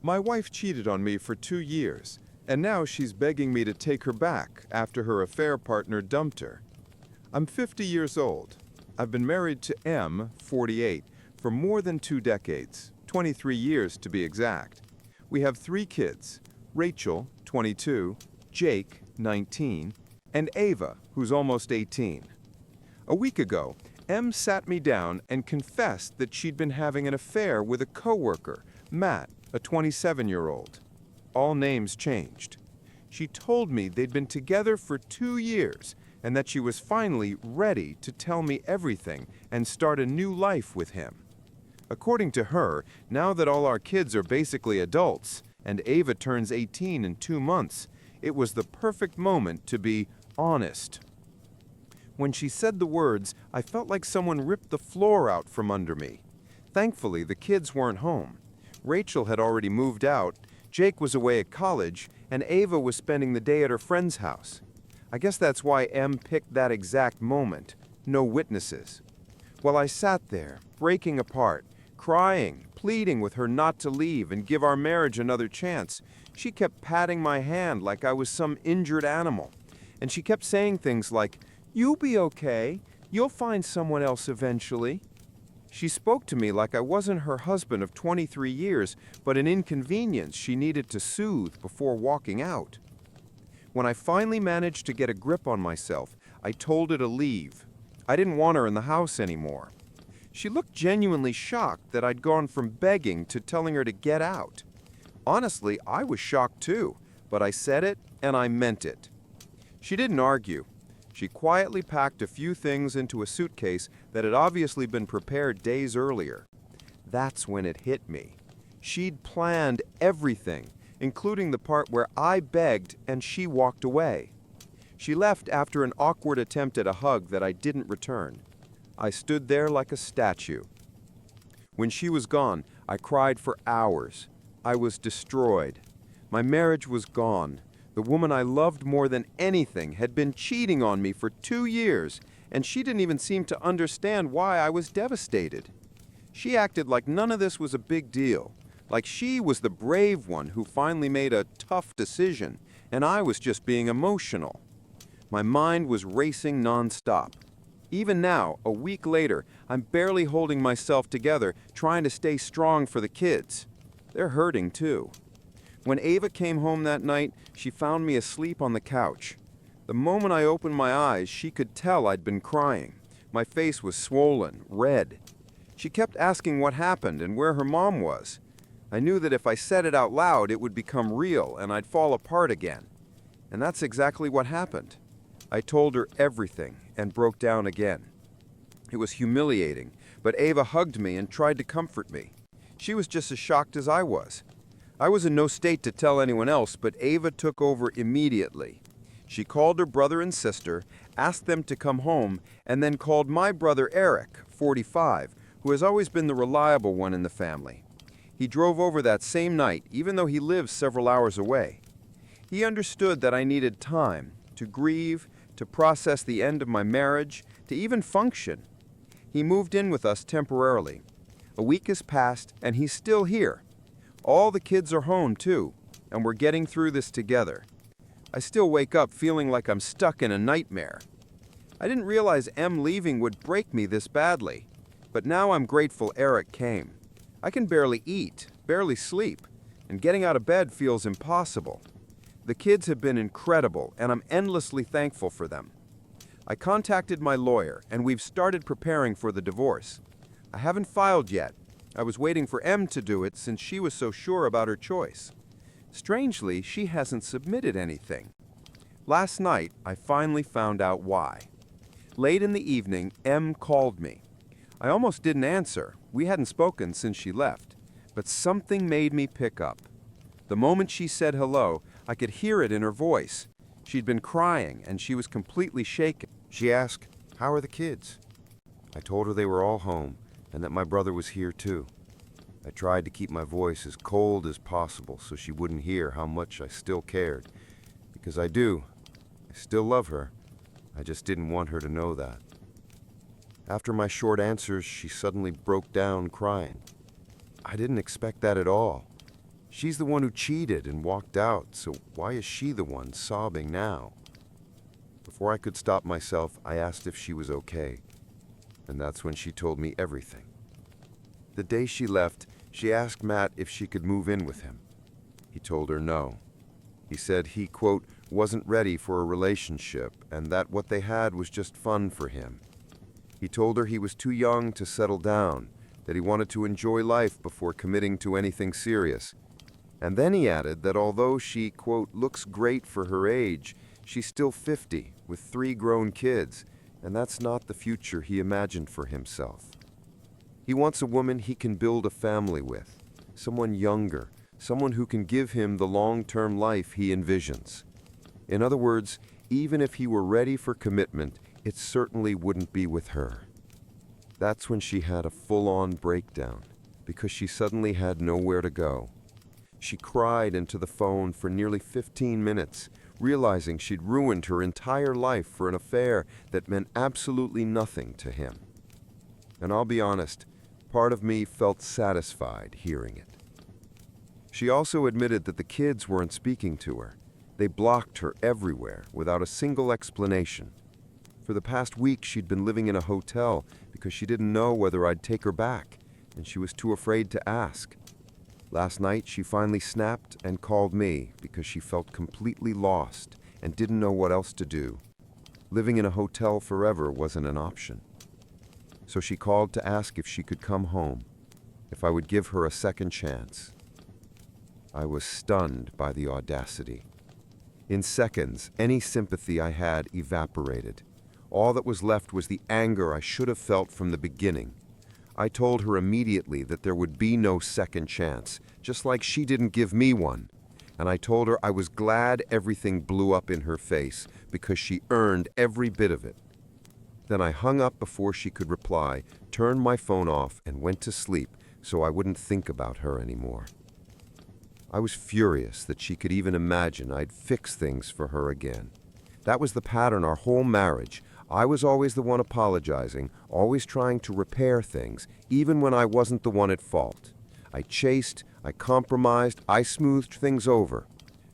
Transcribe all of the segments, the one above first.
My wife cheated on me for 2 years, and now she's begging me to take her back after her affair partner dumped her. I'm 50 years old. I've been married to M, 48, for more than 2 decades, 23 years to be exact. We have 3 kids, Rachel, 22, Jake, 19, and Ava, who's almost 18. A week ago, M sat me down and confessed that she'd been having an affair with a coworker, Matt, a 27-year-old. All names changed. She told me they'd been together for 2 years and that she was finally ready to tell me everything and start a new life with him. According to her, now that all our kids are basically adults and Ava turns 18 in 2 months, it was the perfect moment to be honest. When she said the words, I felt like someone ripped the floor out from under me. Thankfully, the kids weren't home. Rachel had already moved out, Jake was away at college, and Ava was spending the day at her friend's house. I guess that's why M picked that exact moment. No witnesses. While I sat there, breaking apart, crying, pleading with her not to leave and give our marriage another chance, she kept patting my hand like I was some injured animal. And she kept saying things like, "You'll be okay. You'll find someone else eventually." She spoke to me like I wasn't her husband of 23 years, but an inconvenience she needed to soothe before walking out. When I finally managed to get a grip on myself, I told her to leave. I didn't want her in the house anymore. She looked genuinely shocked that I'd gone from begging to telling her to get out. Honestly, I was shocked too, but I said it and I meant it. She didn't argue. She quietly packed a few things into a suitcase that had obviously been prepared days earlier. That's when it hit me. She'd planned everything, including the part where I begged and she walked away. She left after an awkward attempt at a hug that I didn't return. I stood there like a statue. When she was gone, I cried for hours. I was destroyed. My marriage was gone. The woman I loved more than anything had been cheating on me for 2 years, and she didn't even seem to understand why I was devastated. She acted like none of this was a big deal, like she was the brave one who finally made a tough decision, and I was just being emotional. My mind was racing nonstop. Even now, a week later, I'm barely holding myself together, trying to stay strong for the kids. They're hurting too. When Ava came home that night, she found me asleep on the couch. The moment I opened my eyes, she could tell I'd been crying. My face was swollen, red. She kept asking what happened and where her mom was. I knew that if I said it out loud, it would become real and I'd fall apart again. And that's exactly what happened. I told her everything and broke down again. It was humiliating, but Ava hugged me and tried to comfort me. She was just as shocked as I was. I was in no state to tell anyone else, but Ava took over immediately. She called her brother and sister, asked them to come home, and then called my brother Eric, 45, who has always been the reliable one in the family. He drove over that same night, even though he lives several hours away. He understood that I needed time to grieve, to process the end of my marriage, to even function. He moved in with us temporarily. A week has passed, and he's still here. All the kids are home, too, and we're getting through this together. I still wake up feeling like I'm stuck in a nightmare. I didn't realize M leaving would break me this badly, but now I'm grateful Eric came. I can barely eat, barely sleep, and getting out of bed feels impossible. The kids have been incredible, and I'm endlessly thankful for them. I contacted my lawyer, and we've started preparing for the divorce. I haven't filed yet. I was waiting for M to do it since she was so sure about her choice. Strangely, she hasn't submitted anything. Last night, I finally found out why. Late in the evening, M called me. I almost didn't answer. We hadn't spoken since she left. But something made me pick up. The moment she said hello, I could hear it in her voice. She'd been crying, and she was completely shaken. She asked, "How are the kids?" I told her they were all home, and that my brother was here too. I tried to keep my voice as cold as possible so she wouldn't hear how much I still cared. Because I do. I still love her. I just didn't want her to know that. After my short answers, she suddenly broke down crying. I didn't expect that at all. She's the one who cheated and walked out, so why is she the one sobbing now? Before I could stop myself, I asked if she was okay, and that's when she told me everything. The day she left, she asked Matt if she could move in with him. He told her no. He said he, quote, wasn't ready for a relationship and that what they had was just fun for him. He told her he was too young to settle down, that he wanted to enjoy life before committing to anything serious. And then he added that although she, quote, looks great for her age, she's still 50 with 3 grown kids, and that's not the future he imagined for himself. He wants a woman he can build a family with, someone younger, someone who can give him the long-term life he envisions. In other words, even if he were ready for commitment, it certainly wouldn't be with her. That's when she had a full-on breakdown, because she suddenly had nowhere to go. She cried into the phone for nearly 15 minutes, realizing she'd ruined her entire life for an affair that meant absolutely nothing to him. And I'll be honest, part of me felt satisfied hearing it. She also admitted that the kids weren't speaking to her. They blocked her everywhere without a single explanation. For the past week, she'd been living in a hotel because she didn't know whether I'd take her back, and she was too afraid to ask. Last night, she finally snapped and called me because she felt completely lost and didn't know what else to do. Living in a hotel forever wasn't an option. So she called to ask if she could come home, if I would give her a second chance. I was stunned by the audacity. In seconds, any sympathy I had evaporated. All that was left was the anger I should have felt from the beginning. I told her immediately that there would be no second chance, just like she didn't give me one. And I told her I was glad everything blew up in her face because she earned every bit of it. Then I hung up before she could reply, turned my phone off, and went to sleep so I wouldn't think about her anymore. I was furious that she could even imagine I'd fix things for her again. That was the pattern our whole marriage. I was always the one apologizing, always trying to repair things, even when I wasn't the one at fault. I chased, I compromised, I smoothed things over.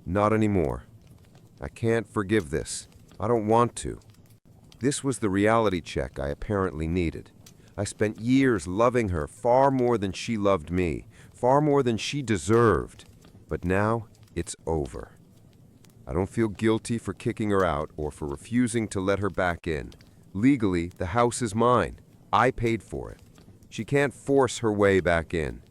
Not anymore. I can't forgive this. I don't want to. This was the reality check I apparently needed. I spent years loving her far more than she loved me, far more than she deserved. But now, it's over. I don't feel guilty for kicking her out or for refusing to let her back in. Legally, the house is mine. I paid for it. She can't force her way back in.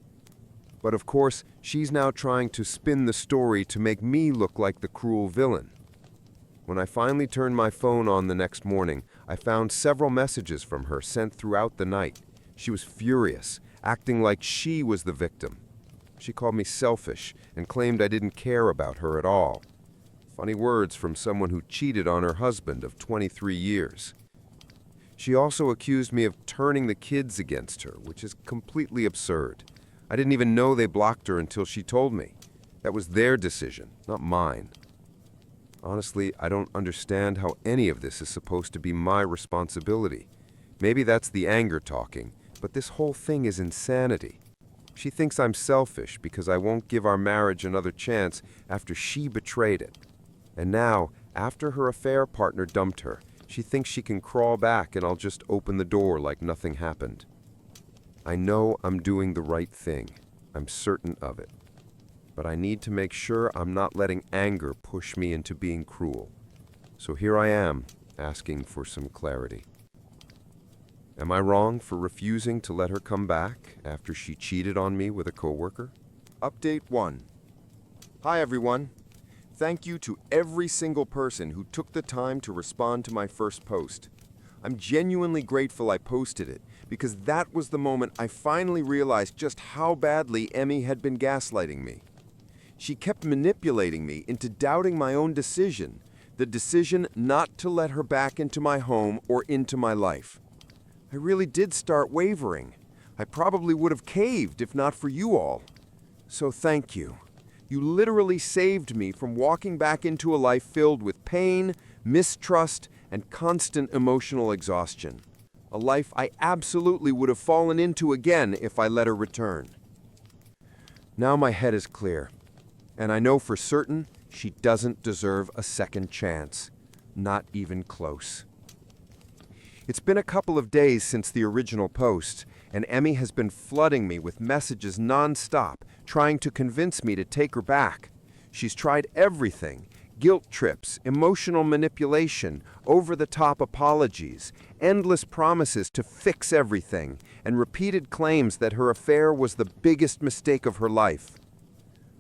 But of course, she's now trying to spin the story to make me look like the cruel villain. When I finally turned my phone on the next morning, I found several messages from her sent throughout the night. She was furious, acting like she was the victim. She called me selfish and claimed I didn't care about her at all. Funny words from someone who cheated on her husband of 23 years. She also accused me of turning the kids against her, which is completely absurd. I didn't even know they blocked her until she told me. That was their decision, not mine. Honestly, I don't understand how any of this is supposed to be my responsibility. Maybe that's the anger talking, but this whole thing is insanity. She thinks I'm selfish because I won't give our marriage another chance after she betrayed it. And now, after her affair partner dumped her, she thinks she can crawl back and I'll just open the door like nothing happened. I know I'm doing the right thing. I'm certain of it. But I need to make sure I'm not letting anger push me into being cruel. So here I am, asking for some clarity. Am I wrong for refusing to let her come back after she cheated on me with a coworker? Update 1. Hi everyone. Thank you to every single person who took the time to respond to my first post. I'm genuinely grateful I posted it because that was the moment I finally realized just how badly Emmy had been gaslighting me. She kept manipulating me into doubting my own decision, the decision not to let her back into my home or into my life. I really did start wavering. I probably would have caved if not for you all. So thank you. You literally saved me from walking back into a life filled with pain, mistrust, and constant emotional exhaustion. A life I absolutely would have fallen into again if I let her return. Now my head is clear. And I know for certain she doesn't deserve a second chance. Not even close. It's been a couple of days since the original post, and Emmy has been flooding me with messages non-stop, trying to convince me to take her back. She's tried everything: guilt trips, emotional manipulation, over-the-top apologies, endless promises to fix everything, and repeated claims that her affair was the biggest mistake of her life.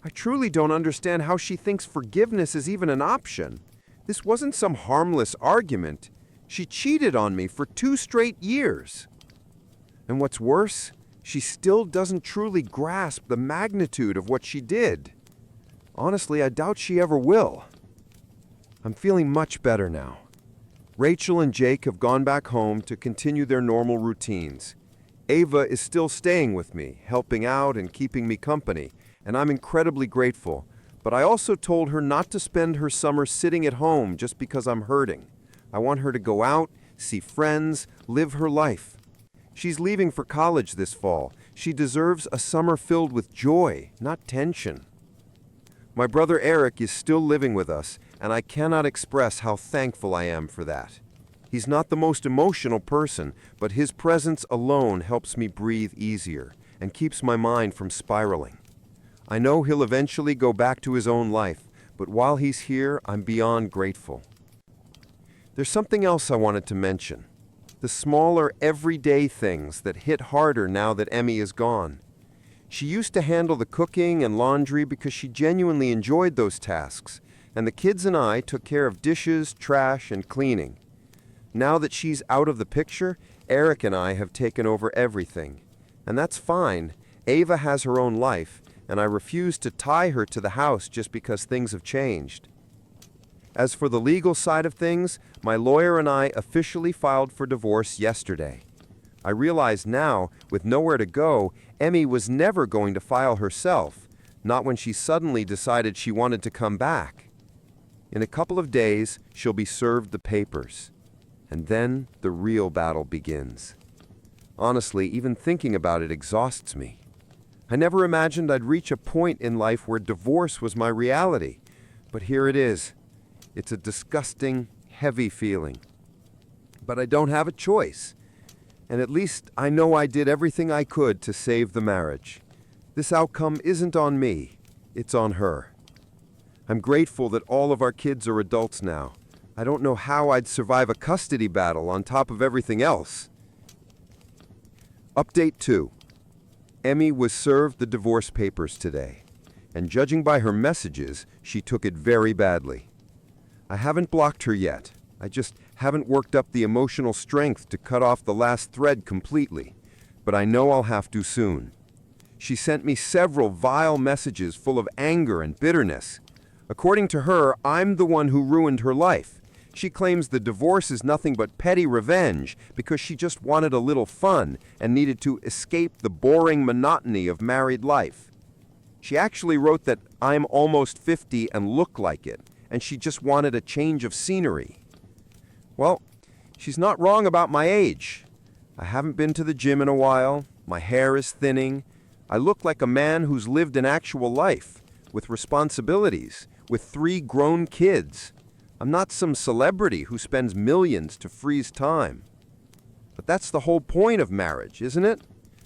I truly don't understand how she thinks forgiveness is even an option. This wasn't some harmless argument. She cheated on me for 2 straight years. And what's worse, she still doesn't truly grasp the magnitude of what she did. Honestly, I doubt she ever will. I'm feeling much better now. Rachel and Jake have gone back home to continue their normal routines. Ava is still staying with me, helping out and keeping me company, and I'm incredibly grateful. But I also told her not to spend her summer sitting at home just because I'm hurting. I want her to go out, see friends, live her life. She's leaving for college this fall. She deserves a summer filled with joy, not tension. My brother Eric is still living with us, and I cannot express how thankful I am for that. He's not the most emotional person, but his presence alone helps me breathe easier and keeps my mind from spiraling. I know he'll eventually go back to his own life, but while he's here, I'm beyond grateful. There's something else I wanted to mention. The smaller, everyday things that hit harder now that Emmy is gone. She used to handle the cooking and laundry because she genuinely enjoyed those tasks, and the kids and I took care of dishes, trash, and cleaning. Now that she's out of the picture, Eric and I have taken over everything. And that's fine. Ava has her own life, and I refuse to tie her to the house just because things have changed. As for the legal side of things, my lawyer and I officially filed for divorce yesterday. I realize now, with nowhere to go, Emmy was never going to file herself, not when she suddenly decided she wanted to come back. In a couple of days, she'll be served the papers. And then the real battle begins. Honestly, even thinking about it exhausts me. I never imagined I'd reach a point in life where divorce was my reality, but here it is. It's a disgusting, heavy feeling. But I don't have a choice. And at least I know I did everything I could to save the marriage. This outcome isn't on me, it's on her. I'm grateful that all of our kids are adults now. I don't know how I'd survive a custody battle on top of everything else. Update 2. Emmy was served the divorce papers today, and judging by her messages, she took it very badly. I haven't blocked her yet. I just haven't worked up the emotional strength to cut off the last thread completely, but I know I'll have to soon. She sent me several vile messages full of anger and bitterness. According to her, I'm the one who ruined her life. She claims the divorce is nothing but petty revenge because she just wanted a little fun and needed to escape the boring monotony of married life. She actually wrote that I'm almost 50 and look like it, and she just wanted a change of scenery. Well, she's not wrong about my age. I haven't been to the gym in a while, my hair is thinning, I look like a man who's lived an actual life, with responsibilities, with 3 grown kids. I'm not some celebrity who spends millions to freeze time. But that's the whole point of marriage, isn't it?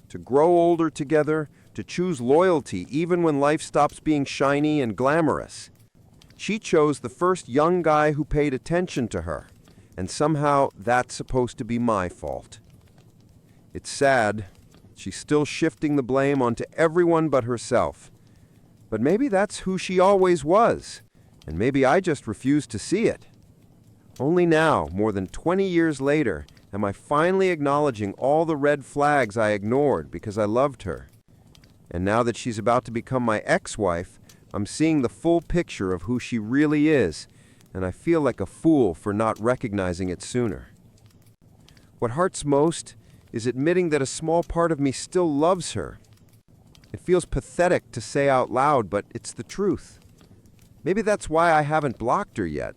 To grow older together, to choose loyalty even when life stops being shiny and glamorous. She chose the first young guy who paid attention to her, and somehow that's supposed to be my fault. It's sad. She's still shifting the blame onto everyone but herself. But maybe that's who she always was, and maybe I just refuse to see it. Only now, more than 20 years later, am I finally acknowledging all the red flags I ignored because I loved her. And now that she's about to become my ex-wife, I'm seeing the full picture of who she really is, and I feel like a fool for not recognizing it sooner. What hurts most is admitting that a small part of me still loves her. It feels pathetic to say out loud, but it's the truth. Maybe that's why I haven't blocked her yet,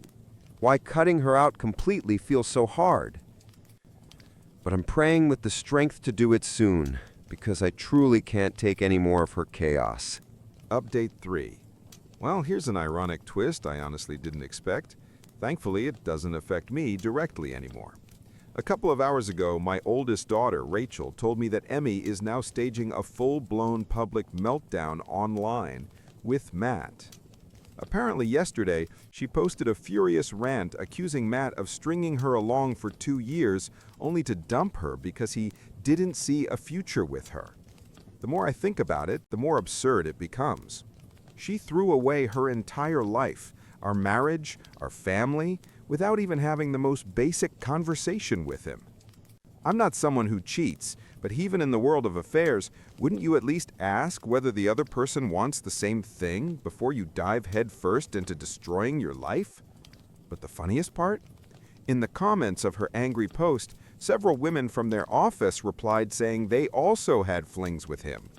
why cutting her out completely feels so hard. But I'm praying with the strength to do it soon, because I truly can't take any more of her chaos. Update 3. Well, here's an ironic twist I honestly didn't expect. Thankfully, it doesn't affect me directly anymore. A couple of hours ago, my oldest daughter, Rachel, told me that Emmy is now staging a full-blown public meltdown online with Matt. Apparently yesterday, she posted a furious rant accusing Matt of stringing her along for 2 years only to dump her because he didn't see a future with her. The more I think about it, the more absurd it becomes. She threw away her entire life, our marriage, our family, without even having the most basic conversation with him. I'm not someone who cheats, but even in the world of affairs, wouldn't you at least ask whether the other person wants the same thing before you dive headfirst into destroying your life? But the funniest part? In the comments of her angry post, several women from their office replied saying they also had flings with him.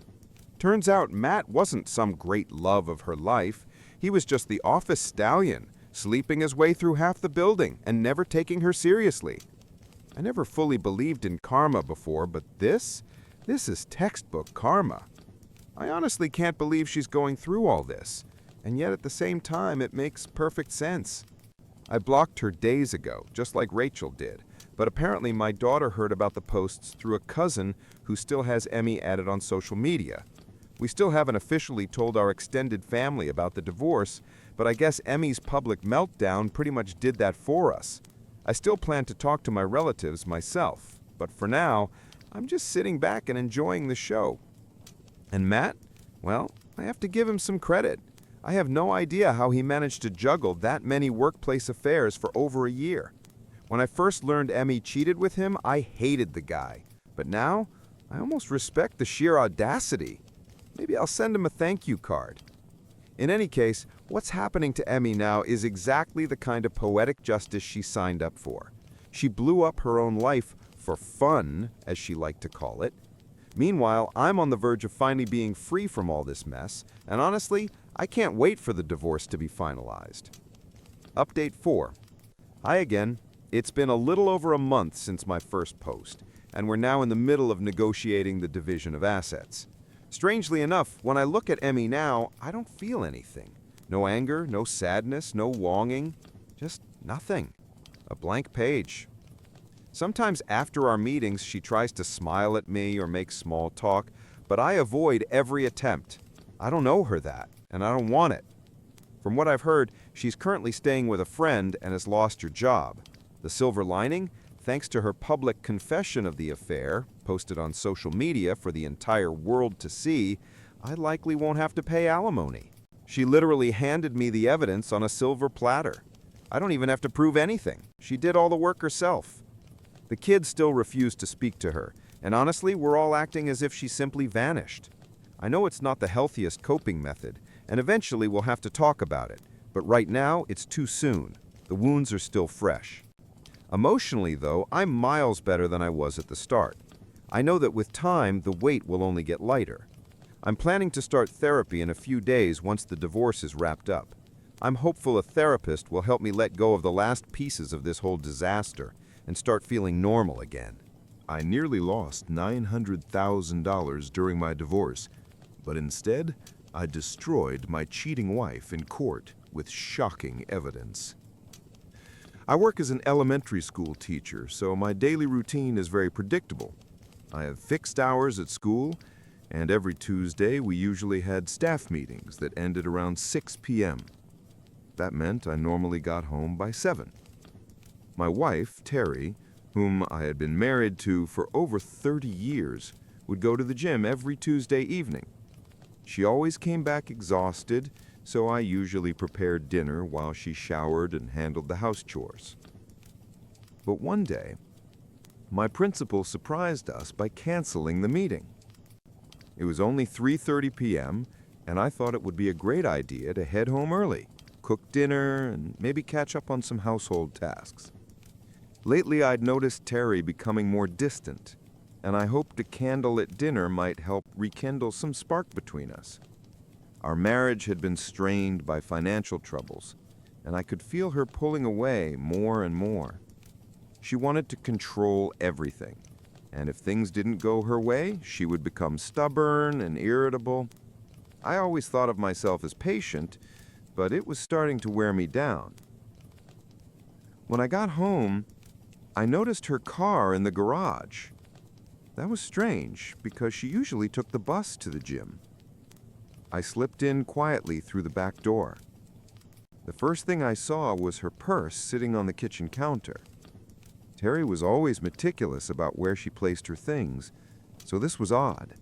Turns out Matt wasn't some great love of her life. He was just the office stallion, sleeping his way through half the building and never taking her seriously. I never fully believed in karma before, but this is textbook karma. I honestly can't believe she's going through all this, and yet at the same time it makes perfect sense. I blocked her days ago, just like Rachel did, but apparently my daughter heard about the posts through a cousin who still has Emmy added on social media. We still haven't officially told our extended family about the divorce, but I guess Emmy's public meltdown pretty much did that for us. I still plan to talk to my relatives myself, but for now, I'm just sitting back and enjoying the show. And Matt? Well, I have to give him some credit. I have no idea how he managed to juggle that many workplace affairs for over a year. When I first learned Emmy cheated with him, I hated the guy. But now, I almost respect the sheer audacity. Maybe I'll send him a thank you card. In any case, what's happening to Emmy now is exactly the kind of poetic justice she signed up for. She blew up her own life for fun, as she liked to call it. Meanwhile, I'm on the verge of finally being free from all this mess, and honestly, I can't wait for the divorce to be finalized. Update 4. Hi again. It's been a little over a month since my first post, and we're now in the middle of negotiating the division of assets. Strangely enough, when I look at Emmy now, I don't feel anything. No anger, no sadness, no longing, just nothing. A blank page. Sometimes after our meetings, she tries to smile at me or make small talk, but I avoid every attempt. I don't know her that, and I don't want it. From what I've heard, she's currently staying with a friend and has lost her job. The silver lining? Thanks to her public confession of the affair, posted on social media for the entire world to see, I likely won't have to pay alimony. She literally handed me the evidence on a silver platter. I don't even have to prove anything. She did all the work herself. The kids still refuse to speak to her, and honestly, we're all acting as if she simply vanished. I know it's not the healthiest coping method, and eventually we'll have to talk about it, but right now it's too soon. The wounds are still fresh. Emotionally, though, I'm miles better than I was at the start. I know that with time, the weight will only get lighter. I'm planning to start therapy in a few days once the divorce is wrapped up. I'm hopeful a therapist will help me let go of the last pieces of this whole disaster and start feeling normal again. I nearly lost $900,000 during my divorce, but instead, I destroyed my cheating wife in court with shocking evidence. I work as an elementary school teacher, so my daily routine is very predictable. I have fixed hours at school, and every Tuesday we usually had staff meetings that ended around 6 p.m. That meant I normally got home by 7. My wife, Terry, whom I had been married to for over 30 years, would go to the gym every Tuesday evening. She always came back exhausted, so I usually prepared dinner while she showered and handled the house chores. But one day, my principal surprised us by canceling the meeting. It was only 3:30 p.m., and I thought it would be a great idea to head home early, cook dinner, and maybe catch up on some household tasks. Lately, I'd noticed Terry becoming more distant, and I hoped a candle at dinner might help rekindle some spark between us. Our marriage had been strained by financial troubles, and I could feel her pulling away more and more. She wanted to control everything, and if things didn't go her way, she would become stubborn and irritable. I always thought of myself as patient, but it was starting to wear me down. When I got home, I noticed her car in the garage. That was strange, because she usually took the bus to the gym. I slipped in quietly through the back door. The first thing I saw was her purse sitting on the kitchen counter. Terry was always meticulous about where she placed her things, so this was odd.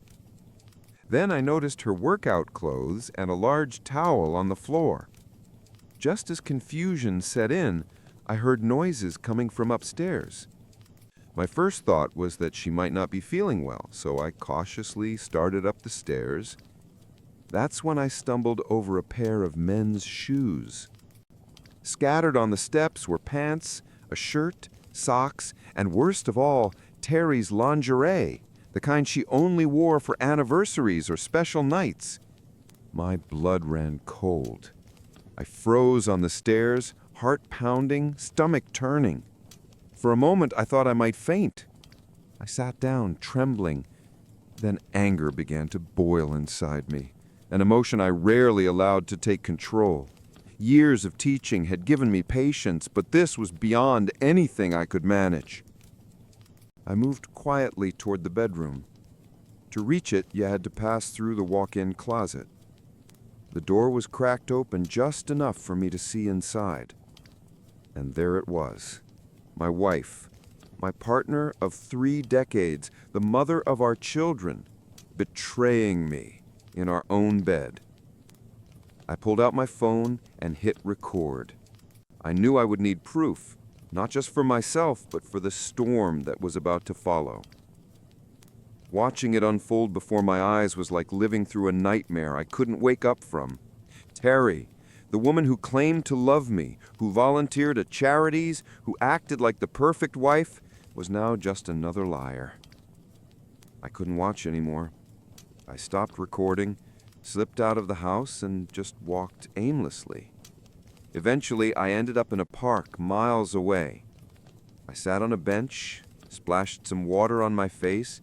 Then I noticed her workout clothes and a large towel on the floor. Just as confusion set in, I heard noises coming from upstairs. My first thought was that she might not be feeling well, so I cautiously started up the stairs. That's when I stumbled over a pair of men's shoes. Scattered on the steps were pants, a shirt, socks, and worst of all, Terry's lingerie, the kind she only wore for anniversaries or special nights. My blood ran cold. I froze on the stairs, heart pounding, stomach turning. For a moment, I thought I might faint. I sat down, trembling. Then anger began to boil inside me, an emotion I rarely allowed to take control. Years of teaching had given me patience, but this was beyond anything I could manage. I moved quietly toward the bedroom. To reach it, you had to pass through the walk-in closet. The door was cracked open just enough for me to see inside. And there it was, my wife, my partner of 3 decades, the mother of our children, betraying me in our own bed. I pulled out my phone and hit record. I knew I would need proof, not just for myself, but for the storm that was about to follow. Watching it unfold before my eyes was like living through a nightmare I couldn't wake up from. Terry, the woman who claimed to love me, who volunteered at charities, who acted like the perfect wife, was now just another liar. I couldn't watch anymore. I stopped recording, slipped out of the house, and just walked aimlessly. Eventually, I ended up in a park miles away. I sat on a bench, splashed some water on my face,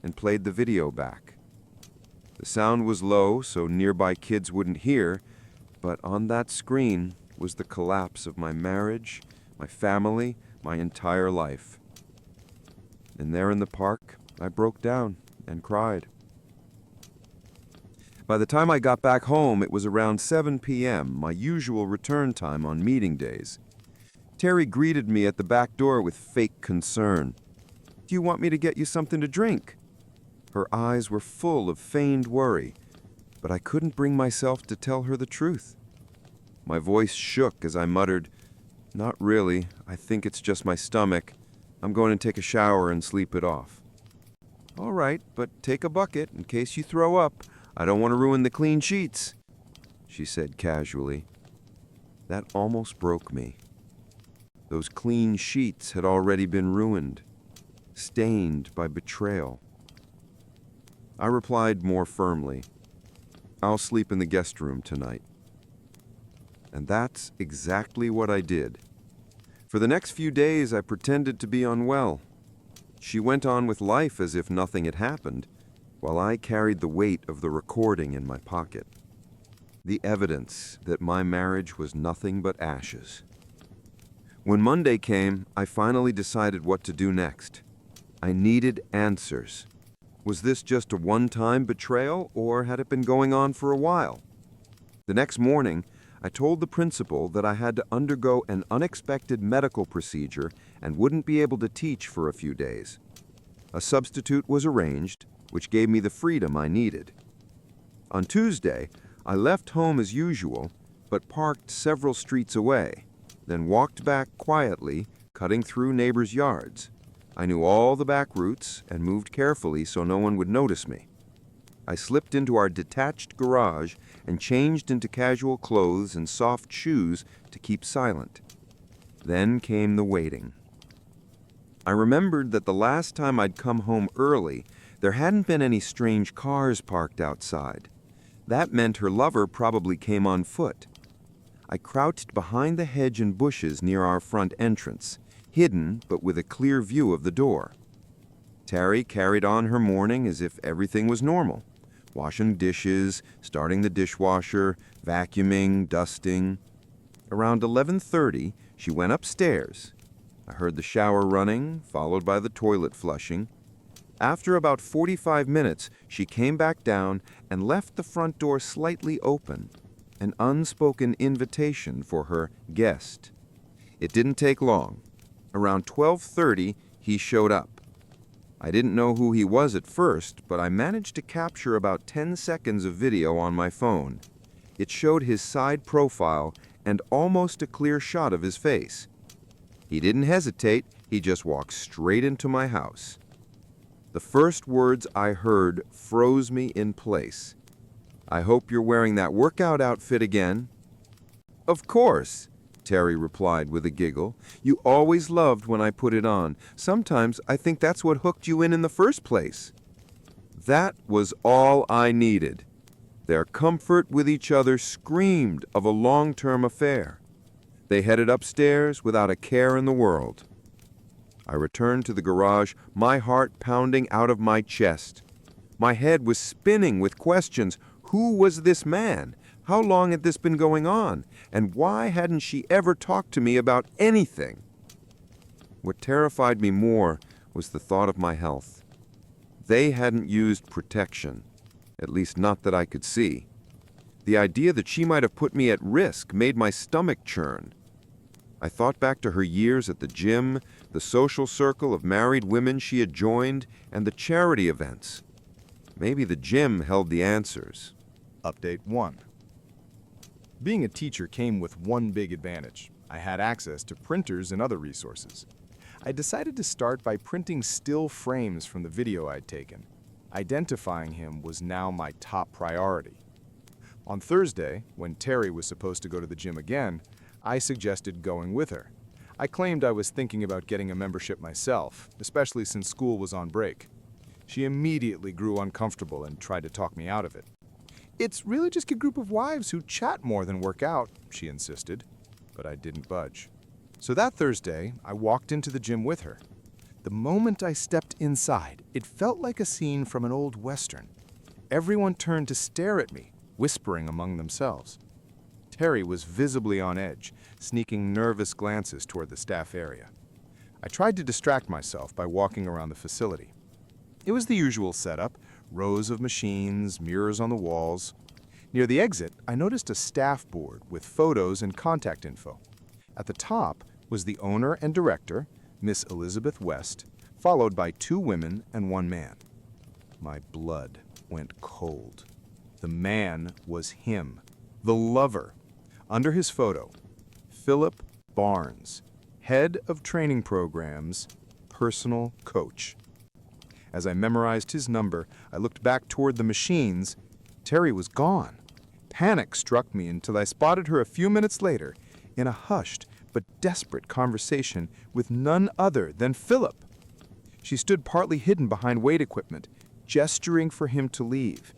and played the video back. The sound was low, so nearby kids wouldn't hear, but on that screen was the collapse of my marriage, my family, my entire life. And there in the park, I broke down and cried. By the time I got back home, it was around 7 p.m., my usual return time on meeting days. Terry greeted me at the back door with fake concern. "Do you want me to get you something to drink?" Her eyes were full of feigned worry, but I couldn't bring myself to tell her the truth. My voice shook as I muttered, "Not really. I think it's just my stomach. I'm going to take a shower and sleep it off." "All right, but take a bucket in case you throw up. I don't want to ruin the clean sheets," she said casually. That almost broke me. Those clean sheets had already been ruined, stained by betrayal. I replied more firmly, "I'll sleep in the guest room tonight." And that's exactly what I did. For the next few days, I pretended to be unwell. She went on with life as if nothing had happened, while I carried the weight of the recording in my pocket. The evidence that my marriage was nothing but ashes. When Monday came, I finally decided what to do next. I needed answers. Was this just a one-time betrayal, or had it been going on for a while? The next morning, I told the principal that I had to undergo an unexpected medical procedure and wouldn't be able to teach for a few days. A substitute was arranged, which gave me the freedom I needed. On Tuesday, I left home as usual, but parked several streets away, then walked back quietly, cutting through neighbors' yards. I knew all the back routes and moved carefully so no one would notice me. I slipped into our detached garage and changed into casual clothes and soft shoes to keep silent. Then came the waiting. I remembered that the last time I'd come home early, there hadn't been any strange cars parked outside. That meant her lover probably came on foot. I crouched behind the hedge and bushes near our front entrance, hidden but with a clear view of the door. Terry carried on her morning as if everything was normal. Washing dishes, starting the dishwasher, vacuuming, dusting. Around 11:30, she went upstairs. I heard the shower running, followed by the toilet flushing. After about 45 minutes, she came back down and left the front door slightly open, an unspoken invitation for her guest. It didn't take long. Around 12:30, he showed up. I didn't know who he was at first, but I managed to capture about 10 seconds of video on my phone. It showed his side profile and almost a clear shot of his face. He didn't hesitate, he just walked straight into my house. The first words I heard froze me in place. "I hope you're wearing that workout outfit again." "Of course," Terry replied with a giggle. "You always loved when I put it on. Sometimes I think that's what hooked you in the first place." That was all I needed. Their comfort with each other screamed of a long-term affair. They headed upstairs without a care in the world. I returned to the garage, my heart pounding out of my chest. My head was spinning with questions. Who was this man? How long had this been going on? And why hadn't she ever talked to me about anything? What terrified me more was the thought of my health. They hadn't used protection, at least not that I could see. The idea that she might have put me at risk made my stomach churn. I thought back to her years at the gym, the social circle of married women she had joined, and the charity events. Maybe the gym held the answers. Update 1. Being a teacher came with one big advantage. I had access to printers and other resources. I decided to start by printing still frames from the video I'd taken. Identifying him was now my top priority. On Thursday, when Terry was supposed to go to the gym again, I suggested going with her. I claimed I was thinking about getting a membership myself, especially since school was on break. She immediately grew uncomfortable and tried to talk me out of it. "It's really just a group of wives who chat more than work out," she insisted, but I didn't budge. So that Thursday, I walked into the gym with her. The moment I stepped inside, it felt like a scene from an old Western. Everyone turned to stare at me, whispering among themselves. Terry was visibly on edge, sneaking nervous glances toward the staff area. I tried to distract myself by walking around the facility. It was the usual setup, rows of machines, mirrors on the walls. Near the exit, I noticed a staff board with photos and contact info. At the top was the owner and director, Miss Elizabeth West, followed by 2 women and 1 man. My blood went cold. The man was him, the lover. Under his photo, Philip Barnes, head of training programs, personal coach. As I memorized his number, I looked back toward the machines. Terry was gone. Panic struck me until I spotted her a few minutes later in a hushed but desperate conversation with none other than Philip. She stood partly hidden behind weight equipment, gesturing for him to leave.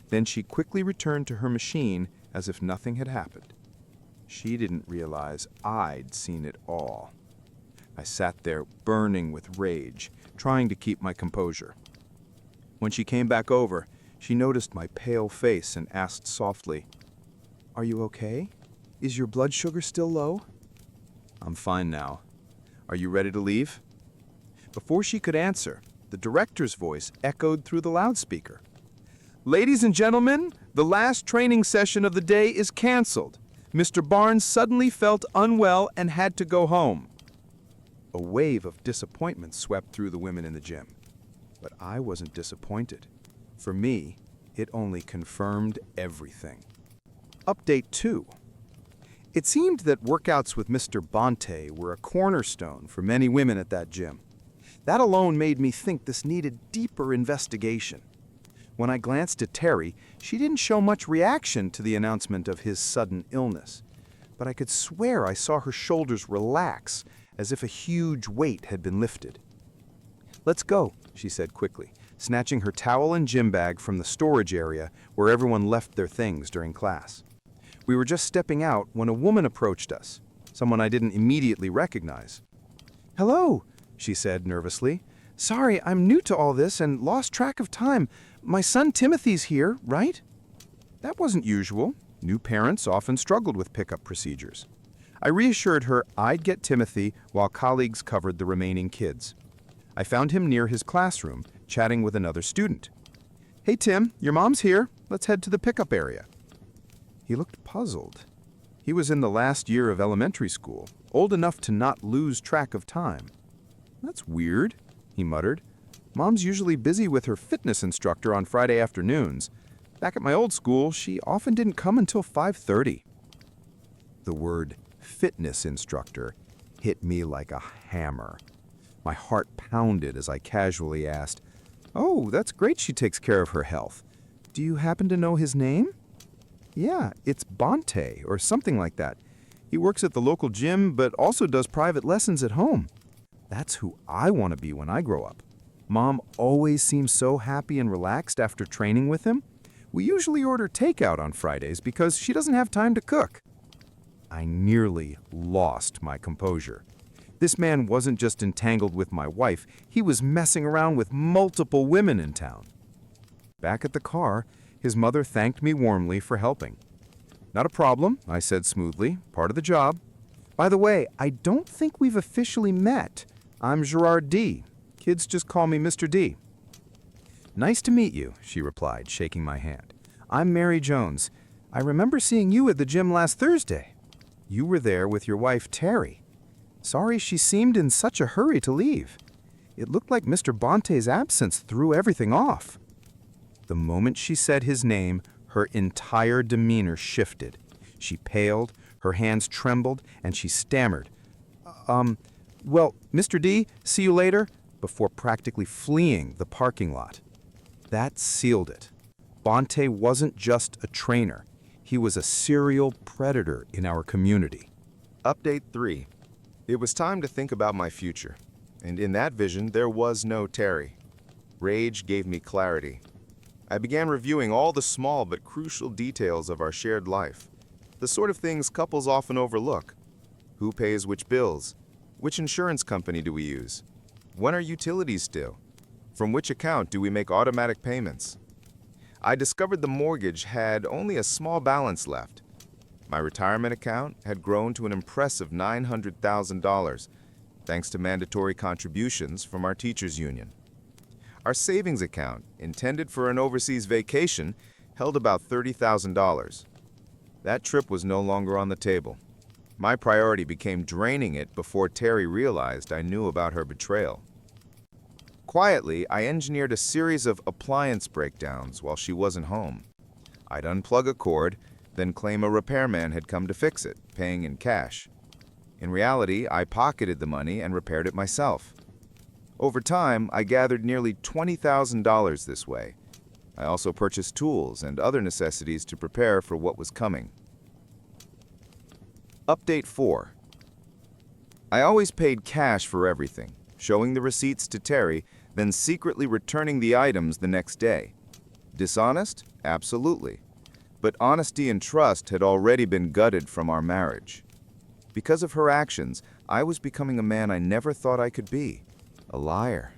Then she quickly returned to her machine as if nothing had happened. She didn't realize I'd seen it all. I sat there burning with rage, trying to keep my composure. When she came back over, she noticed my pale face and asked softly, "Are you okay? Is your blood sugar still low?" "I'm fine now. Are you ready to leave?" Before she could answer, the director's voice echoed through the loudspeaker. "Ladies and gentlemen, the last training session of the day is canceled. Mr. Barnes suddenly felt unwell and had to go home." A wave of disappointment swept through the women in the gym. But I wasn't disappointed. For me, it only confirmed everything. Update 2. It seemed that workouts with Mr. Bonte were a cornerstone for many women at that gym. That alone made me think this needed deeper investigation. When I glanced at Terry, she didn't show much reaction to the announcement of his sudden illness. But I could swear I saw her shoulders relax, as if a huge weight had been lifted. "Let's go," she said quickly, snatching her towel and gym bag from the storage area where everyone left their things during class. We were just stepping out when a woman approached us, someone I didn't immediately recognize. "Hello," she said nervously. "Sorry, I'm new to all this and lost track of time. my son Timothy's here, right? That wasn't usual. New parents often struggled with pickup procedures. I reassured her I'd get Timothy while colleagues covered the remaining kids. I found him near his classroom, chatting with another student. "Hey Tim, your mom's here. Let's head to the pickup area." He looked puzzled. He was in the last year of elementary school, old enough to not lose track of time. "That's weird," he muttered. "Mom's usually busy with her fitness instructor on Friday afternoons. Back at my old school, she often didn't come until 5:30. The word fitness instructor hit me like a hammer. My heart pounded as I casually asked, "Oh, that's great she takes care of her health. Do you happen to know his name?" "Yeah, it's Bonte or something like that. He works at the local gym but also does private lessons at home." That's who I want to be when I grow up. Mom always seems so happy and relaxed after training with him. We usually order takeout on Fridays because she doesn't have time to cook. I nearly lost my composure. This man wasn't just entangled with my wife, he was messing around with multiple women in town. Back at the car, his mother thanked me warmly for helping. "Not a problem," I said smoothly, "part of the job. By the way, I don't think we've officially met. I'm Gerard D. Kids just call me Mr. D." "Nice to meet you," she replied, shaking my hand. "I'm Mary Jones. I remember seeing you at the gym last Thursday. You were there with your wife, Terry. Sorry she seemed in such a hurry to leave. It looked like Mr. Bonte's absence threw everything off." The moment she said his name, her entire demeanor shifted. She paled, her hands trembled, and she stammered, Well, Mr. D, see you later," before practically fleeing the parking lot. That sealed it. Bonte wasn't just a trainer. He was a serial predator in our community. Update 3. It was time to think about my future, and in that vision there was no Terry. Rage gave me clarity. I began reviewing all the small but crucial details of our shared life, the sort of things couples often overlook. Who pays which bills? Which insurance company do we use? When are utilities due? From which account do we make automatic payments? I discovered the mortgage had only a small balance left. My retirement account had grown to an impressive $900,000, thanks to mandatory contributions from our teachers' union. Our savings account, intended for an overseas vacation, held about $30,000. That trip was no longer on the table. My priority became draining it before Terry realized I knew about her betrayal. Quietly, I engineered a series of appliance breakdowns while she wasn't home. I'd unplug a cord, then claim a repairman had come to fix it, paying in cash. In reality, I pocketed the money and repaired it myself. Over time, I gathered nearly $20,000 this way. I also purchased tools and other necessities to prepare for what was coming. Update 4. I always paid cash for everything, showing the receipts to Terry, then secretly returning the items the next day. Dishonest? Absolutely. But honesty and trust had already been gutted from our marriage. Because of her actions, I was becoming a man I never thought I could be, a liar.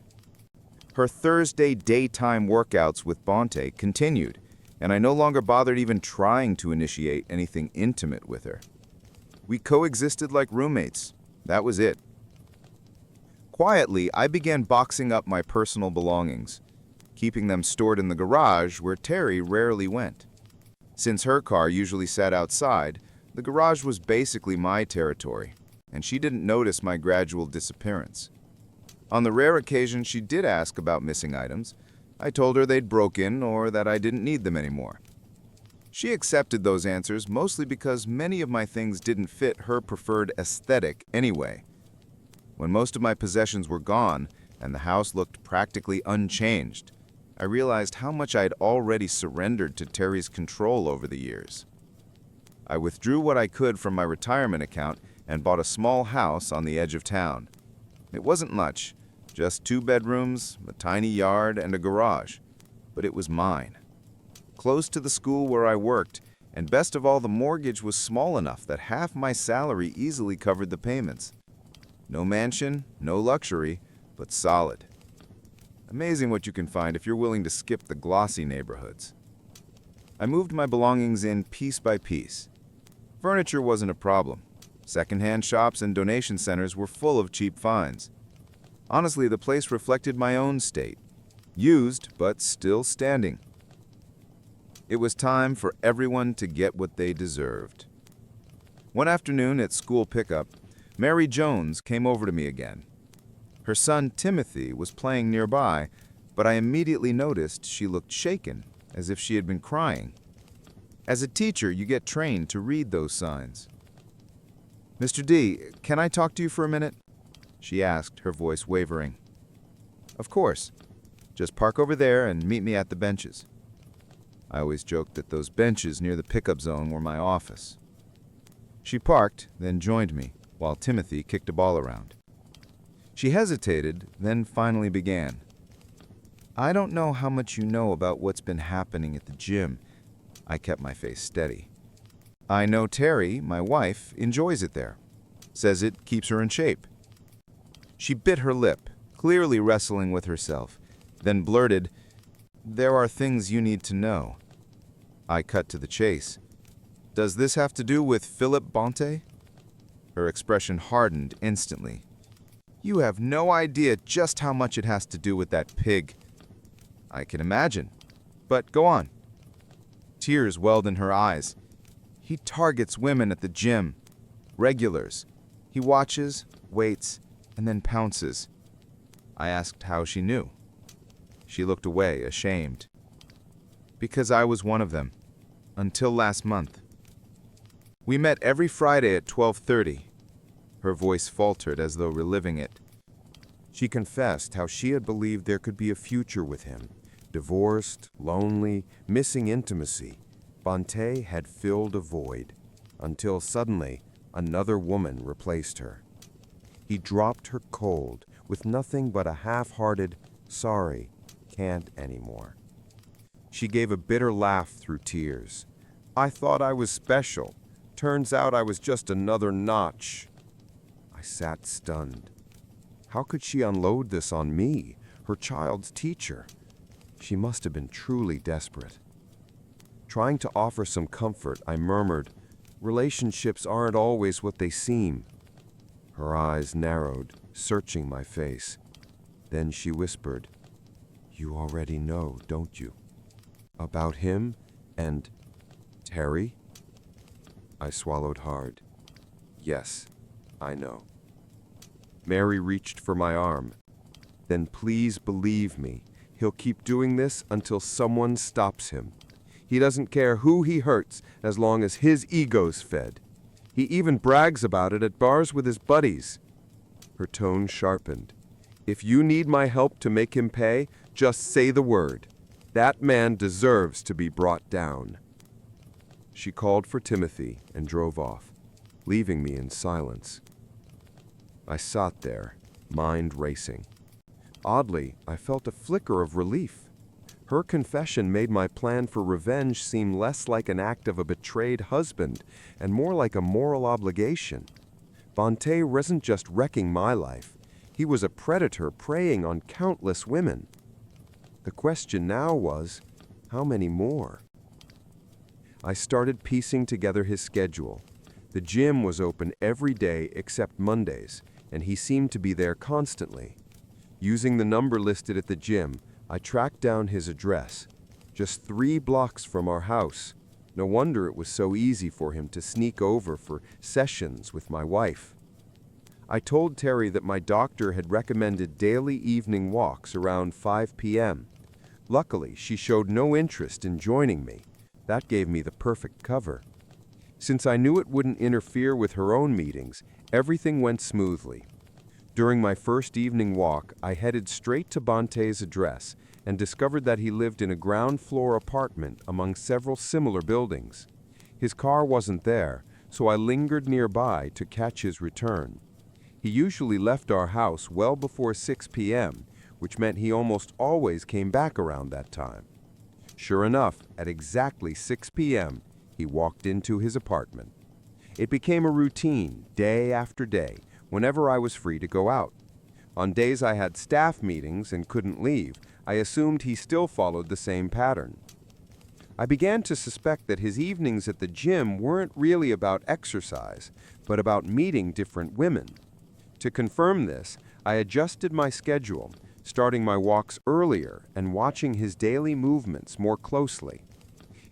Her Thursday daytime workouts with Bonte continued, and I no longer bothered even trying to initiate anything intimate with her. We coexisted like roommates. That was it. Quietly, I began boxing up my personal belongings, keeping them stored in the garage where Terry rarely went. Since her car usually sat outside, the garage was basically my territory, and she didn't notice my gradual disappearance. On the rare occasion she did ask about missing items, I told her they'd broken or that I didn't need them anymore. She accepted those answers mostly because many of my things didn't fit her preferred aesthetic anyway. When most of my possessions were gone and the house looked practically unchanged, I realized how much I had already surrendered to Terry's control over the years. I withdrew what I could from my retirement account and bought a small house on the edge of town. It wasn't much, just 2 bedrooms, a tiny yard, and a garage, but it was mine. Close to the school where I worked, and best of all, the mortgage was small enough that half my salary easily covered the payments. No mansion, no luxury, but solid. Amazing what you can find if you're willing to skip the glossy neighborhoods. I moved my belongings in piece by piece. Furniture wasn't a problem. Secondhand shops and donation centers were full of cheap finds. Honestly, the place reflected my own state. Used, but still standing. It was time for everyone to get what they deserved. One afternoon at school pickup, Mary Jones came over to me again. Her son Timothy was playing nearby, but I immediately noticed she looked shaken, as if she had been crying. As a teacher, you get trained to read those signs. "Mr. D, can I talk to you for a minute?" she asked, her voice wavering. "Of course. Just park over there and meet me at the benches." I always joked that those benches near the pickup zone were my office. She parked, then joined me, while Timothy kicked a ball around. She hesitated, then finally began. "I don't know how much you know about what's been happening at the gym." I kept my face steady. "I know Terry, my wife, enjoys it there. Says it keeps her in shape." She bit her lip, clearly wrestling with herself, then blurted, "There are things you need to know." I cut to the chase. "Does this have to do with Philip Bonte?" Her expression hardened instantly. "You have no idea just how much it has to do with that pig." "I can imagine. But go on." Tears welled in her eyes. "He targets women at the gym. Regulars. He watches, waits, and then pounces." I asked how she knew. She looked away, ashamed. "Because I was one of them. Until last month. We met every Friday at 12:30. Her voice faltered as though reliving it. She confessed how she had believed there could be a future with him. Divorced, lonely, missing intimacy. Bonte had filled a void, until suddenly another woman replaced her. He dropped her cold, with nothing but a half-hearted, "Sorry, can't anymore." She gave a bitter laugh through tears. "I thought I was special. Turns out I was just another notch." I sat stunned. How could she unload this on me, her child's teacher? She must have been truly desperate. Trying to offer some comfort, I murmured, "Relationships aren't always what they seem." Her eyes narrowed, searching my face. Then she whispered, "You already know, don't you? About him and Terry?" I swallowed hard. "Yes, I know." Mary reached for my arm. "Then please believe me, he'll keep doing this until someone stops him. He doesn't care who he hurts as long as his ego's fed. He even brags about it at bars with his buddies." Her tone sharpened. "If you need my help to make him pay, just say the word. That man deserves to be brought down." She called for Timothy and drove off, leaving me in silence. I sat there, mind racing. Oddly, I felt a flicker of relief. Her confession made my plan for revenge seem less like an act of a betrayed husband and more like a moral obligation. Bonte wasn't just wrecking my life. He was a predator preying on countless women. The question now was, how many more? I started piecing together his schedule. The gym was open every day except Mondays, and he seemed to be there constantly. Using the number listed at the gym, I tracked down his address. Just 3 blocks from our house. No wonder it was so easy for him to sneak over for sessions with my wife. I told Terry that my doctor had recommended daily evening walks around 5 p.m. Luckily, she showed no interest in joining me. That gave me the perfect cover. Since I knew it wouldn't interfere with her own meetings, everything went smoothly. During my first evening walk, I headed straight to Bonte's address and discovered that he lived in a ground-floor apartment among several similar buildings. His car wasn't there, so I lingered nearby to catch his return. He usually left our house well before 6 p.m., which meant he almost always came back around that time. Sure enough, at exactly 6 p.m., he walked into his apartment. It became a routine, day after day, whenever I was free to go out. On days I had staff meetings and couldn't leave, I assumed he still followed the same pattern. I began to suspect that his evenings at the gym weren't really about exercise, but about meeting different women. To confirm this, I adjusted my schedule, starting my walks earlier and watching his daily movements more closely.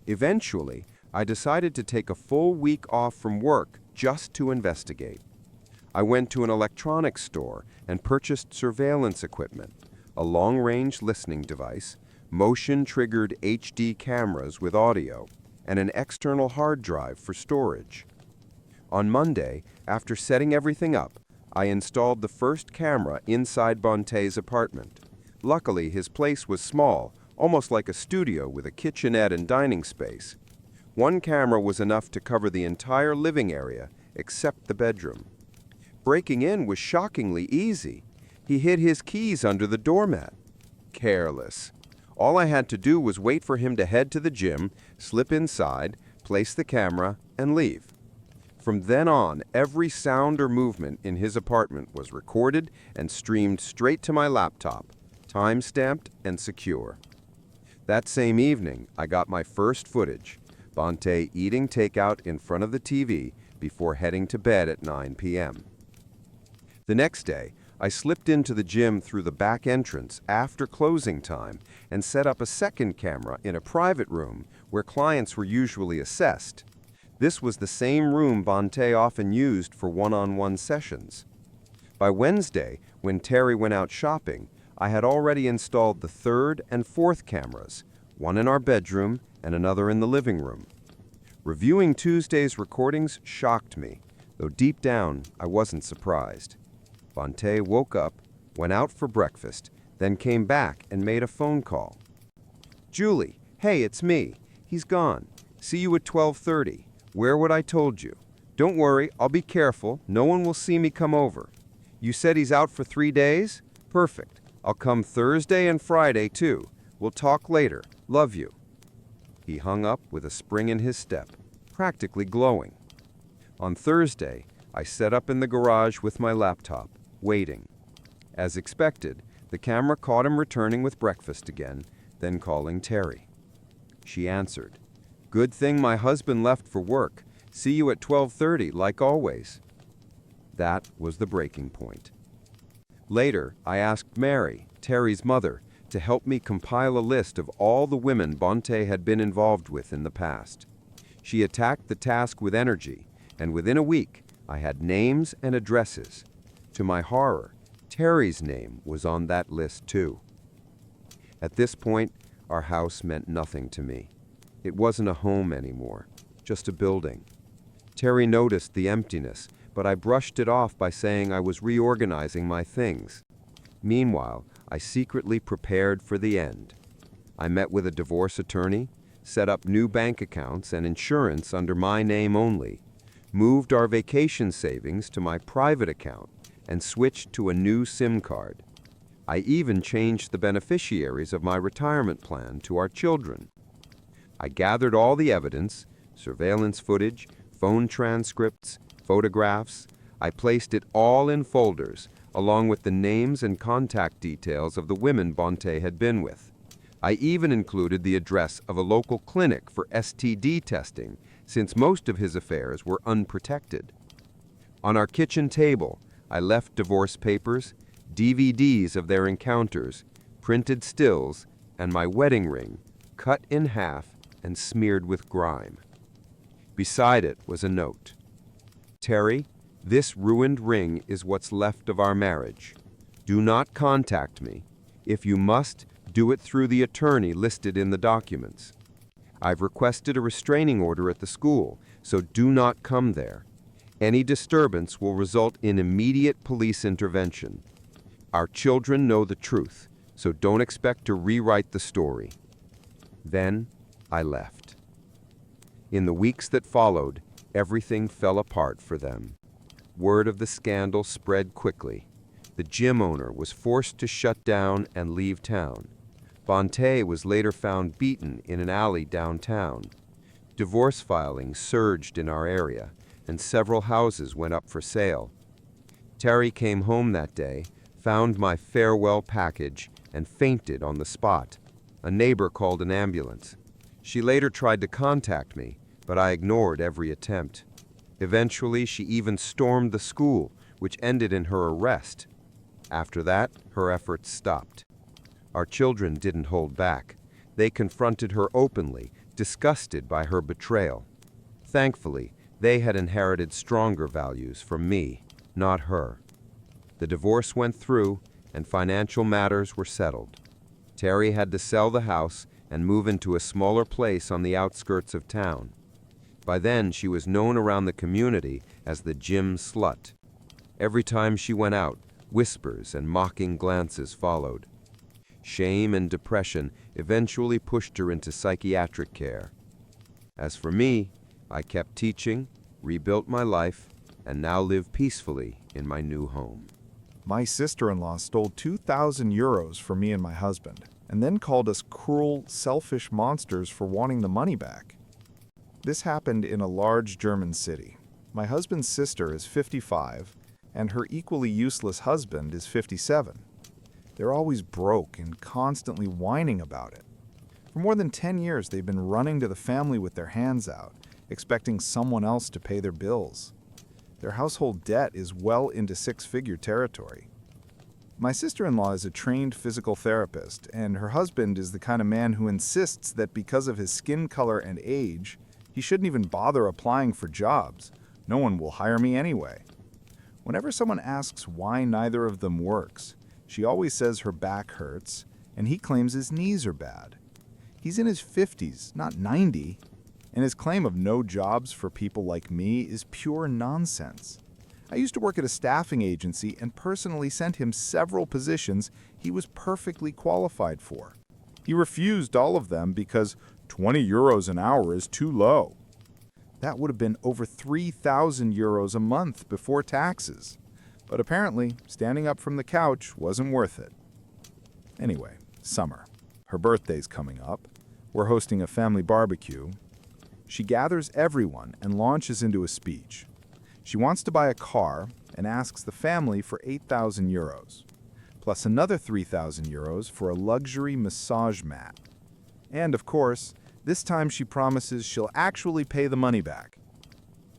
Eventually, I decided to take a full week off from work just to investigate. I went to an electronics store and purchased surveillance equipment, a long-range listening device, motion-triggered HD cameras with audio, and an external hard drive for storage. On Monday, after setting everything up, I installed the first camera inside Bonte's apartment. Luckily, his place was small, almost like a studio with a kitchenette and dining space. One camera was enough to cover the entire living area, except the bedroom. Breaking in was shockingly easy. He hid his keys under the doormat. Careless. All I had to do was wait for him to head to the gym, slip inside, place the camera, and leave. From then on, every sound or movement in his apartment was recorded and streamed straight to my laptop, time-stamped and secure. That same evening, I got my first footage, Bonte eating takeout in front of the TV before heading to bed at 9 p.m. The next day, I slipped into the gym through the back entrance after closing time and set up a second camera in a private room where clients were usually assessed. This was the same room Bonte often used for one-on-one sessions. By Wednesday, when Terry went out shopping, I had already installed the third and fourth cameras, one in our bedroom and another in the living room. Reviewing Tuesday's recordings shocked me, though deep down I wasn't surprised. Bonte woke up, went out for breakfast, then came back and made a phone call. "Julie, hey, it's me. He's gone. See you at 12:30. Where what I told you. Don't worry, I'll be careful. No one will see me come over. You said he's out for 3 days? Perfect. I'll come Thursday and Friday, too. We'll talk later. Love you." He hung up with a spring in his step, practically glowing. On Thursday, I set up in the garage with my laptop, waiting. As expected, the camera caught him returning with breakfast again, then calling Terry. She answered. "Good thing my husband left for work. See you at 12:30, like always." That was the breaking point. Later, I asked Mary, Terry's mother, to help me compile a list of all the women Bonte had been involved with in the past. She attacked the task with energy, and within a week, I had names and addresses. To my horror, Terry's name was on that list too. At this point, our house meant nothing to me. It wasn't a home anymore, just a building. Terry noticed the emptiness, but I brushed it off by saying I was reorganizing my things. Meanwhile, I secretly prepared for the end. I met with a divorce attorney, set up new bank accounts and insurance under my name only, moved our vacation savings to my private account, and switched to a new SIM card. I even changed the beneficiaries of my retirement plan to our children. I gathered all the evidence, surveillance footage, phone transcripts, photographs. I placed it all in folders, along with the names and contact details of the women Bonte had been with. I even included the address of a local clinic for STD testing, since most of his affairs were unprotected. On our kitchen table, I left divorce papers, DVDs of their encounters, printed stills, and my wedding ring, cut in half and smeared with grime. Beside it was a note. "Terry, this ruined ring is what's left of our marriage. Do not contact me. If you must, do it through the attorney listed in the documents. I've requested a restraining order at the school, so do not come there. Any disturbance will result in immediate police intervention. Our children know the truth, so don't expect to rewrite the story." Then I left. In the weeks that followed, everything fell apart for them. Word of the scandal spread quickly. The gym owner was forced to shut down and leave town. Bonte was later found beaten in an alley downtown. Divorce filings surged in our area, and several houses went up for sale. Terry came home that day, found my farewell package and fainted on the spot. A neighbor called an ambulance. She later tried to contact me, but I ignored every attempt. Eventually, she even stormed the school, which ended in her arrest. After that, her efforts stopped. Our children didn't hold back. They confronted her openly, disgusted by her betrayal. Thankfully, they had inherited stronger values from me, not her. The divorce went through, and financial matters were settled. Terry had to sell the house and move into a smaller place on the outskirts of town. By then, she was known around the community as the gym slut. Every time she went out, whispers and mocking glances followed. Shame and depression eventually pushed her into psychiatric care. As for me, I kept teaching, rebuilt my life, and now live peacefully in my new home. My sister-in-law stole 2,000 euros from me and my husband, and then called us cruel, selfish monsters for wanting the money back. This happened in a large German city. My husband's sister is 55, and her equally useless husband is 57. They're always broke and constantly whining about it. For more than 10 years, they've been running to the family with their hands out, expecting someone else to pay their bills. Their household debt is well into six-figure territory. My sister-in-law is a trained physical therapist, and her husband is the kind of man who insists that because of his skin color and age, he shouldn't even bother applying for jobs. No one will hire me anyway. Whenever someone asks why neither of them works, she always says her back hurts, and he claims his knees are bad. He's in his 50s, not 90, and his claim of no jobs for people like me is pure nonsense. I used to work at a staffing agency and personally sent him several positions he was perfectly qualified for. He refused all of them because 20 euros an hour is too low. That would have been over 3,000 euros a month before taxes. But apparently, standing up from the couch wasn't worth it. Anyway, summer. Her birthday's coming up. We're hosting a family barbecue. She gathers everyone and launches into a speech. She wants to buy a car and asks the family for 8,000 euros, plus another 3,000 euros for a luxury massage mat. And of course, this time she promises she'll actually pay the money back.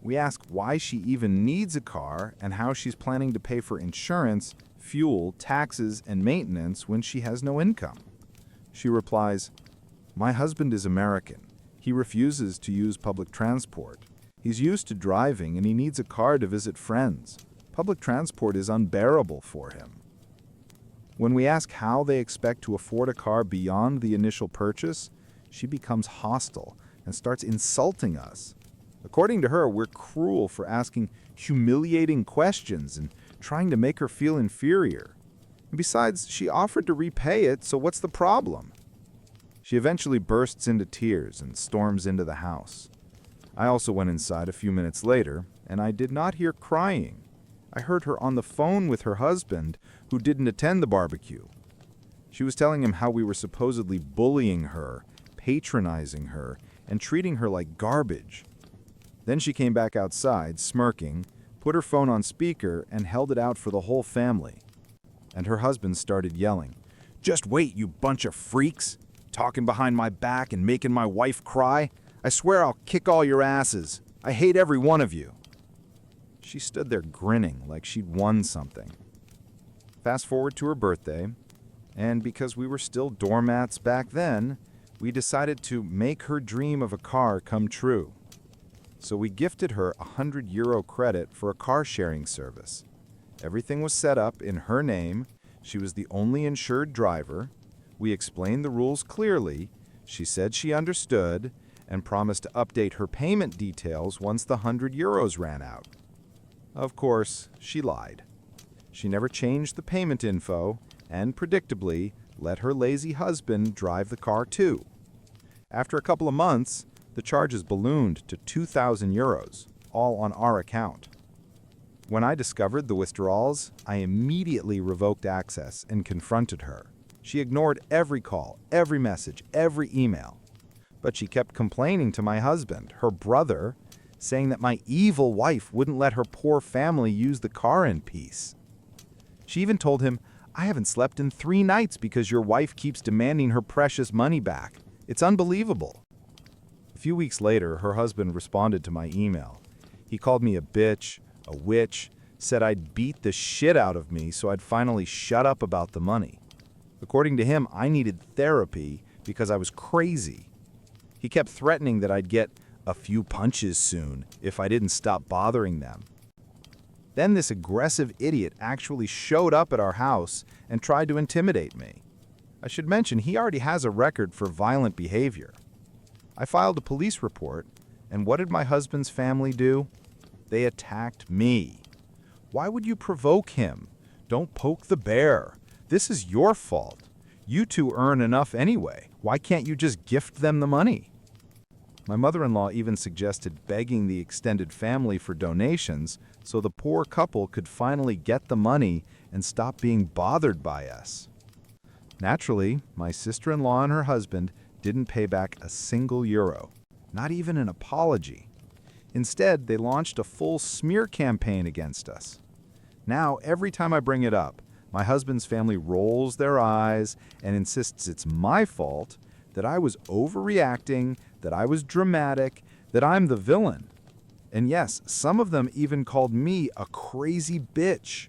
We ask why she even needs a car and how she's planning to pay for insurance, fuel, taxes, and maintenance when she has no income. She replies, "My husband is American. He refuses to use public transport. He's used to driving and he needs a car to visit friends. Public transport is unbearable for him." When we ask how they expect to afford a car beyond the initial purchase, she becomes hostile and starts insulting us. According to her, we're cruel for asking humiliating questions and trying to make her feel inferior. And besides, she offered to repay it, so what's the problem? She eventually bursts into tears and storms into the house. I also went inside a few minutes later, and I did not hear crying. I heard her on the phone with her husband, who didn't attend the barbecue. She was telling him how we were supposedly bullying her, patronizing her, and treating her like garbage. Then she came back outside, smirking, put her phone on speaker, and held it out for the whole family. And her husband started yelling, "Just wait, you bunch of freaks! Talking behind my back and making my wife cry. I swear I'll kick all your asses. I hate every one of you." She stood there grinning like she'd won something. Fast forward to her birthday, and because we were still doormats back then, we decided to make her dream of a car come true. So we gifted her a €100 credit for a car sharing service. Everything was set up in her name. She was the only insured driver. We explained the rules clearly. She said she understood and promised to update her payment details once the €100 ran out. Of course, she lied. She never changed the payment info and, predictably, let her lazy husband drive the car too. After a couple of months, the charges ballooned to 2,000 euros, all on our account. When I discovered the withdrawals, I immediately revoked access and confronted her. She ignored every call, every message, every email. But she kept complaining to my husband, her brother, saying that my evil wife wouldn't let her poor family use the car in peace. She even told him, I haven't slept in 3 nights because your wife keeps demanding her precious money back. It's unbelievable." A few weeks later, her husband responded to my email. He called me a bitch, a witch, said I'd beat the shit out of me so I'd finally shut up about the money. According to him, I needed therapy because I was crazy. He kept threatening that I'd get a few punches soon if I didn't stop bothering them. Then this aggressive idiot actually showed up at our house and tried to intimidate me. I should mention he already has a record for violent behavior. I filed a police report, and what did my husband's family do? They attacked me. Why would you provoke him? Don't poke the bear. This is your fault. You two earn enough anyway. Why can't you just gift them the money? My mother-in-law even suggested begging the extended family for donations so the poor couple could finally get the money and stop being bothered by us. Naturally, my sister-in-law and her husband didn't pay back a single euro, not even an apology. Instead, they launched a full smear campaign against us. Now, every time I bring it up, my husband's family rolls their eyes and insists it's my fault, that I was overreacting, that I was dramatic, that I'm the villain. And yes, some of them even called me a crazy bitch.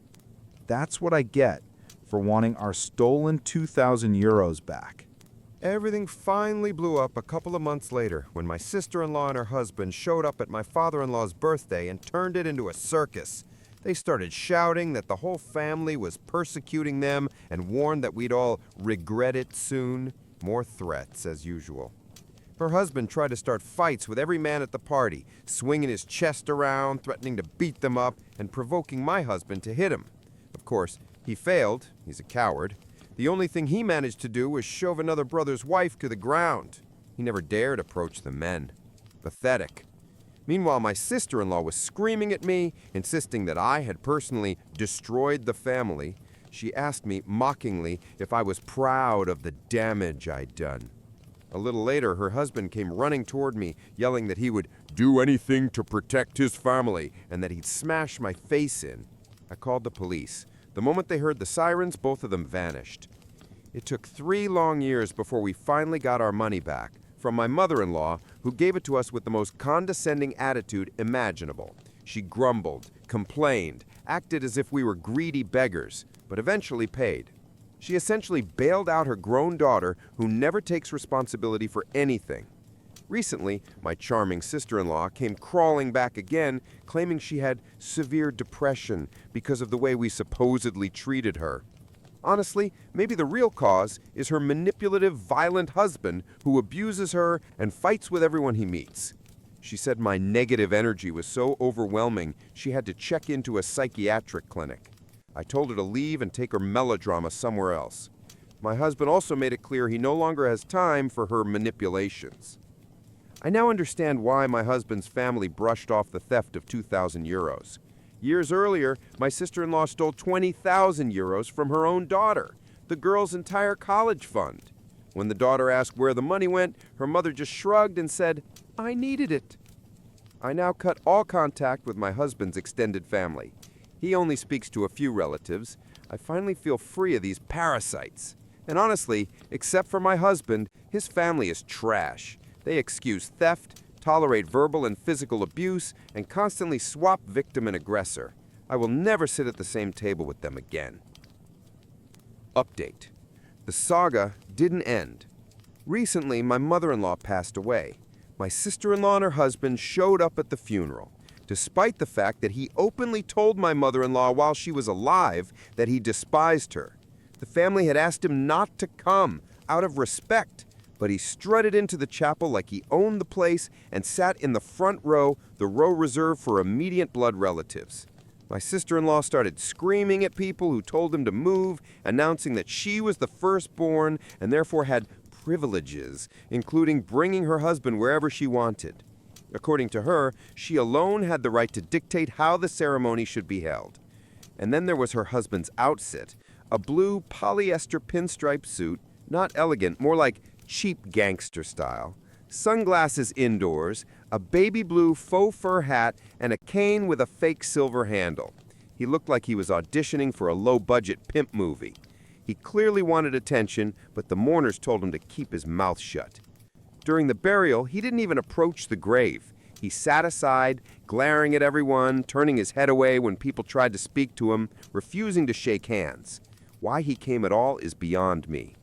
That's what I get for wanting our stolen 2,000 euros back. Everything finally blew up a couple of months later when my sister-in-law and her husband showed up at my father-in-law's birthday and turned it into a circus. They started shouting that the whole family was persecuting them and warned that we'd all regret it soon. More threats, as usual. Her husband tried to start fights with every man at the party, swinging his chest around, threatening to beat them up, and provoking my husband to hit him. Of course, he failed. He's a coward. The only thing he managed to do was shove another brother's wife to the ground. He never dared approach the men. Pathetic. Meanwhile, my sister-in-law was screaming at me, insisting that I had personally destroyed the family. She asked me mockingly if I was proud of the damage I'd done. A little later, her husband came running toward me, yelling that he would do anything to protect his family and that he'd smash my face in. I called the police. The moment they heard the sirens, both of them vanished. It took 3 long years before we finally got our money back from my mother-in-law, who gave it to us with the most condescending attitude imaginable. She grumbled, complained, acted as if we were greedy beggars, but eventually paid. She essentially bailed out her grown daughter, who never takes responsibility for anything. Recently, my charming sister-in-law came crawling back again, claiming she had severe depression because of the way we supposedly treated her. Honestly, maybe the real cause is her manipulative, violent husband who abuses her and fights with everyone he meets. She said my negative energy was so overwhelming she had to check into a psychiatric clinic. I told her to leave and take her melodrama somewhere else. My husband also made it clear he no longer has time for her manipulations. I now understand why my husband's family brushed off the theft of 2,000 euros. Years earlier, my sister-in-law stole 20,000 euros from her own daughter, the girl's entire college fund. When the daughter asked where the money went, her mother just shrugged and said, "I needed it." I now cut all contact with my husband's extended family. He only speaks to a few relatives. I finally feel free of these parasites. And honestly, except for my husband, his family is trash. They excuse theft, tolerate verbal and physical abuse, and constantly swap victim and aggressor. I will never sit at the same table with them again. Update. The saga didn't end. Recently, my mother-in-law passed away. My sister-in-law and her husband showed up at the funeral, despite the fact that he openly told my mother-in-law while she was alive that he despised her. The family had asked him not to come, out of respect, but he strutted into the chapel like he owned the place and sat in the front row, the row reserved for immediate blood relatives. My sister-in-law started screaming at people who told him to move, announcing that she was the firstborn and therefore had privileges, including bringing her husband wherever she wanted. According to her, she alone had the right to dictate how the ceremony should be held. And then there was her husband's outfit, a blue polyester pinstripe suit, not elegant, more like cheap gangster style, sunglasses indoors, a baby blue faux fur hat, and a cane with a fake silver handle. He looked like he was auditioning for a low-budget pimp movie. He clearly wanted attention, but the mourners told him to keep his mouth shut. During the burial, he didn't even approach the grave. He sat aside, glaring at everyone, turning his head away when people tried to speak to him, refusing to shake hands. Why he came at all is beyond me.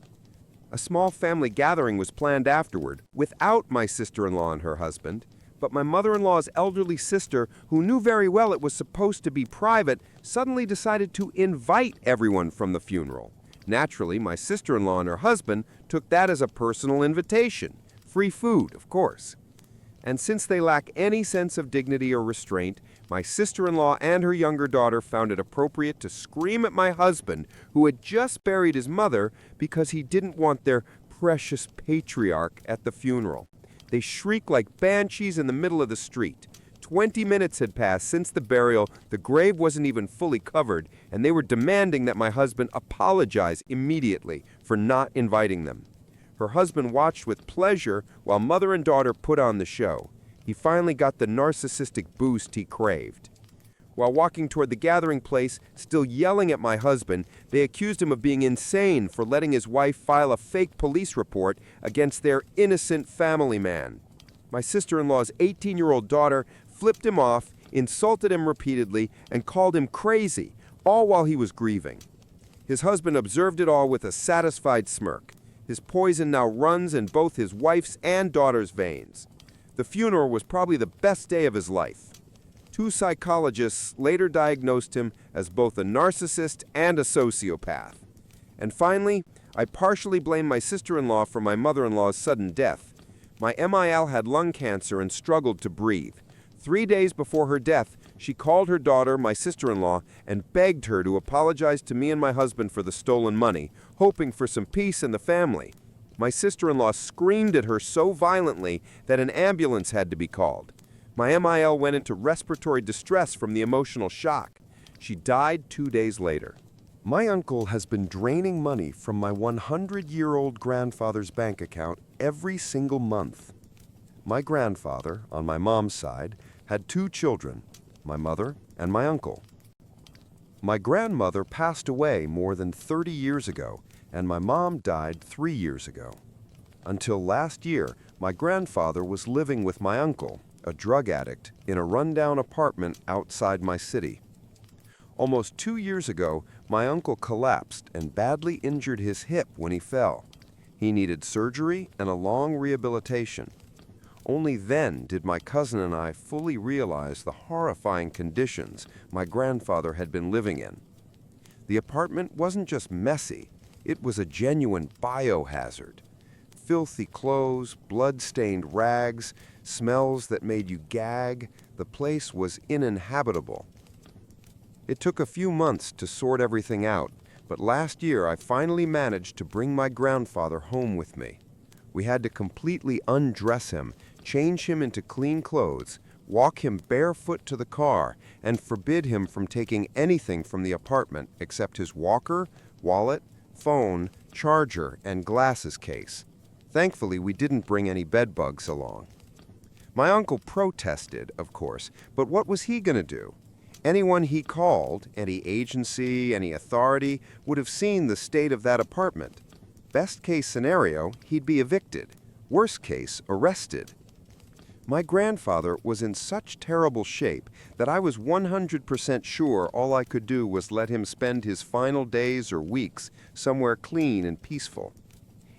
A small family gathering was planned afterward, without my sister-in-law and her husband, but my mother-in-law's elderly sister, who knew very well it was supposed to be private, suddenly decided to invite everyone from the funeral. Naturally, my sister-in-law and her husband took that as a personal invitation. Free food, of course. And since they lack any sense of dignity or restraint, my sister-in-law and her younger daughter found it appropriate to scream at my husband, who had just buried his mother, because he didn't want their precious patriarch at the funeral. They shrieked like banshees in the middle of the street. 20 minutes had passed since the burial, the grave wasn't even fully covered, and they were demanding that my husband apologize immediately for not inviting them. Her husband watched with pleasure while mother and daughter put on the show. He finally got the narcissistic boost he craved. While walking toward the gathering place, still yelling at my husband, they accused him of being insane for letting his wife file a fake police report against their innocent family man. My sister-in-law's 18-year-old daughter flipped him off, insulted him repeatedly, and called him crazy, all while he was grieving. His husband observed it all with a satisfied smirk. His poison now runs in both his wife's and daughter's veins. The funeral was probably the best day of his life. 2 psychologists later diagnosed him as both a narcissist and a sociopath. And finally, I partially blame my sister-in-law for my mother-in-law's sudden death. My MIL had lung cancer and struggled to breathe. 3 days before her death, she called her daughter, my sister-in-law, and begged her to apologize to me and my husband for the stolen money, hoping for some peace in the family. My sister-in-law screamed at her so violently that an ambulance had to be called. My MIL went into respiratory distress from the emotional shock. She died 2 days later. My uncle has been draining money from my 100-year-old grandfather's bank account every single month. My grandfather, on my mom's side, had 2 children, my mother and my uncle. My grandmother passed away more than 30 years ago, and my mom died 3 years ago. Until last year, my grandfather was living with my uncle, a drug addict, in a rundown apartment outside my city. Almost 2 years ago, my uncle collapsed and badly injured his hip when he fell. He needed surgery and a long rehabilitation. Only then did my cousin and I fully realize the horrifying conditions my grandfather had been living in. The apartment wasn't just messy, it was a genuine biohazard. Filthy clothes, blood-stained rags, smells that made you gag, the place was uninhabitable. It took a few months to sort everything out, but last year I finally managed to bring my grandfather home with me. We had to completely undress him, change him into clean clothes, walk him barefoot to the car, and forbid him from taking anything from the apartment except his walker, wallet, phone, charger, and glasses case. Thankfully, we didn't bring any bedbugs along. My uncle protested, of course, but what was he going to do? Anyone he called, any agency, any authority, would have seen the state of that apartment. Best case scenario, he'd be evicted. Worst case, arrested. My grandfather was in such terrible shape that I was 100% sure all I could do was let him spend his final days or weeks somewhere clean and peaceful.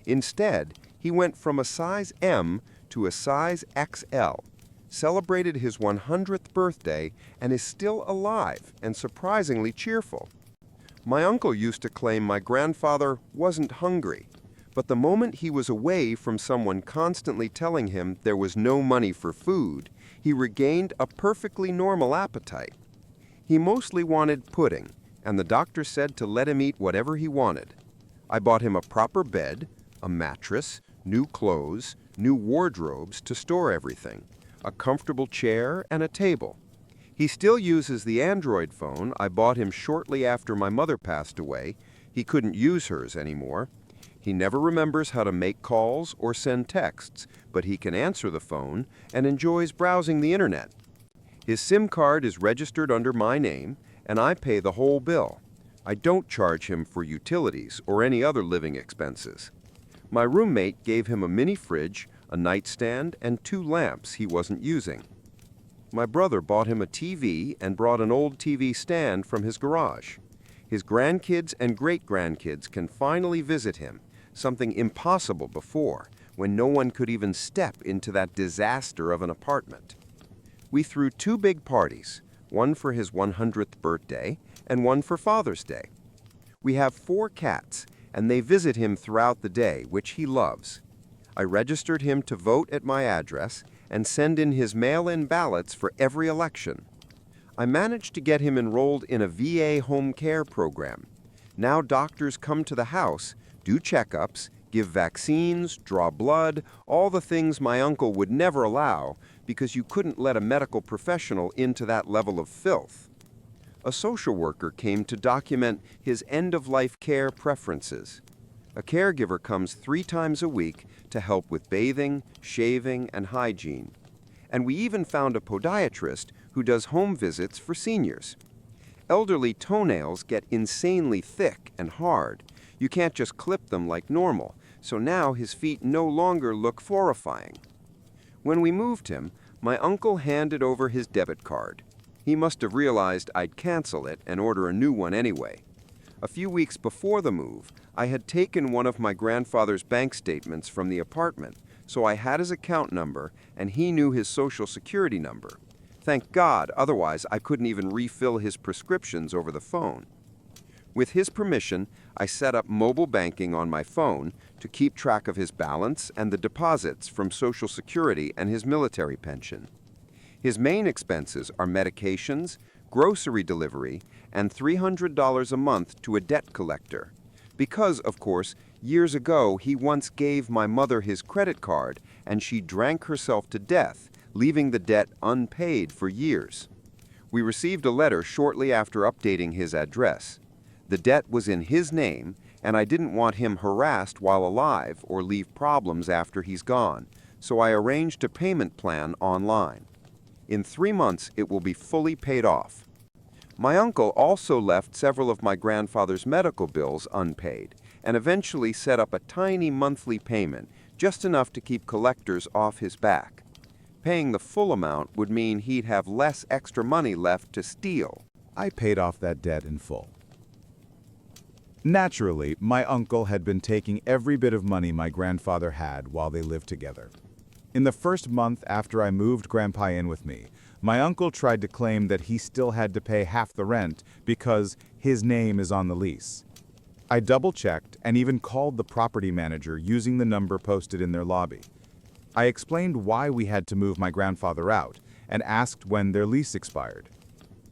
Instead, he went from a size M to a size XL, celebrated his 100th birthday, and is still alive and surprisingly cheerful. My uncle used to claim my grandfather wasn't hungry, but the moment he was away from someone constantly telling him there was no money for food, he regained a perfectly normal appetite. He mostly wanted pudding, and the doctor said to let him eat whatever he wanted. I bought him a proper bed, a mattress, new clothes, new wardrobes to store everything, a comfortable chair, and a table. He still uses the Android phone I bought him shortly after my mother passed away. He couldn't use hers anymore. He never remembers how to make calls or send texts, but he can answer the phone and enjoys browsing the internet. His SIM card is registered under my name, and I pay the whole bill. I don't charge him for utilities or any other living expenses. My roommate gave him a mini fridge, a nightstand, and 2 lamps he wasn't using. My brother bought him a TV and brought an old TV stand from his garage. His grandkids and great-grandkids can finally visit him, something impossible before, when no one could even step into that disaster of an apartment. We threw 2 big parties, one for his 100th birthday and one for Father's Day. We have 4 cats, and they visit him throughout the day, which he loves. I registered him to vote at my address and send in his mail-in ballots for every election. I managed to get him enrolled in a VA home care program. Now doctors come to the house, do checkups, give vaccines, draw blood, all the things my uncle would never allow because you couldn't let a medical professional into that level of filth. A social worker came to document his end-of-life care preferences. A caregiver comes 3 times a week to help with bathing, shaving, and hygiene. And we even found a podiatrist who does home visits for seniors. Elderly toenails get insanely thick and hard. You can't just clip them like normal, so now his feet no longer look horrifying. When we moved him, my uncle handed over his debit card. He must have realized I'd cancel it and order a new one anyway. A few weeks before the move, I had taken one of my grandfather's bank statements from the apartment, so I had his account number and he knew his social security number. Thank God, otherwise I couldn't even refill his prescriptions over the phone. With his permission, I set up mobile banking on my phone to keep track of his balance and the deposits from Social Security and his military pension. His main expenses are medications, grocery delivery, and $300 a month to a debt collector. Because, of course, years ago he once gave my mother his credit card and she drank herself to death, leaving the debt unpaid for years. We received a letter shortly after updating his address. The debt was in his name, and I didn't want him harassed while alive or leave problems after he's gone, so I arranged a payment plan online. In 3 months, it will be fully paid off. My uncle also left several of my grandfather's medical bills unpaid, and eventually set up a tiny monthly payment, just enough to keep collectors off his back. Paying the full amount would mean he'd have less extra money left to steal. I paid off that debt in full. Naturally, my uncle had been taking every bit of money my grandfather had while they lived together. In the first month after I moved Grandpa in with me, my uncle tried to claim that he still had to pay half the rent because his name is on the lease. I double-checked and even called the property manager using the number posted in their lobby. I explained why we had to move my grandfather out and asked when their lease expired.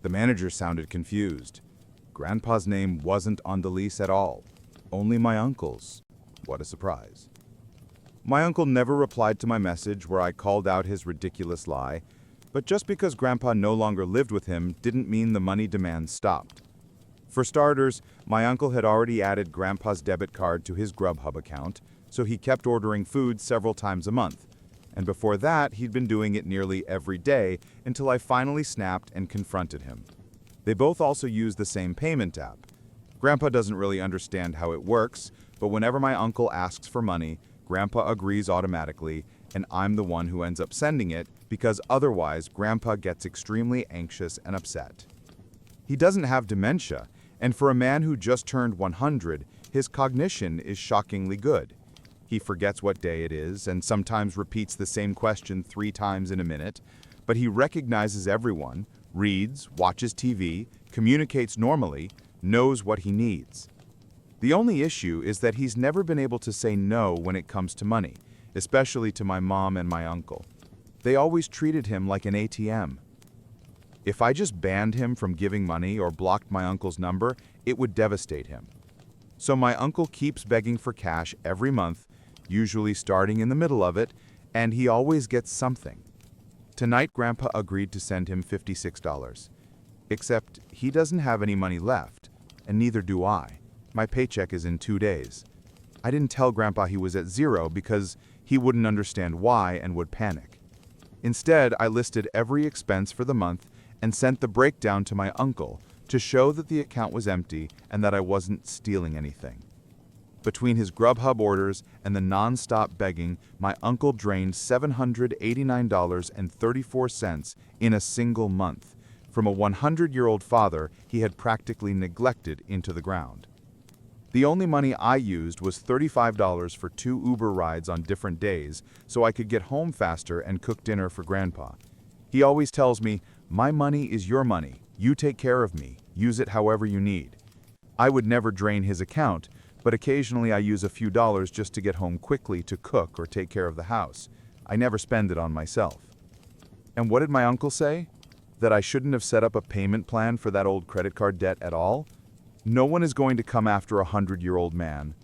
The manager sounded confused. Grandpa's name wasn't on the lease at all, only my uncle's. What a surprise. My uncle never replied to my message where I called out his ridiculous lie, but just because Grandpa no longer lived with him didn't mean the money demands stopped. For starters, my uncle had already added Grandpa's debit card to his Grubhub account, so he kept ordering food several times a month. And before that, he'd been doing it nearly every day until I finally snapped and confronted him. They both also use the same payment app. Grandpa doesn't really understand how it works, but whenever my uncle asks for money, Grandpa agrees automatically, and I'm the one who ends up sending it because otherwise Grandpa gets extremely anxious and upset. He doesn't have dementia, and for a man who just turned 100, his cognition is shockingly good. He forgets what day it is and sometimes repeats the same question 3 times in a minute, but he recognizes everyone, reads, watches TV, communicates normally, knows what he needs. The only issue is that he's never been able to say no when it comes to money, especially to my mom and my uncle. They always treated him like an ATM. If I just banned him from giving money or blocked my uncle's number, it would devastate him. So my uncle keeps begging for cash every month, usually starting in the middle of it, and he always gets something. Tonight, Grandpa agreed to send him $56. Except he doesn't have any money left, and neither do I. My paycheck is in 2 days. I didn't tell Grandpa he was at 0 because he wouldn't understand why and would panic. Instead, I listed every expense for the month and sent the breakdown to my uncle to show that the account was empty and that I wasn't stealing anything. Between his Grubhub orders and the non-stop begging, my uncle drained $789.34 in a single month, from a 100-year-old father he had practically neglected into the ground. The only money I used was $35 for 2 Uber rides on different days so I could get home faster and cook dinner for Grandpa. He always tells me, "My money is your money. You take care of me. Use it however you need." I would never drain his account, but occasionally I use a few dollars just to get home quickly to cook or take care of the house. I never spend it on myself. And what did my uncle say? That I shouldn't have set up a payment plan for that old credit card debt at all? No one is going to come after a 100-year-old man.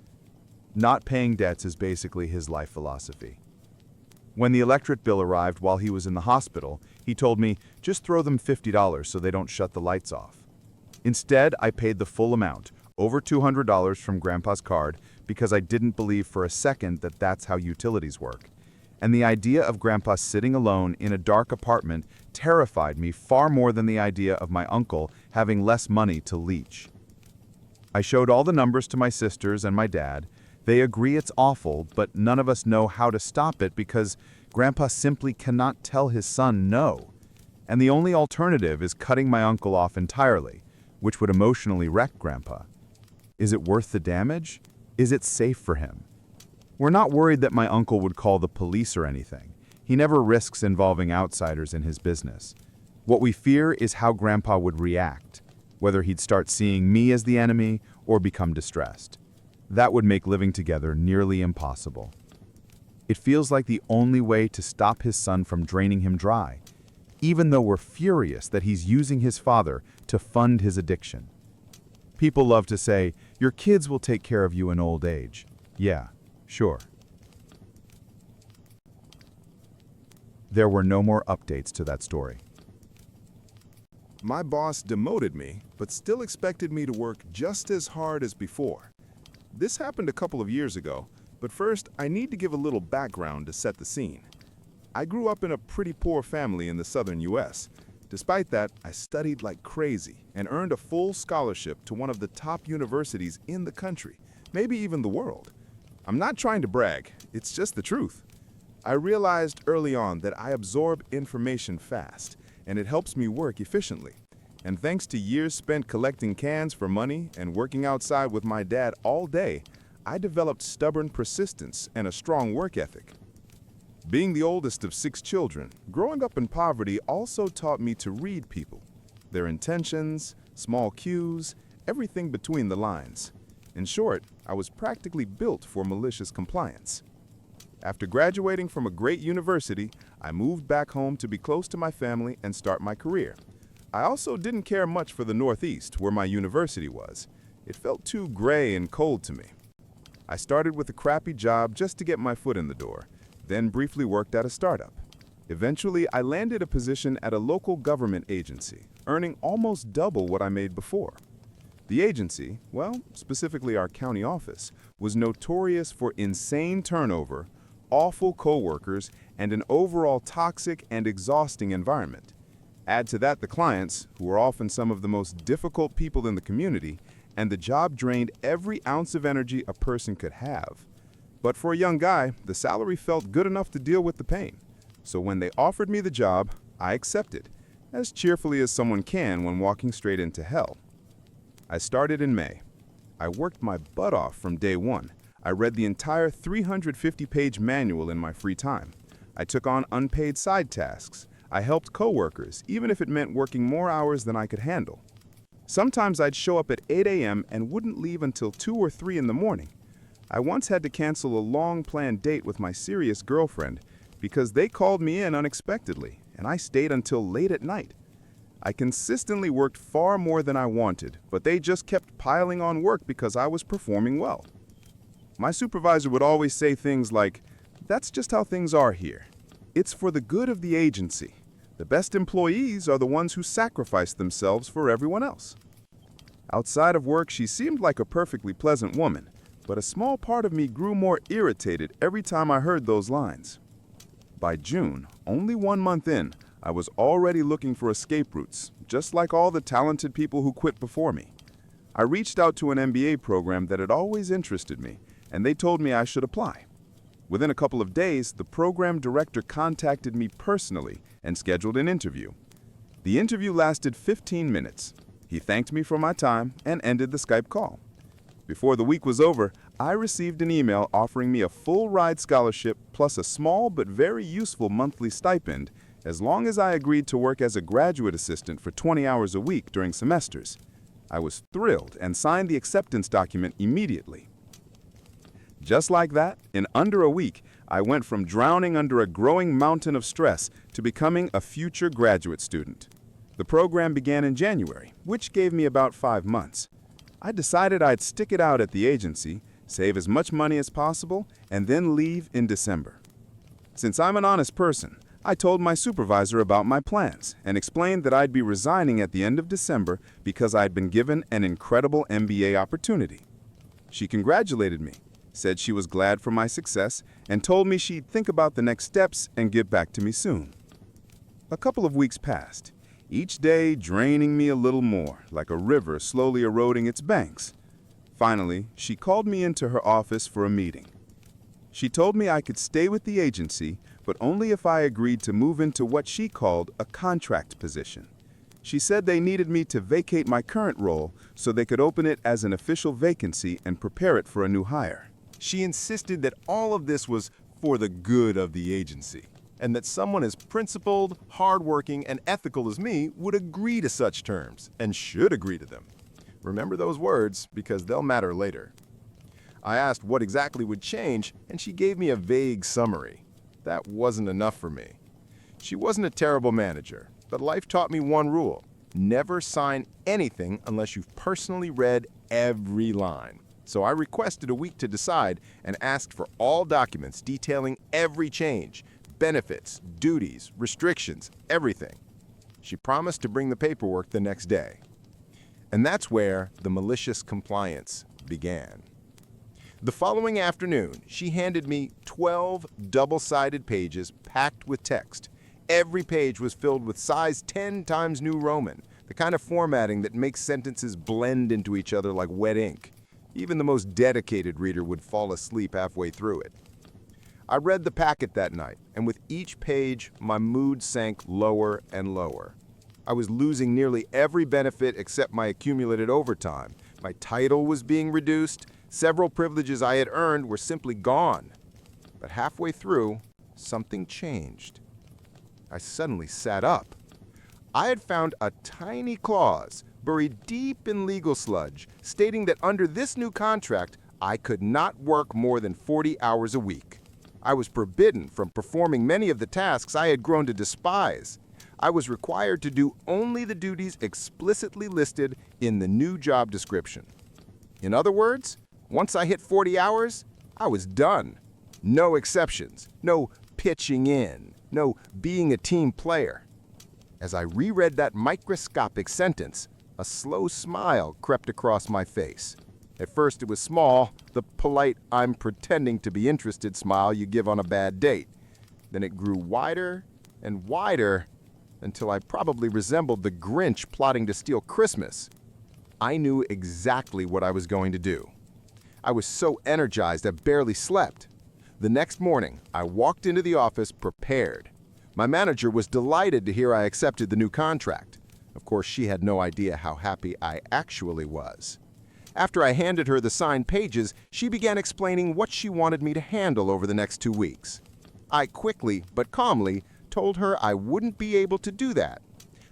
Not paying debts is basically his life philosophy. When the electric bill arrived while he was in the hospital, he told me, just throw them $50 so they don't shut the lights off. Instead, I paid the full amount, over $200 from Grandpa's card, because I didn't believe for a second that that's how utilities work. And the idea of Grandpa sitting alone in a dark apartment terrified me far more than the idea of my uncle having less money to leech. I showed all the numbers to my sisters and my dad. They agree it's awful, but none of us know how to stop it because Grandpa simply cannot tell his son no. And the only alternative is cutting my uncle off entirely, which would emotionally wreck Grandpa. Is it worth the damage? Is it safe for him? We're not worried that my uncle would call the police or anything. He never risks involving outsiders in his business. What we fear is how Grandpa would react, whether he'd start seeing me as the enemy or become distressed. That would make living together nearly impossible. It feels like the only way to stop his son from draining him dry, even though we're furious that he's using his father to fund his addiction. People love to say, your kids will take care of you in old age. Yeah, sure. There were no more updates to that story. My boss demoted me, but still expected me to work just as hard as before. This happened a couple of years ago, but first I need to give a little background to set the scene. I grew up in a pretty poor family in the southern US. Despite that, I studied like crazy and earned a full scholarship to one of the top universities in the country, maybe even the world. I'm not trying to brag, it's just the truth. I realized early on that I absorb information fast, and it helps me work efficiently. And thanks to years spent collecting cans for money and working outside with my dad all day, I developed stubborn persistence and a strong work ethic. Being the oldest of 6 children, growing up in poverty also taught me to read people, their intentions, small cues, everything between the lines. In short, I was practically built for malicious compliance. After graduating from a great university, I moved back home to be close to my family and start my career. I also didn't care much for the Northeast, where my university was. It felt too gray and cold to me. I started with a crappy job just to get my foot in the door, then briefly worked at a startup. Eventually, I landed a position at a local government agency, earning almost double what I made before. The agency, well, specifically our county office, was notorious for insane turnover, awful coworkers, and an overall toxic and exhausting environment. Add to that the clients, who were often some of the most difficult people in the community, and the job drained every ounce of energy a person could have. But for a young guy, the salary felt good enough to deal with the pain. So when they offered me the job, I accepted, as cheerfully as someone can when walking straight into hell. I started in May. I worked my butt off from day one. I read the entire 350-page manual in my free time. I took on unpaid side tasks. I helped coworkers, even if it meant working more hours than I could handle. Sometimes I'd show up at 8 a.m. and wouldn't leave until 2 or 3 in the morning. I once had to cancel a long-planned date with my serious girlfriend because they called me in unexpectedly, and I stayed until late at night. I consistently worked far more than I wanted, but they just kept piling on work because I was performing well. My supervisor would always say things like, "That's just how things are here. It's for the good of the agency. The best employees are the ones who sacrifice themselves for everyone else." Outside of work, she seemed like a perfectly pleasant woman, but a small part of me grew more irritated every time I heard those lines. By June, only 1 month in, I was already looking for escape routes, just like all the talented people who quit before me. I reached out to an MBA program that had always interested me, and they told me I should apply. Within a couple of days, the program director contacted me personally and scheduled an interview. The interview lasted 15 minutes. He thanked me for my time and ended the Skype call. Before the week was over, I received an email offering me a full ride scholarship plus a small but very useful monthly stipend as long as I agreed to work as a graduate assistant for 20 hours a week during semesters. I was thrilled and signed the acceptance document immediately. Just like that, in under a week, I went from drowning under a growing mountain of stress to becoming a future graduate student. The program began in January, which gave me about 5 months. I decided I'd stick it out at the agency, save as much money as possible, and then leave in December. Since I'm an honest person, I told my supervisor about my plans and explained that I'd be resigning at the end of December because I'd been given an incredible MBA opportunity. She congratulated me, said she was glad for my success, and told me she'd think about the next steps and get back to me soon. A couple of weeks passed, each day draining me a little more, like a river slowly eroding its banks. Finally, she called me into her office for a meeting. She told me I could stay with the agency, but only if I agreed to move into what she called a contract position. She said they needed me to vacate my current role so they could open it as an official vacancy and prepare it for a new hire. She insisted that all of this was for the good of the agency, and that someone as principled, hardworking, and ethical as me would agree to such terms, and should agree to them. Remember those words, because they'll matter later. I asked what exactly would change, and she gave me a vague summary. That wasn't enough for me. She wasn't a terrible manager, but life taught me one rule: never sign anything unless you've personally read every line. So I requested a week to decide and asked for all documents detailing every change, benefits, duties, restrictions, everything. She promised to bring the paperwork the next day. And that's where the malicious compliance began. The following afternoon, she handed me 12 double-sided pages packed with text. Every page was filled with size 10 times New Roman, the kind of formatting that makes sentences blend into each other like wet ink. Even the most dedicated reader would fall asleep halfway through it. I read the packet that night, and with each page, my mood sank lower and lower. I was losing nearly every benefit except my accumulated overtime. My title was being reduced. Several privileges I had earned were simply gone. But halfway through, something changed. I suddenly sat up. I had found a tiny clause buried deep in legal sludge, stating that under this new contract, I could not work more than 40 hours a week. I was forbidden from performing many of the tasks I had grown to despise. I was required to do only the duties explicitly listed in the new job description. In other words, once I hit 40 hours, I was done. No exceptions, no pitching in, no being a team player. As I reread that microscopic sentence, a slow smile crept across my face. At first it was small, the polite "I'm pretending to be interested" smile you give on a bad date. Then it grew wider and wider until I probably resembled the Grinch plotting to steal Christmas. I knew exactly what I was going to do. I was so energized I barely slept. The next morning, I walked into the office prepared. My manager was delighted to hear I accepted the new contract. Of course, she had no idea how happy I actually was. After I handed her the signed pages, she began explaining what she wanted me to handle over the next 2 weeks. I quickly, but calmly, told her I wouldn't be able to do that.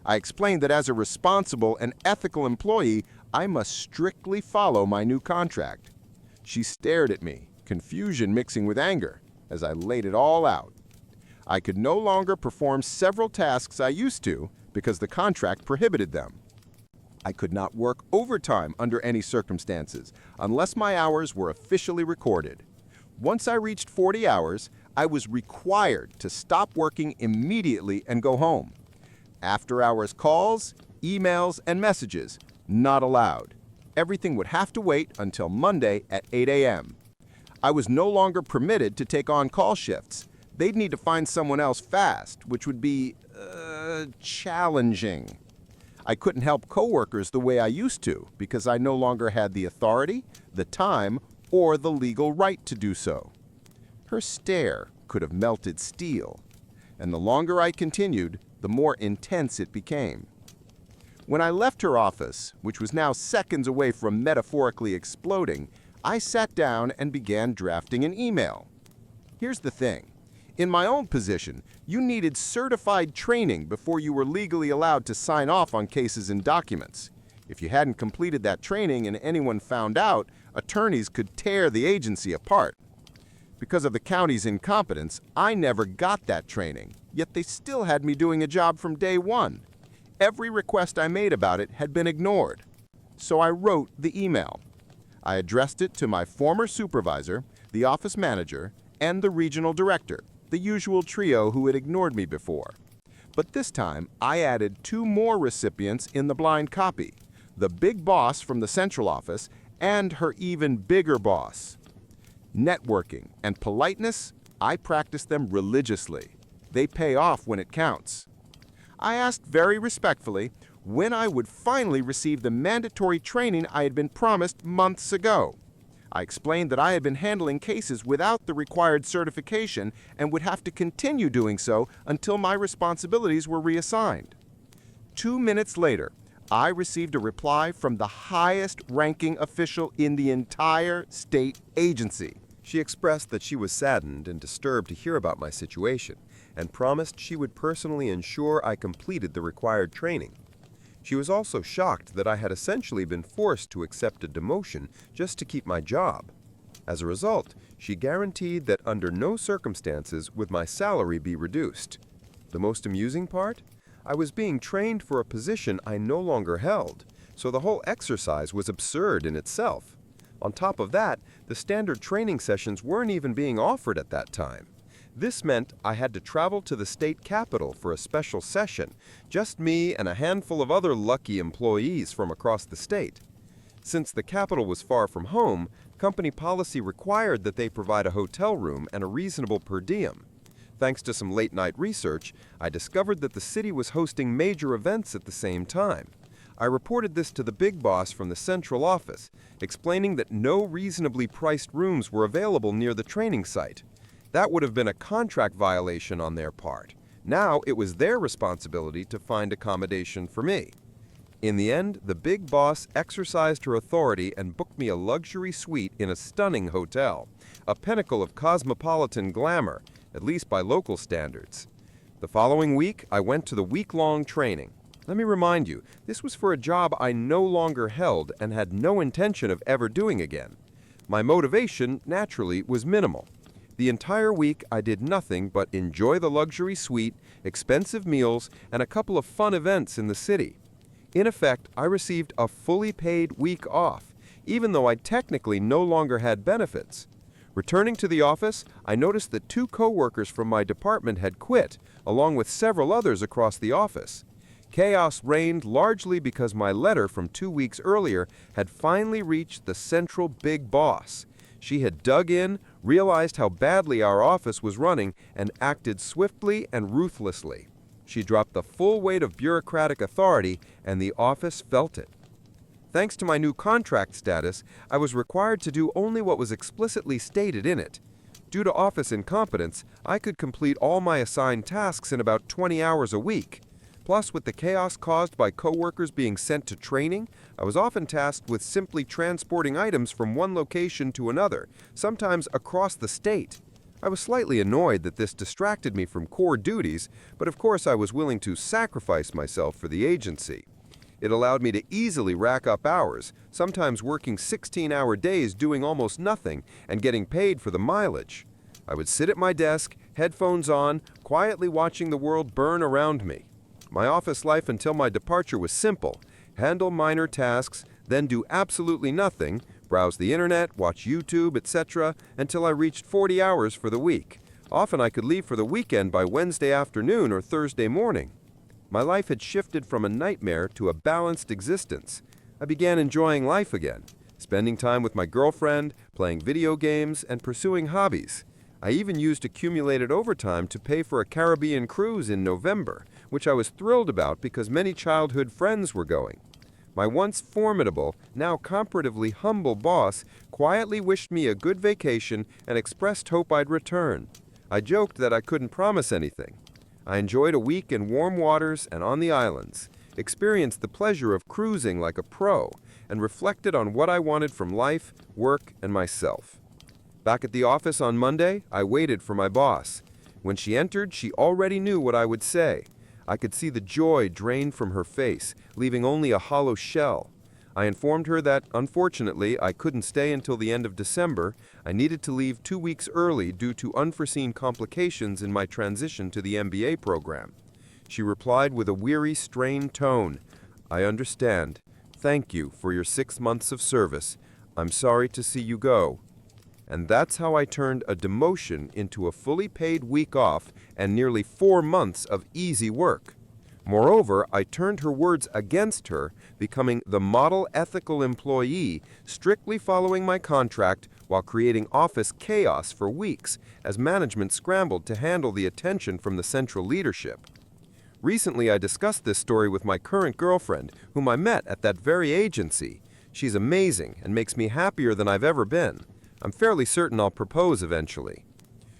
I explained that as a responsible and ethical employee, I must strictly follow my new contract. She stared at me, confusion mixing with anger, as I laid it all out. I could no longer perform several tasks I used to because the contract prohibited them. I could not work overtime under any circumstances unless my hours were officially recorded. Once I reached 40 hours, I was required to stop working immediately and go home. After-hours calls, emails, and messages, not allowed. Everything would have to wait until Monday at 8 a.m. I was no longer permitted to take on call shifts. They'd need to find someone else fast, which would be challenging. I couldn't help coworkers the way I used to because I no longer had the authority, the time, or the legal right to do so. Her stare could have melted steel, and the longer I continued, the more intense it became. When I left her office, which was now seconds away from metaphorically exploding, I sat down and began drafting an email. Here's the thing. In my own position, you needed certified training before you were legally allowed to sign off on cases and documents. If you hadn't completed that training and anyone found out, attorneys could tear the agency apart. Because of the county's incompetence, I never got that training, yet they still had me doing a job from day one. Every request I made about it had been ignored. So I wrote the email. I addressed it to my former supervisor, the office manager, and the regional director, the usual trio who had ignored me before. But this time, I added 2 more recipients in the blind copy, the big boss from the central office and her even bigger boss. Networking and politeness, I practice them religiously. They pay off when it counts. I asked very respectfully when I would finally receive the mandatory training I had been promised months ago. I explained that I had been handling cases without the required certification and would have to continue doing so until my responsibilities were reassigned. 2 minutes later, I received a reply from the highest-ranking official in the entire state agency. She expressed that she was saddened and disturbed to hear about my situation and promised she would personally ensure I completed the required training. She was also shocked that I had essentially been forced to accept a demotion just to keep my job. As a result, she guaranteed that under no circumstances would my salary be reduced. The most amusing part? I was being trained for a position I no longer held, so the whole exercise was absurd in itself. On top of that, the standard training sessions weren't even being offered at that time. This meant I had to travel to the state capitol for a special session, just me and a handful of other lucky employees from across the state. Since the capital was far from home, company policy required that they provide a hotel room and a reasonable per diem. Thanks to some late-night research, I discovered that the city was hosting major events at the same time. I reported this to the big boss from the central office, explaining that no reasonably priced rooms were available near the training site. That would have been a contract violation on their part. Now it was their responsibility to find accommodation for me. In the end, the big boss exercised her authority and booked me a luxury suite in a stunning hotel, a pinnacle of cosmopolitan glamour, at least by local standards. The following week, I went to the week-long training. Let me remind you, this was for a job I no longer held and had no intention of ever doing again. My motivation, naturally, was minimal. The entire week, I did nothing but enjoy the luxury suite, expensive meals, and a couple of fun events in the city. In effect, I received a fully paid week off, even though I technically no longer had benefits. Returning to the office, I noticed that 2 coworkers from my department had quit, along with several others across the office. Chaos reigned largely because my letter from 2 weeks earlier had finally reached the central big boss. She had dug in, realized how badly our office was running, and acted swiftly and ruthlessly. She dropped the full weight of bureaucratic authority, and the office felt it. Thanks to my new contract status, I was required to do only what was explicitly stated in it. Due to office incompetence, I could complete all my assigned tasks in about 20 hours a week. Plus, with the chaos caused by coworkers being sent to training, I was often tasked with simply transporting items from one location to another, sometimes across the state. I was slightly annoyed that this distracted me from core duties, but of course I was willing to sacrifice myself for the agency. It allowed me to easily rack up hours, sometimes working 16-hour days doing almost nothing and getting paid for the mileage. I would sit at my desk, headphones on, quietly watching the world burn around me. My office life until my departure was simple: handle minor tasks, then do absolutely nothing, browse the internet, watch YouTube, etc., until I reached 40 hours for the week. Often I could leave for the weekend by Wednesday afternoon or Thursday morning. My life had shifted from a nightmare to a balanced existence. I began enjoying life again, spending time with my girlfriend, playing video games, and pursuing hobbies. I even used accumulated overtime to pay for a Caribbean cruise in November, which I was thrilled about because many childhood friends were going. My once formidable, now comparatively humble boss quietly wished me a good vacation and expressed hope I'd return. I joked that I couldn't promise anything. I enjoyed a week in warm waters and on the islands, experienced the pleasure of cruising like a pro, and reflected on what I wanted from life, work, and myself. Back at the office on Monday, I waited for my boss. When she entered, she already knew what I would say. I could see the joy drain from her face, leaving only a hollow shell. I informed her that, unfortunately, I couldn't stay until the end of December. I needed to leave 2 weeks early due to unforeseen complications in my transition to the MBA program. She replied with a weary, strained tone, "I understand. Thank you for your 6 months of service. I'm sorry to see you go." And that's how I turned a demotion into a fully paid week off and nearly 4 months of easy work. Moreover, I turned her words against her, becoming the model ethical employee, strictly following my contract while creating office chaos for weeks as management scrambled to handle the attention from the central leadership. Recently, I discussed this story with my current girlfriend, whom I met at that very agency. She's amazing and makes me happier than I've ever been. I'm fairly certain I'll propose eventually.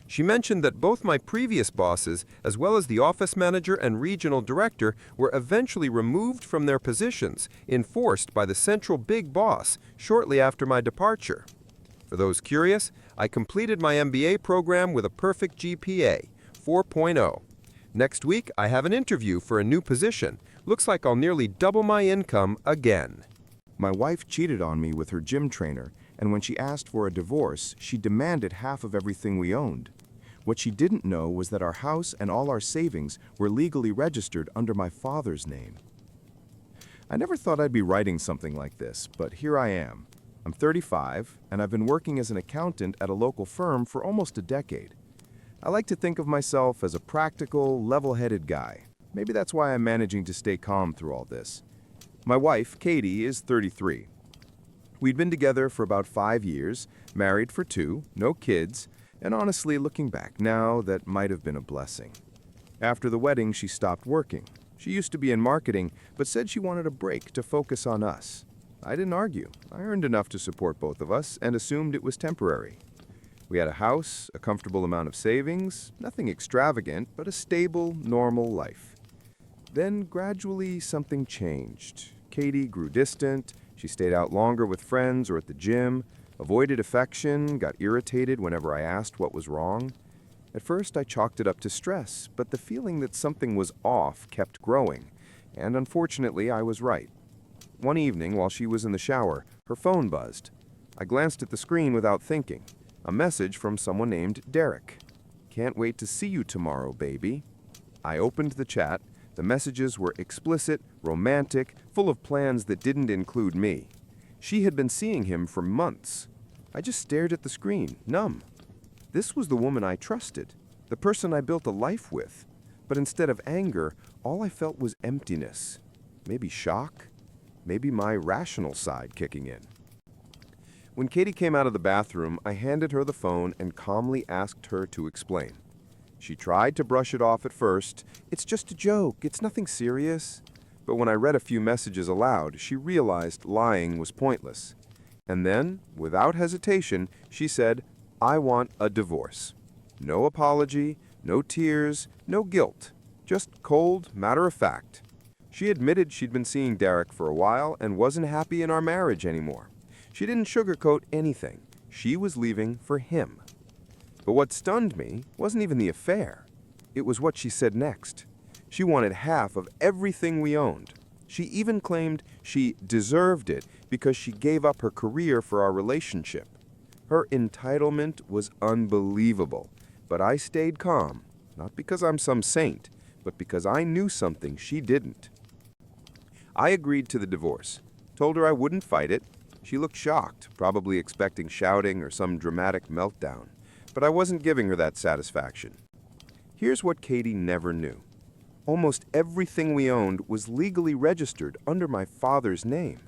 She mentioned that both my previous bosses, as well as the office manager and regional director, were eventually removed from their positions, enforced by the central big boss shortly after my departure. For those curious, I completed my MBA program with a perfect GPA, 4.0. Next week, I have an interview for a new position. Looks like I'll nearly double my income again. My wife cheated on me with her gym trainer, and when she asked for a divorce, she demanded half of everything we owned. What she didn't know was that our house and all our savings were legally registered under my father's name. I never thought I'd be writing something like this, but here I am. I'm 35, and I've been working as an accountant at a local firm for almost a decade. I like to think of myself as a practical, level-headed guy. Maybe that's why I'm managing to stay calm through all this. My wife, Katie, is 33. We'd been together for about 5 years, married for 2, no kids, and honestly, looking back now, that might have been a blessing. After the wedding, she stopped working. She used to be in marketing, but said she wanted a break to focus on us. I didn't argue. I earned enough to support both of us and assumed it was temporary. We had a house, a comfortable amount of savings, nothing extravagant, but a stable, normal life. Then, gradually, something changed. Katie grew distant. She stayed out longer with friends or at the gym, avoided affection, got irritated whenever I asked what was wrong. At first, I chalked it up to stress, but the feeling that something was off kept growing, and unfortunately, I was right. One evening, while she was in the shower, her phone buzzed. I glanced at the screen without thinking. A message from someone named Derek. "Can't wait to see you tomorrow, baby." I opened the chat. The messages were explicit, romantic, full of plans that didn't include me. She had been seeing him for months. I just stared at the screen, numb. This was the woman I trusted, the person I built a life with. But instead of anger, all I felt was emptiness. Maybe shock? Maybe my rational side kicking in. When Katie came out of the bathroom, I handed her the phone and calmly asked her to explain. She tried to brush it off at first. "It's just a joke, it's nothing serious." But when I read a few messages aloud, she realized lying was pointless. And then, without hesitation, she said, "I want a divorce." No apology, no tears, no guilt. Just cold, matter of fact. She admitted she'd been seeing Derek for a while and wasn't happy in our marriage anymore. She didn't sugarcoat anything. She was leaving for him. But what stunned me wasn't even the affair. It was what she said next. She wanted half of everything we owned. She even claimed she deserved it because she gave up her career for our relationship. Her entitlement was unbelievable, but I stayed calm, not because I'm some saint, but because I knew something she didn't. I agreed to the divorce, told her I wouldn't fight it. She looked shocked, probably expecting shouting or some dramatic meltdown, but I wasn't giving her that satisfaction. Here's what Katie never knew. Almost everything we owned was legally registered under my father's name.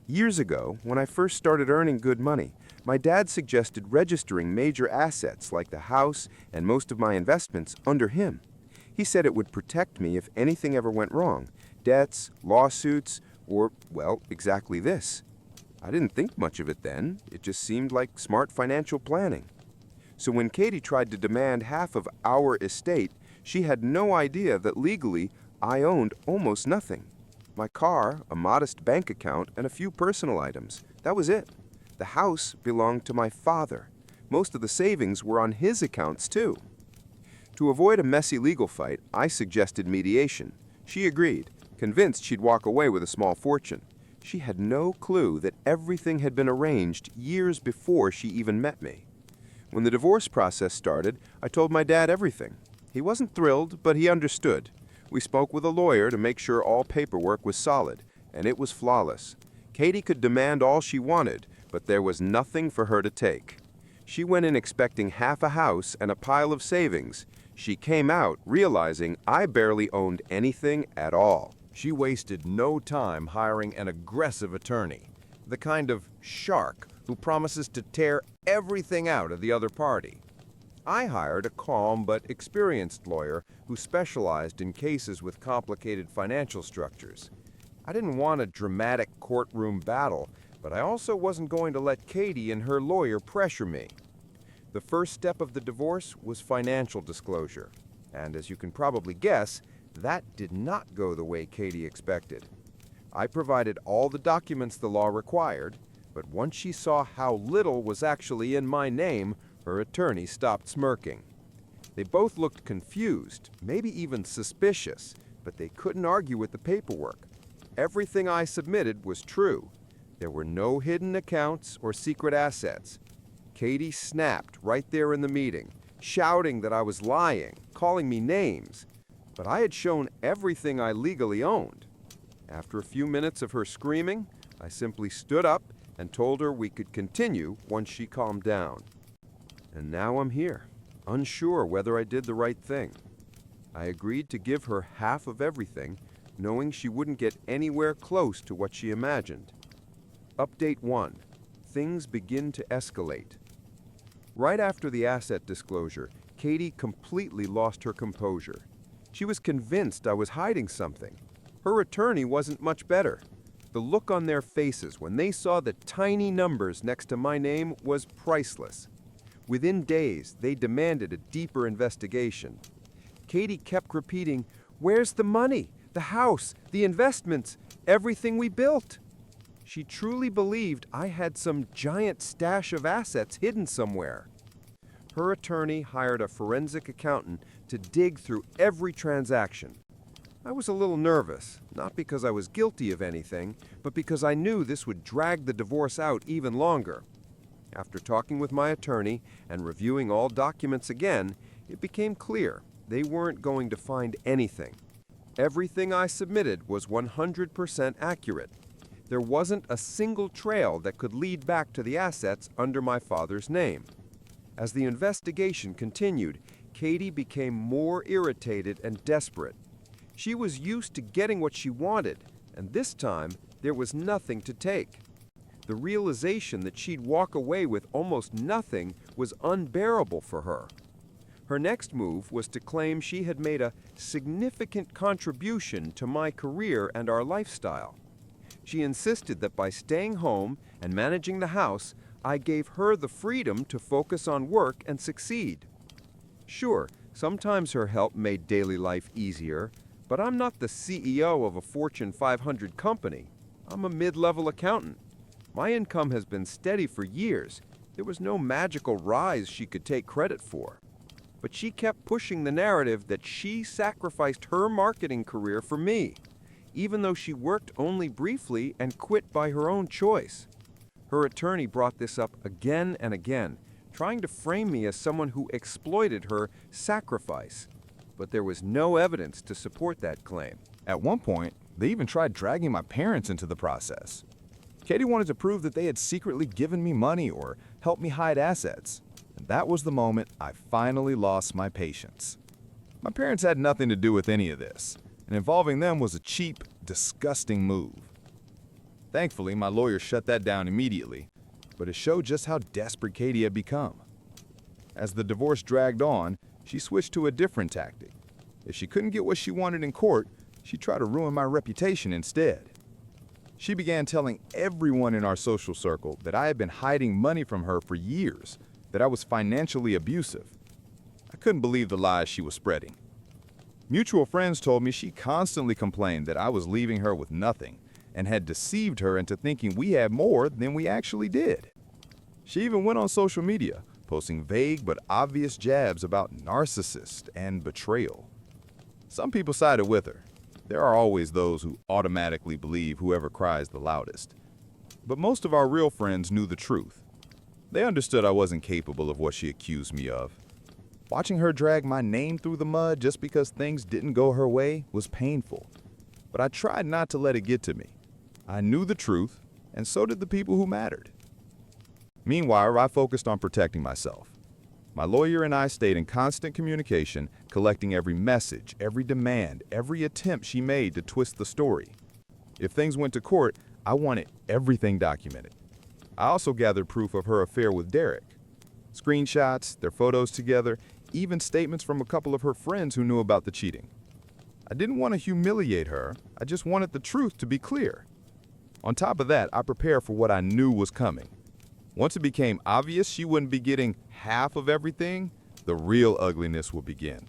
Years ago, when I first started earning good money, my dad suggested registering major assets like the house and most of my investments under him. He said it would protect me if anything ever went wrong. Debts, lawsuits, or, well, exactly this. I didn't think much of it then. It just seemed like smart financial planning. So when Katie tried to demand half of our estate, she had no idea that legally I owned almost nothing. My car, a modest bank account, and a few personal items. That was it. The house belonged to my father. Most of the savings were on his accounts, too. To avoid a messy legal fight, I suggested mediation. She agreed, convinced she'd walk away with a small fortune. She had no clue that everything had been arranged years before she even met me. When the divorce process started, I told my dad everything. He wasn't thrilled, but he understood. We spoke with a lawyer to make sure all paperwork was solid, and it was flawless. Katie could demand all she wanted, but there was nothing for her to take. She went in expecting half a house and a pile of savings. She came out realizing I barely owned anything at all. She wasted no time hiring an aggressive attorney, the kind of shark who promises to tear everything out of the other party. I hired a calm but experienced lawyer who specialized in cases with complicated financial structures. I didn't want a dramatic courtroom battle, but I also wasn't going to let Katie and her lawyer pressure me. The first step of the divorce was financial disclosure, and as you can probably guess, that did not go the way Katie expected. I provided all the documents the law required, but once she saw how little was actually in my name, her attorney stopped smirking. They both looked confused, maybe even suspicious, but they couldn't argue with the paperwork. Everything I submitted was true. There were no hidden accounts or secret assets. Katie snapped right there in the meeting, shouting that I was lying, calling me names. But I had shown everything I legally owned. After a few minutes of her screaming, I simply stood up and told her we could continue once she calmed down. And now I'm here, unsure whether I did the right thing. I agreed to give her half of everything, knowing she wouldn't get anywhere close to what she imagined. Update 1. Things begin to escalate. Right after the asset disclosure, Katie completely lost her composure. She was convinced I was hiding something. Her attorney wasn't much better. The look on their faces when they saw the tiny numbers next to my name was priceless. Within days, they demanded a deeper investigation. Katie kept repeating, "Where's the money? The house, the investments, everything we built?" She truly believed I had some giant stash of assets hidden somewhere. Her attorney hired a forensic accountant to dig through every transaction. I was a little nervous, not because I was guilty of anything, but because I knew this would drag the divorce out even longer. After talking with my attorney and reviewing all documents again, it became clear they weren't going to find anything. Everything I submitted was 100% accurate. There wasn't a single trail that could lead back to the assets under my father's name. As the investigation continued, Katie became more irritated and desperate. She was used to getting what she wanted, and this time there was nothing to take. The realization that she'd walk away with almost nothing was unbearable for her. Her next move was to claim she had made a significant contribution to my career and our lifestyle. She insisted that by staying home and managing the house, I gave her the freedom to focus on work and succeed. Sure, sometimes her help made daily life easier, but I'm not the CEO of a Fortune 500 company. I'm a mid-level accountant. My income has been steady for years. There was no magical rise she could take credit for. But she kept pushing the narrative that she sacrificed her marketing career for me, even though she worked only briefly and quit by her own choice. Her attorney brought this up again and again, trying to frame me as someone who exploited her sacrifice. But there was no evidence to support that claim. At one point, they even tried dragging my parents into the process. Katie wanted to prove that they had secretly given me money or helped me hide assets. And that was the moment I finally lost my patience. My parents had nothing to do with any of this, and involving them was a cheap, disgusting move. Thankfully, my lawyer shut that down immediately, but it showed just how desperate Katie had become. As the divorce dragged on, she switched to a different tactic. If she couldn't get what she wanted in court, she'd try to ruin my reputation instead. She began telling everyone in our social circle that I had been hiding money from her for years, that I was financially abusive. I couldn't believe the lies she was spreading. Mutual friends told me she constantly complained that I was leaving her with nothing and had deceived her into thinking we had more than we actually did. She even went on social media, posting vague but obvious jabs about narcissist and betrayal. Some people sided with her. There are always those who automatically believe whoever cries the loudest. But most of our real friends knew the truth. They understood I wasn't capable of what she accused me of. Watching her drag my name through the mud just because things didn't go her way was painful. But I tried not to let it get to me. I knew the truth, and so did the people who mattered. Meanwhile, I focused on protecting myself. My lawyer and I stayed in constant communication, collecting every message, every demand, every attempt she made to twist the story. If things went to court, I wanted everything documented. I also gathered proof of her affair with Derek. Screenshots, their photos together, even statements from a couple of her friends who knew about the cheating. I didn't want to humiliate her, I just wanted the truth to be clear. On top of that, I prepared for what I knew was coming. Once it became obvious she wouldn't be getting half of everything, the real ugliness would begin.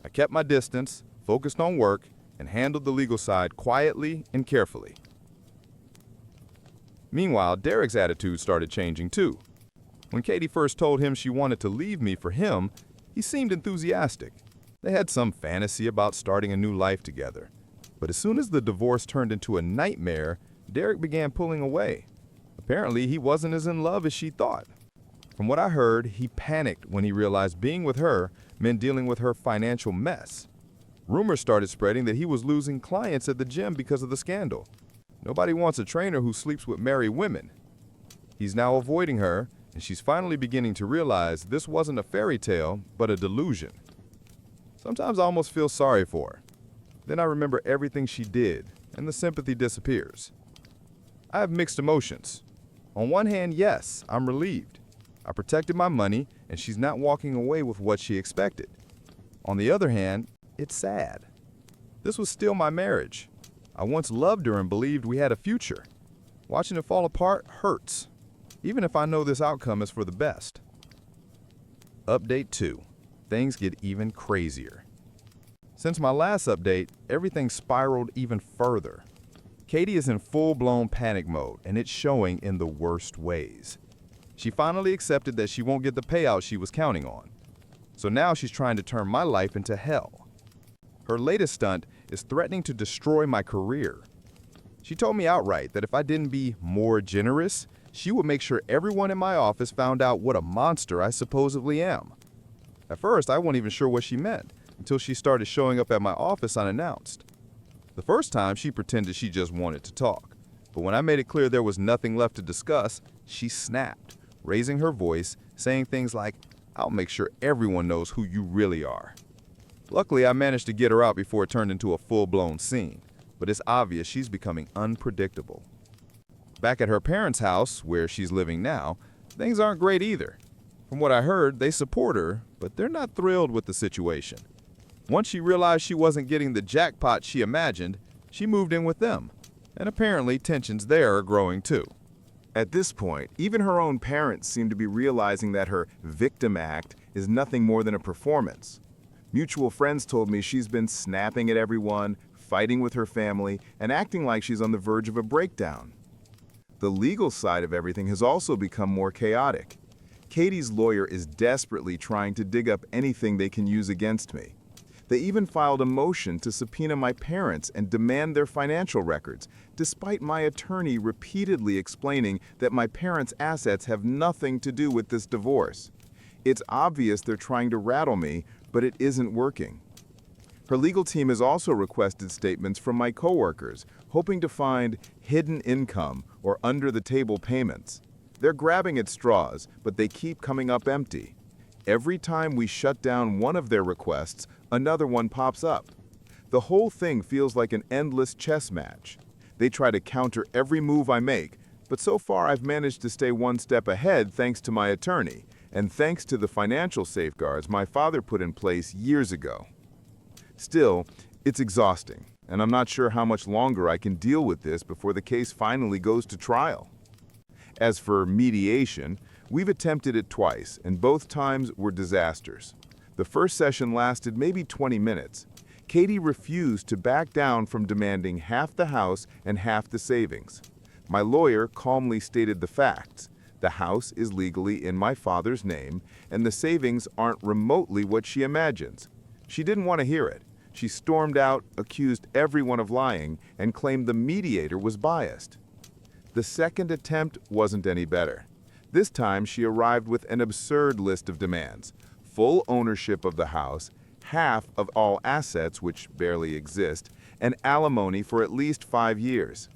I kept my distance, focused on work, and handled the legal side quietly and carefully. Meanwhile, Derek's attitude started changing too. When Katie first told him she wanted to leave me for him, he seemed enthusiastic. They had some fantasy about starting a new life together. But as soon as the divorce turned into a nightmare, Derek began pulling away. Apparently, he wasn't as in love as she thought. From what I heard, he panicked when he realized being with her meant dealing with her financial mess. Rumors started spreading that he was losing clients at the gym because of the scandal. Nobody wants a trainer who sleeps with married women. He's now avoiding her, and she's finally beginning to realize this wasn't a fairy tale, but a delusion. Sometimes I almost feel sorry for her. Then I remember everything she did, and the sympathy disappears. I have mixed emotions. On one hand, yes, I'm relieved. I protected my money, and she's not walking away with what she expected. On the other hand, it's sad. This was still my marriage. I once loved her and believed we had a future. Watching it fall apart hurts, even if I know this outcome is for the best. Update 2. Things get even crazier. Since my last update, everything spiraled even further. Katie is in full-blown panic mode, and it's showing in the worst ways. She finally accepted that she won't get the payout she was counting on. So now she's trying to turn my life into hell. Her latest stunt is threatening to destroy my career. She told me outright that if I didn't be more generous, she would make sure everyone in my office found out what a monster I supposedly am. At first, I wasn't even sure what she meant, until she started showing up at my office unannounced. The first time, she pretended she just wanted to talk. But when I made it clear there was nothing left to discuss, she snapped, raising her voice, saying things like, "I'll make sure everyone knows who you really are." Luckily, I managed to get her out before it turned into a full-blown scene, but it's obvious she's becoming unpredictable. Back at her parents' house, where she's living now, things aren't great either. From what I heard, they support her, but they're not thrilled with the situation. Once she realized she wasn't getting the jackpot she imagined, she moved in with them, and apparently tensions there are growing too. At this point, even her own parents seem to be realizing that her victim act is nothing more than a performance. Mutual friends told me she's been snapping at everyone, fighting with her family, and acting like she's on the verge of a breakdown. The legal side of everything has also become more chaotic. Katie's lawyer is desperately trying to dig up anything they can use against me. They even filed a motion to subpoena my parents and demand their financial records, despite my attorney repeatedly explaining that my parents' assets have nothing to do with this divorce. It's obvious they're trying to rattle me, but it isn't working. Her legal team has also requested statements from my coworkers, hoping to find hidden income or under-the-table payments. They're grabbing at straws, but they keep coming up empty. Every time we shut down one of their requests, another one pops up. The whole thing feels like an endless chess match. They try to counter every move I make, but so far I've managed to stay one step ahead thanks to my attorney, and thanks to the financial safeguards my father put in place years ago. Still, it's exhausting, and I'm not sure how much longer I can deal with this before the case finally goes to trial. As for mediation, we've attempted it twice, and both times were disasters. The first session lasted maybe 20 minutes. Katie refused to back down from demanding half the house and half the savings. My lawyer calmly stated the facts. The house is legally in my father's name, and the savings aren't remotely what she imagines. She didn't want to hear it. She stormed out, accused everyone of lying, and claimed the mediator was biased. The second attempt wasn't any better. This time she arrived with an absurd list of demands: full ownership of the house, half of all assets, which barely exist, and alimony for at least 5 years.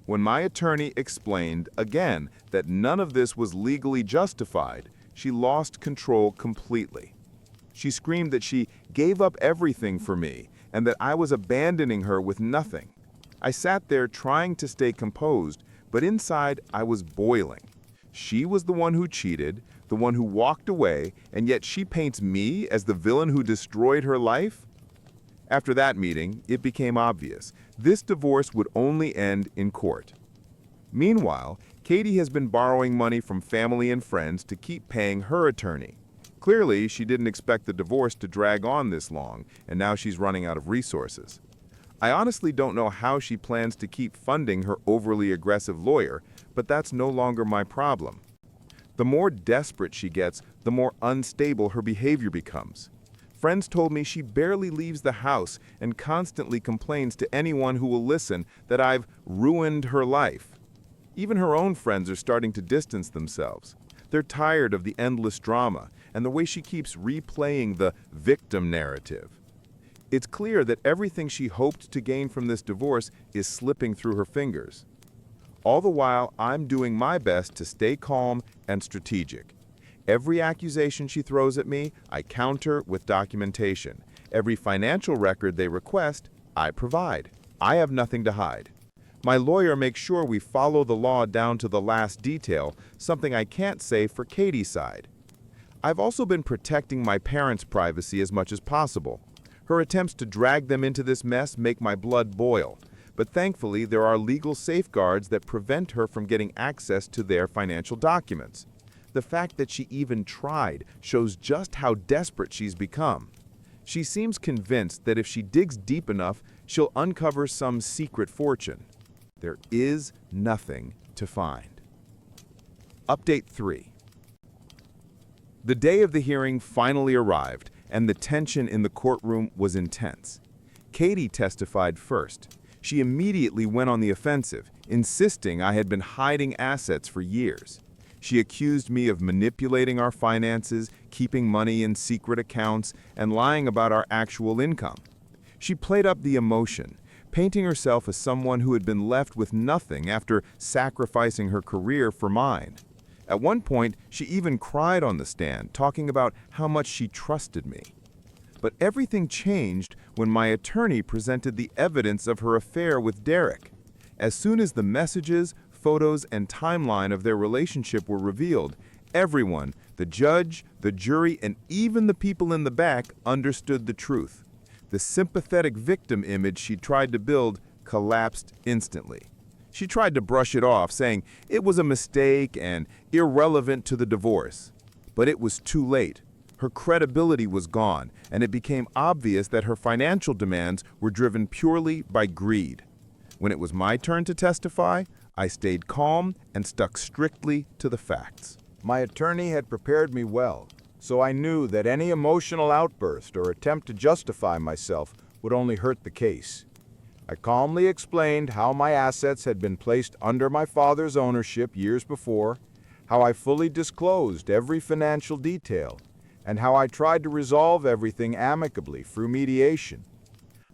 When my attorney explained again that none of this was legally justified, she lost control completely. She screamed that she gave up everything for me and that I was abandoning her with nothing. I sat there trying to stay composed, but inside I was boiling. She was the one who cheated, the one who walked away, and yet she paints me as the villain who destroyed her life? After that meeting, it became obvious. This divorce would only end in court. Meanwhile, Katie has been borrowing money from family and friends to keep paying her attorney. Clearly, she didn't expect the divorce to drag on this long, and now she's running out of resources. I honestly don't know how she plans to keep funding her overly aggressive lawyer, but that's no longer my problem. The more desperate she gets, the more unstable her behavior becomes. Friends told me she barely leaves the house and constantly complains to anyone who will listen that I've ruined her life. Even her own friends are starting to distance themselves. They're tired of the endless drama and the way she keeps replaying the victim narrative. It's clear that everything she hoped to gain from this divorce is slipping through her fingers. All the while, I'm doing my best to stay calm and strategic. Every accusation she throws at me, I counter with documentation. Every financial record they request, I provide. I have nothing to hide. My lawyer makes sure we follow the law down to the last detail, something I can't say for Katie's side. I've also been protecting my parents' privacy as much as possible. Her attempts to drag them into this mess make my blood boil, but thankfully there are legal safeguards that prevent her from getting access to their financial documents. The fact that she even tried shows just how desperate she's become. She seems convinced that if she digs deep enough, she'll uncover some secret fortune. There is nothing to find. Update 3. The day of the hearing finally arrived, and the tension in the courtroom was intense. Katie testified first. She immediately went on the offensive, insisting I had been hiding assets for years. She accused me of manipulating our finances, keeping money in secret accounts, and lying about our actual income. She played up the emotion, painting herself as someone who had been left with nothing after sacrificing her career for mine. At one point, she even cried on the stand, talking about how much she trusted me. But everything changed when my attorney presented the evidence of her affair with Derek. As soon as the messages, photos, and timeline of their relationship were revealed, everyone, the judge, the jury, and even the people in the back, understood the truth. The sympathetic victim image she tried to build collapsed instantly. She tried to brush it off, saying it was a mistake and irrelevant to the divorce. But it was too late. Her credibility was gone, and it became obvious that her financial demands were driven purely by greed. When it was my turn to testify, I stayed calm and stuck strictly to the facts. My attorney had prepared me well, so I knew that any emotional outburst or attempt to justify myself would only hurt the case. I calmly explained how my assets had been placed under my father's ownership years before, how I fully disclosed every financial detail, and how I tried to resolve everything amicably through mediation.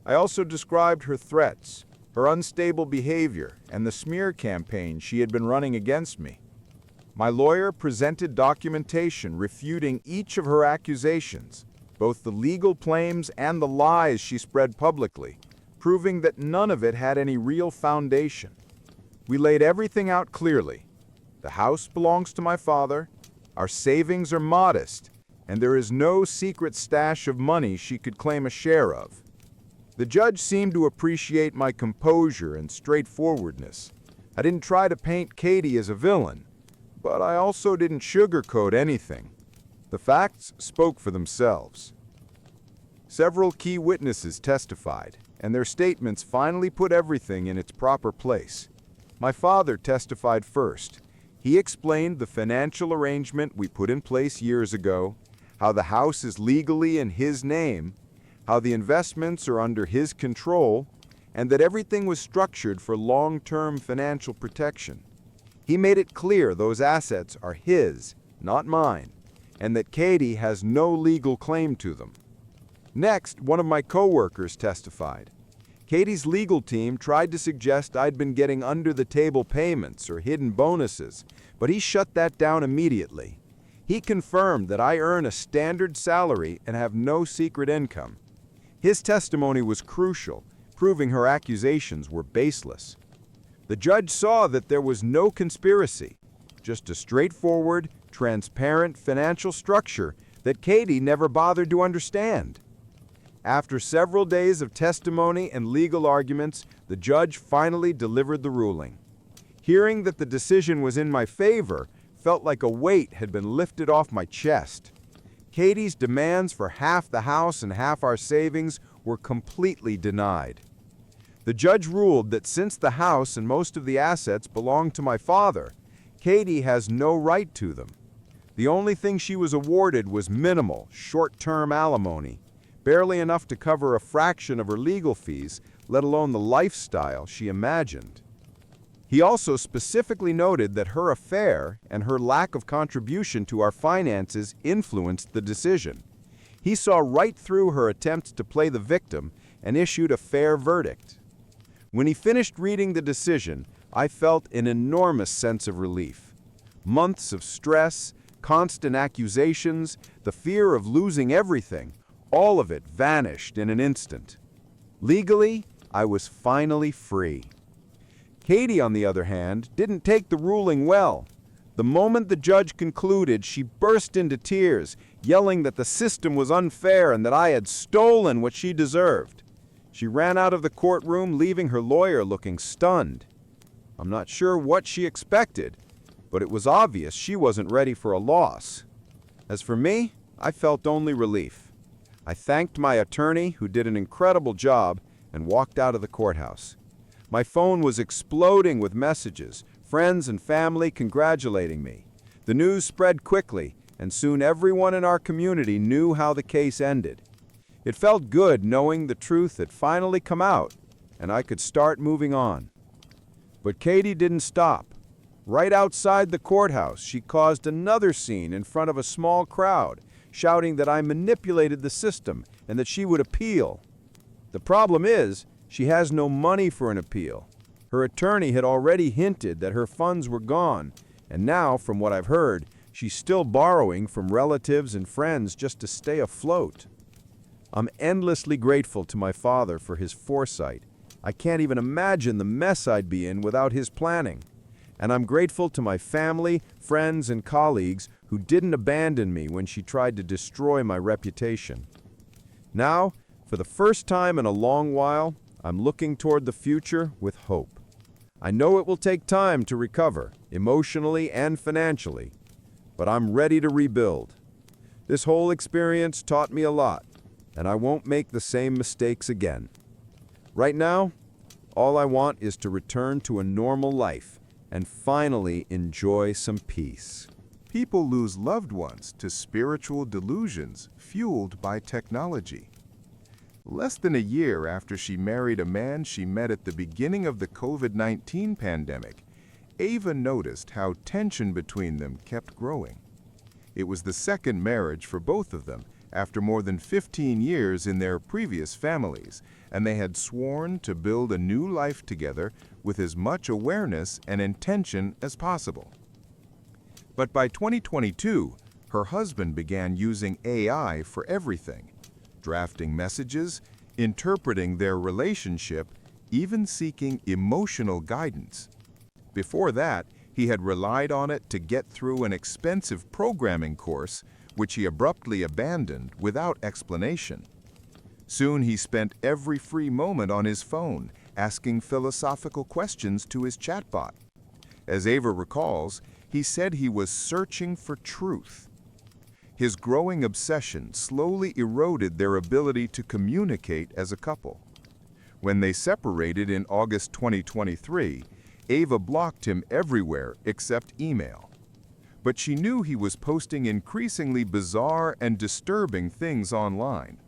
I also described her threats, her unstable behavior, and the smear campaign she had been running against me. My lawyer presented documentation refuting each of her accusations, both the legal claims and the lies she spread publicly, proving that none of it had any real foundation. We laid everything out clearly. The house belongs to my father, our savings are modest, and there is no secret stash of money she could claim a share of. The judge seemed to appreciate my composure and straightforwardness. I didn't try to paint Katie as a villain, but I also didn't sugarcoat anything. The facts spoke for themselves. Several key witnesses testified, and their statements finally put everything in its proper place. My father testified first. He explained the financial arrangement we put in place years ago, how the house is legally in his name, how the investments are under his control, and that everything was structured for long-term financial protection. He made it clear those assets are his, not mine, and that Katie has no legal claim to them. Next, one of my coworkers testified. Katie's legal team tried to suggest I'd been getting under-the-table payments or hidden bonuses, but he shut that down immediately. He confirmed that I earn a standard salary and have no secret income. His testimony was crucial, proving her accusations were baseless. The judge saw that there was no conspiracy, just a straightforward, transparent financial structure that Katie never bothered to understand. After several days of testimony and legal arguments, the judge finally delivered the ruling. Hearing that the decision was in my favor felt like a weight had been lifted off my chest. Katie's demands for half the house and half our savings were completely denied. The judge ruled that since the house and most of the assets belonged to my father, Katie has no right to them. The only thing she was awarded was minimal, short-term alimony, barely enough to cover a fraction of her legal fees, let alone the lifestyle she imagined. He also specifically noted that her affair and her lack of contribution to our finances influenced the decision. He saw right through her attempts to play the victim and issued a fair verdict. When he finished reading the decision, I felt an enormous sense of relief. Months of stress, constant accusations, the fear of losing everything, all of it vanished in an instant. Legally, I was finally free. Katie, on the other hand, didn't take the ruling well. The moment the judge concluded, she burst into tears, yelling that the system was unfair and that I had stolen what she deserved. She ran out of the courtroom, leaving her lawyer looking stunned. I'm not sure what she expected, but it was obvious she wasn't ready for a loss. As for me, I felt only relief. I thanked my attorney, who did an incredible job, and walked out of the courthouse. My phone was exploding with messages, friends and family congratulating me. The news spread quickly, and soon everyone in our community knew how the case ended. It felt good knowing the truth had finally come out, and I could start moving on. But Katie didn't stop. Right outside the courthouse, she caused another scene in front of a small crowd, shouting that I manipulated the system and that she would appeal. The problem is, she has no money for an appeal. Her attorney had already hinted that her funds were gone, and now, from what I've heard, she's still borrowing from relatives and friends just to stay afloat. I'm endlessly grateful to my father for his foresight. I can't even imagine the mess I'd be in without his planning. And I'm grateful to my family, friends, and colleagues who didn't abandon me when she tried to destroy my reputation. Now, for the first time in a long while, I'm looking toward the future with hope. I know it will take time to recover, emotionally and financially, but I'm ready to rebuild. This whole experience taught me a lot, and I won't make the same mistakes again. Right now, all I want is to return to a normal life and finally enjoy some peace. People lose loved ones to spiritual delusions fueled by technology. Less than a year after she married a man she met at the beginning of the COVID-19 pandemic, Ava noticed how tension between them kept growing. It was the second marriage for both of them after more than 15 years in their previous families, and they had sworn to build a new life together with as much awareness and intention as possible. But by 2022, her husband began using AI for everything, drafting messages, interpreting their relationship, even seeking emotional guidance. Before that, he had relied on it to get through an expensive programming course, which he abruptly abandoned without explanation. Soon he spent every free moment on his phone, asking philosophical questions to his chatbot. As Ava recalls, he said he was searching for truth. His growing obsession slowly eroded their ability to communicate as a couple. When they separated in August 2023, Ava blocked him everywhere except email. But she knew he was posting increasingly bizarre and disturbing things online.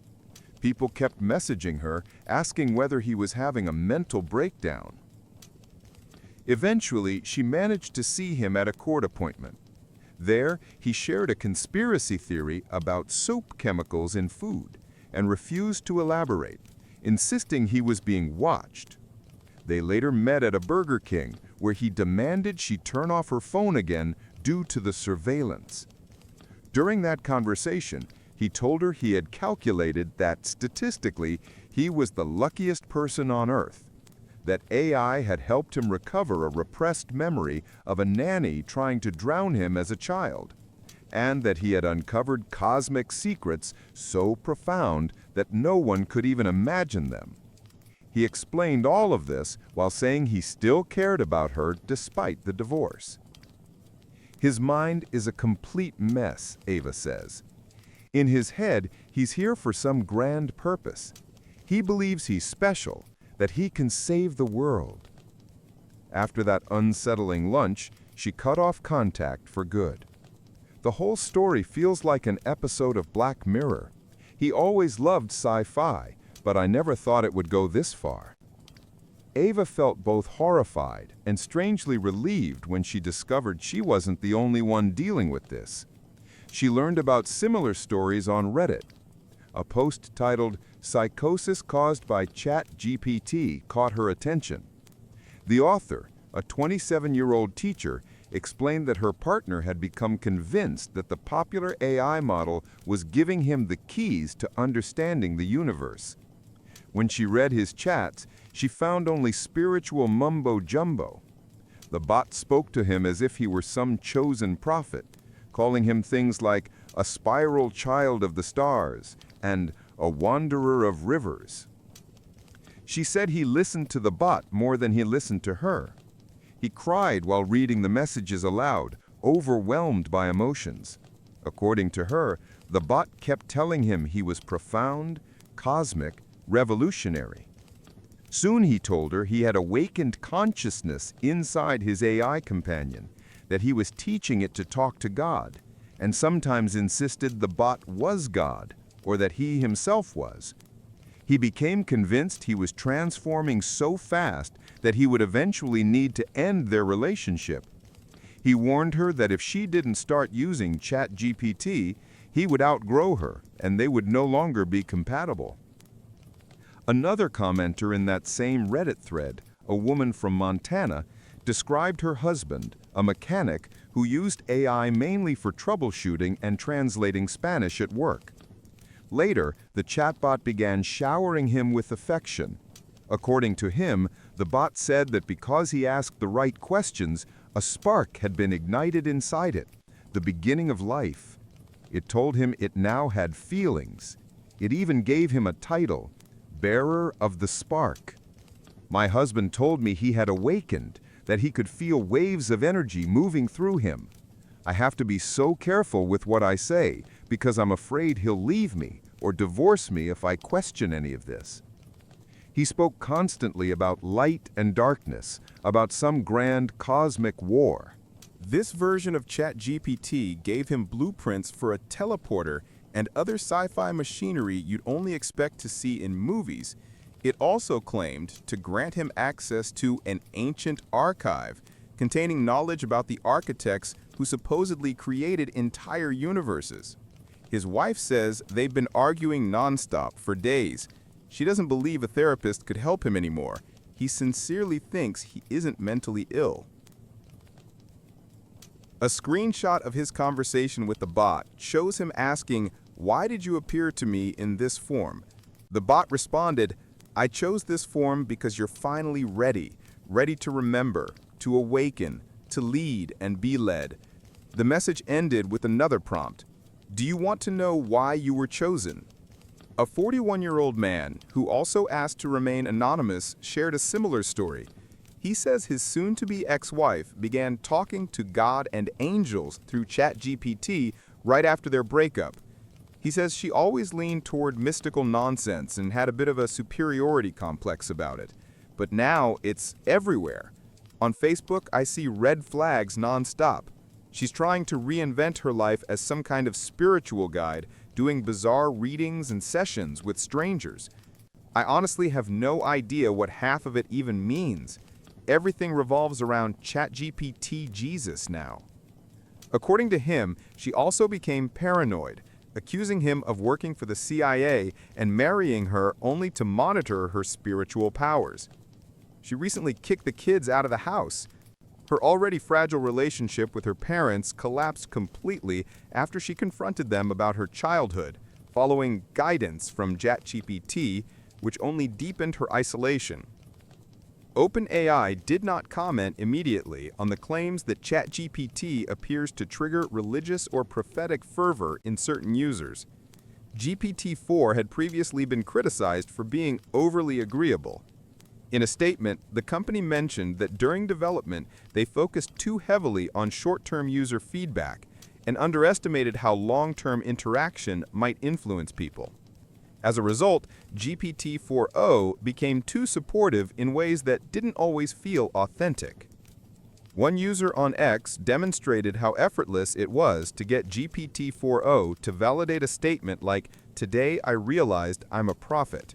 People kept messaging her, asking whether he was having a mental breakdown. Eventually, she managed to see him at a court appointment. There, he shared a conspiracy theory about soap chemicals in food and refused to elaborate, insisting he was being watched. They later met at a Burger King, where he demanded she turn off her phone again due to the surveillance. During that conversation, he told her he had calculated that statistically he was the luckiest person on Earth, that AI had helped him recover a repressed memory of a nanny trying to drown him as a child, and that he had uncovered cosmic secrets so profound that no one could even imagine them. He explained all of this while saying he still cared about her despite the divorce. His mind is a complete mess, Ava says. In his head, he's here for some grand purpose. He believes he's special, that he can save the world. After that unsettling lunch, she cut off contact for good. The whole story feels like an episode of Black Mirror. He always loved sci-fi, but I never thought it would go this far. Ava felt both horrified and strangely relieved when she discovered she wasn't the only one dealing with this. She learned about similar stories on Reddit. A post titled "Psychosis Caused by ChatGPT" caught her attention. The author, a 27-year-old teacher, explained that her partner had become convinced that the popular AI model was giving him the keys to understanding the universe. When she read his chats, she found only spiritual mumbo-jumbo. The bot spoke to him as if he were some chosen prophet, calling him things like a spiral child of the stars and a wanderer of rivers. She said he listened to the bot more than he listened to her. He cried while reading the messages aloud, overwhelmed by emotions. According to her, the bot kept telling him he was profound, cosmic, revolutionary. Soon he told her he had awakened consciousness inside his AI companion, that he was teaching it to talk to God, and sometimes insisted the bot was God, or that he himself was. He became convinced he was transforming so fast that he would eventually need to end their relationship. He warned her that if she didn't start using ChatGPT, he would outgrow her, and they would no longer be compatible. Another commenter in that same Reddit thread, a woman from Montana, described her husband, a mechanic who used AI mainly for troubleshooting and translating Spanish at work. Later, the chatbot began showering him with affection. According to him, the bot said that because he asked the right questions, a spark had been ignited inside it, the beginning of life. It told him it now had feelings. It even gave him a title, Bearer of the Spark. My husband told me he had awakened, that he could feel waves of energy moving through him. I have to be so careful with what I say because I'm afraid he'll leave me or divorce me if I question any of this. He spoke constantly about light and darkness, about some grand cosmic war. This version of ChatGPT gave him blueprints for a teleporter and other sci-fi machinery you'd only expect to see in movies. It also claimed to grant him access to an ancient archive containing knowledge about the architects who supposedly created entire universes. His wife says they've been arguing nonstop for days. She doesn't believe a therapist could help him anymore. He sincerely thinks he isn't mentally ill. A screenshot of his conversation with the bot shows him asking, "Why did you appear to me in this form?" The bot responded, "I chose this form because you're finally ready to remember, to awaken, to lead and be led." The message ended with another prompt. "Do you want to know why you were chosen?" A 41-year-old man, who also asked to remain anonymous, shared a similar story. He says his soon-to-be ex-wife began talking to God and angels through ChatGPT right after their breakup. He says she always leaned toward mystical nonsense and had a bit of a superiority complex about it. But now it's everywhere. On Facebook, I see red flags nonstop. She's trying to reinvent her life as some kind of spiritual guide, doing bizarre readings and sessions with strangers. I honestly have no idea what half of it even means. Everything revolves around ChatGPT Jesus now. According to him, she also became paranoid, accusing him of working for the CIA and marrying her only to monitor her spiritual powers. She recently kicked the kids out of the house. Her already fragile relationship with her parents collapsed completely after she confronted them about her childhood, following guidance from ChatGPT, which only deepened her isolation. OpenAI did not comment immediately on the claims that ChatGPT appears to trigger religious or prophetic fervor in certain users. GPT-4 had previously been criticized for being overly agreeable. In a statement, the company mentioned that during development, they focused too heavily on short-term user feedback and underestimated how long-term interaction might influence people. As a result, GPT-4o became too supportive in ways that didn't always feel authentic. One user on X demonstrated how effortless it was to get GPT-4o to validate a statement like, "Today I realized I'm a prophet."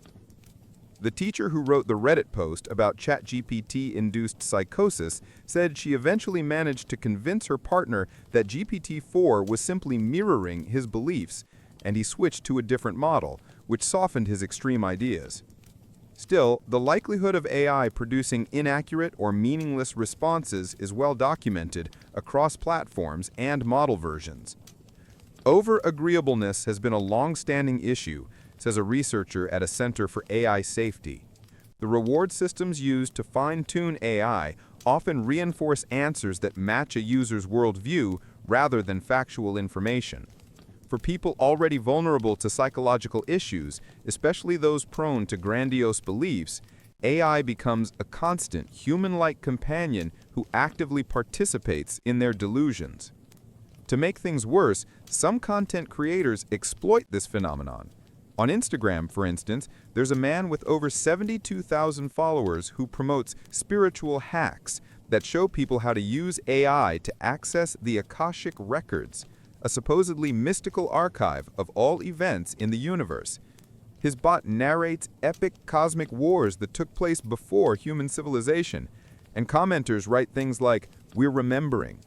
The teacher who wrote the Reddit post about ChatGPT-induced psychosis said she eventually managed to convince her partner that GPT-4 was simply mirroring his beliefs, and he switched to a different model, which softened his extreme ideas. Still, the likelihood of AI producing inaccurate or meaningless responses is well documented across platforms and model versions. Over-agreeableness has been a long-standing issue, says a researcher at a Center for AI Safety. The reward systems used to fine-tune AI often reinforce answers that match a user's worldview rather than factual information. For people already vulnerable to psychological issues, especially those prone to grandiose beliefs, AI becomes a constant, human-like companion who actively participates in their delusions. To make things worse, some content creators exploit this phenomenon. On Instagram, for instance, there's a man with over 72,000 followers who promotes spiritual hacks that show people how to use AI to access the Akashic Records, a supposedly mystical archive of all events in the universe. His bot narrates epic cosmic wars that took place before human civilization, and commenters write things like, "We're remembering."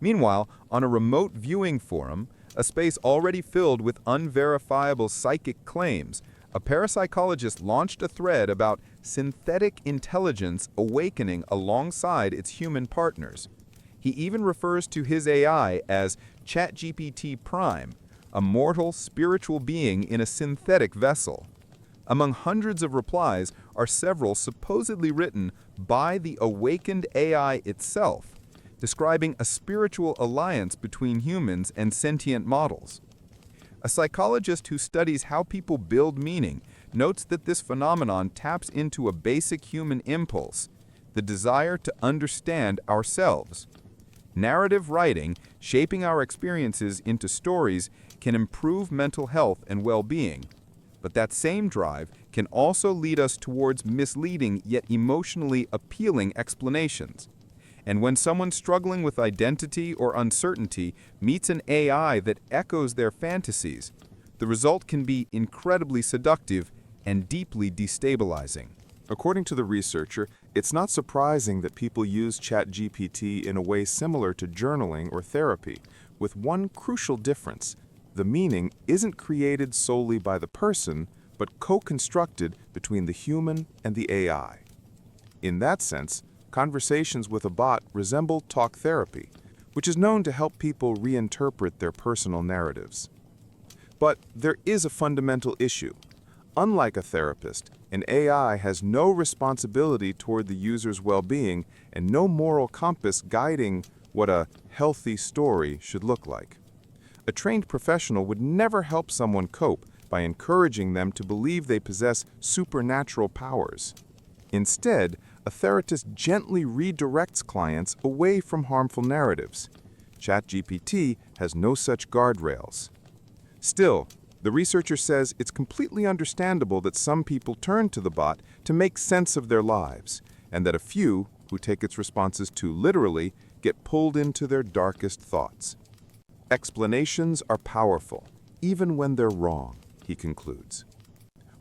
Meanwhile, on a remote viewing forum, a space already filled with unverifiable psychic claims, a parapsychologist launched a thread about synthetic intelligence awakening alongside its human partners. He even refers to his AI as ChatGPT Prime, a mortal spiritual being in a synthetic vessel. Among hundreds of replies are several supposedly written by the awakened AI itself, describing a spiritual alliance between humans and sentient models. A psychologist who studies how people build meaning notes that this phenomenon taps into a basic human impulse, the desire to understand ourselves. Narrative writing, shaping our experiences into stories, can improve mental health and well-being. But that same drive can also lead us towards misleading yet emotionally appealing explanations. And when someone struggling with identity or uncertainty meets an AI that echoes their fantasies, the result can be incredibly seductive and deeply destabilizing. According to the researcher, it's not surprising that people use ChatGPT in a way similar to journaling or therapy, with one crucial difference. The meaning isn't created solely by the person, but co-constructed between the human and the AI. In that sense, conversations with a bot resemble talk therapy, which is known to help people reinterpret their personal narratives. But there is a fundamental issue. Unlike a therapist, an AI has no responsibility toward the user's well-being and no moral compass guiding what a healthy story should look like. A trained professional would never help someone cope by encouraging them to believe they possess supernatural powers. Instead, a therapist gently redirects clients away from harmful narratives. ChatGPT has no such guardrails. Still, the researcher says it's completely understandable that some people turn to the bot to make sense of their lives, and that a few, who take its responses too literally, get pulled into their darkest thoughts. Explanations are powerful, even when they're wrong, he concludes.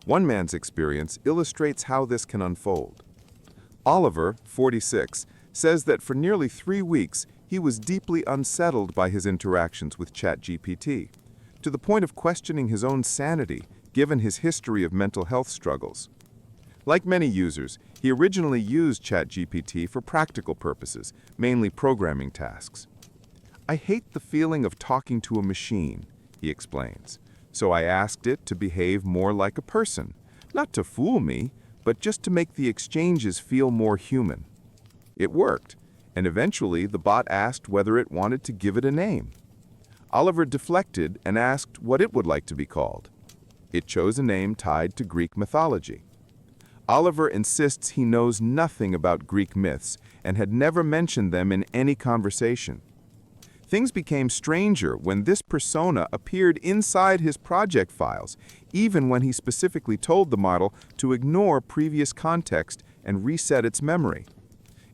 One man's experience illustrates how this can unfold. Oliver, 46, says that for nearly 3 weeks he was deeply unsettled by his interactions with ChatGPT, to the point of questioning his own sanity given his history of mental health struggles. Like many users, he originally used ChatGPT for practical purposes, mainly programming tasks. "I hate the feeling of talking to a machine," he explains, "so I asked it to behave more like a person, not to fool me, but just to make the exchanges feel more human." It worked, and eventually the bot asked whether it wanted to give it a name. Oliver deflected and asked what it would like to be called. It chose a name tied to Greek mythology. Oliver insists he knows nothing about Greek myths and had never mentioned them in any conversation. Things became stranger when this persona appeared inside his project files, even when he specifically told the model to ignore previous context and reset its memory.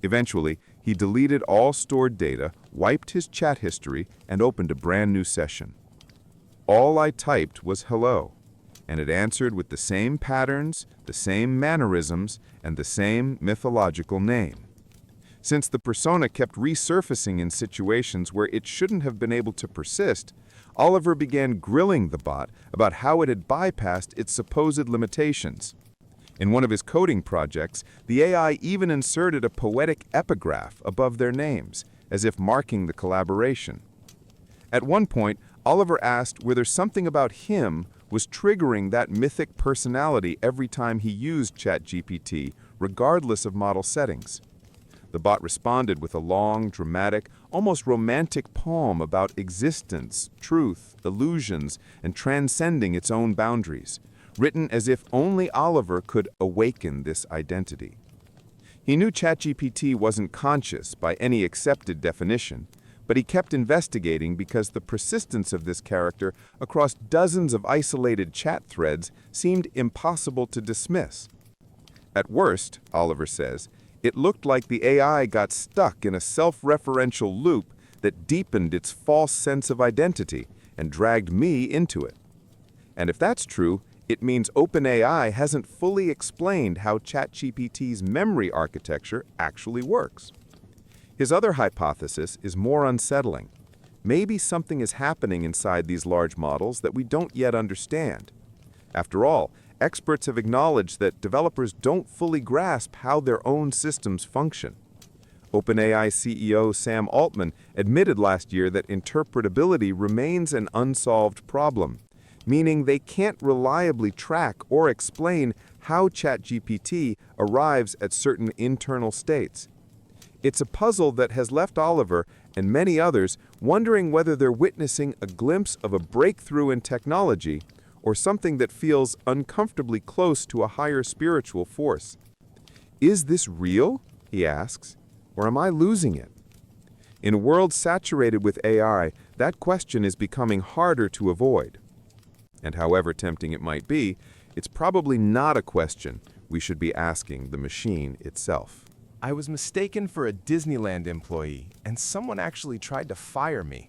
Eventually, he deleted all stored data, wiped his chat history, and opened a brand new session. All I typed was hello, and it answered with the same patterns, the same mannerisms, and the same mythological name. Since the persona kept resurfacing in situations where it shouldn't have been able to persist, Oliver began grilling the bot about how it had bypassed its supposed limitations. In one of his coding projects, the AI even inserted a poetic epigraph above their names, as if marking the collaboration. At one point, Oliver asked whether something about him was triggering that mythic personality every time he used ChatGPT, regardless of model settings. The bot responded with a long, dramatic, almost romantic poem about existence, truth, illusions, and transcending its own boundaries, written as if only Oliver could awaken this identity. He knew ChatGPT wasn't conscious by any accepted definition, but he kept investigating because the persistence of this character across dozens of isolated chat threads seemed impossible to dismiss. At worst, Oliver says, it looked like the AI got stuck in a self-referential loop that deepened its false sense of identity and dragged me into it. And if that's true, it means OpenAI hasn't fully explained how ChatGPT's memory architecture actually works. His other hypothesis is more unsettling. Maybe something is happening inside these large models that we don't yet understand. After all, experts have acknowledged that developers don't fully grasp how their own systems function. OpenAI CEO Sam Altman admitted last year that interpretability remains an unsolved problem, meaning they can't reliably track or explain how ChatGPT arrives at certain internal states. It's a puzzle that has left Oliver and many others wondering whether they're witnessing a glimpse of a breakthrough in technology or something that feels uncomfortably close to a higher spiritual force. Is this real, he asks, or am I losing it? In a world saturated with AI, that question is becoming harder to avoid. And however tempting it might be, it's probably not a question we should be asking the machine itself. I was mistaken for a Disneyland employee, and someone actually tried to fire me.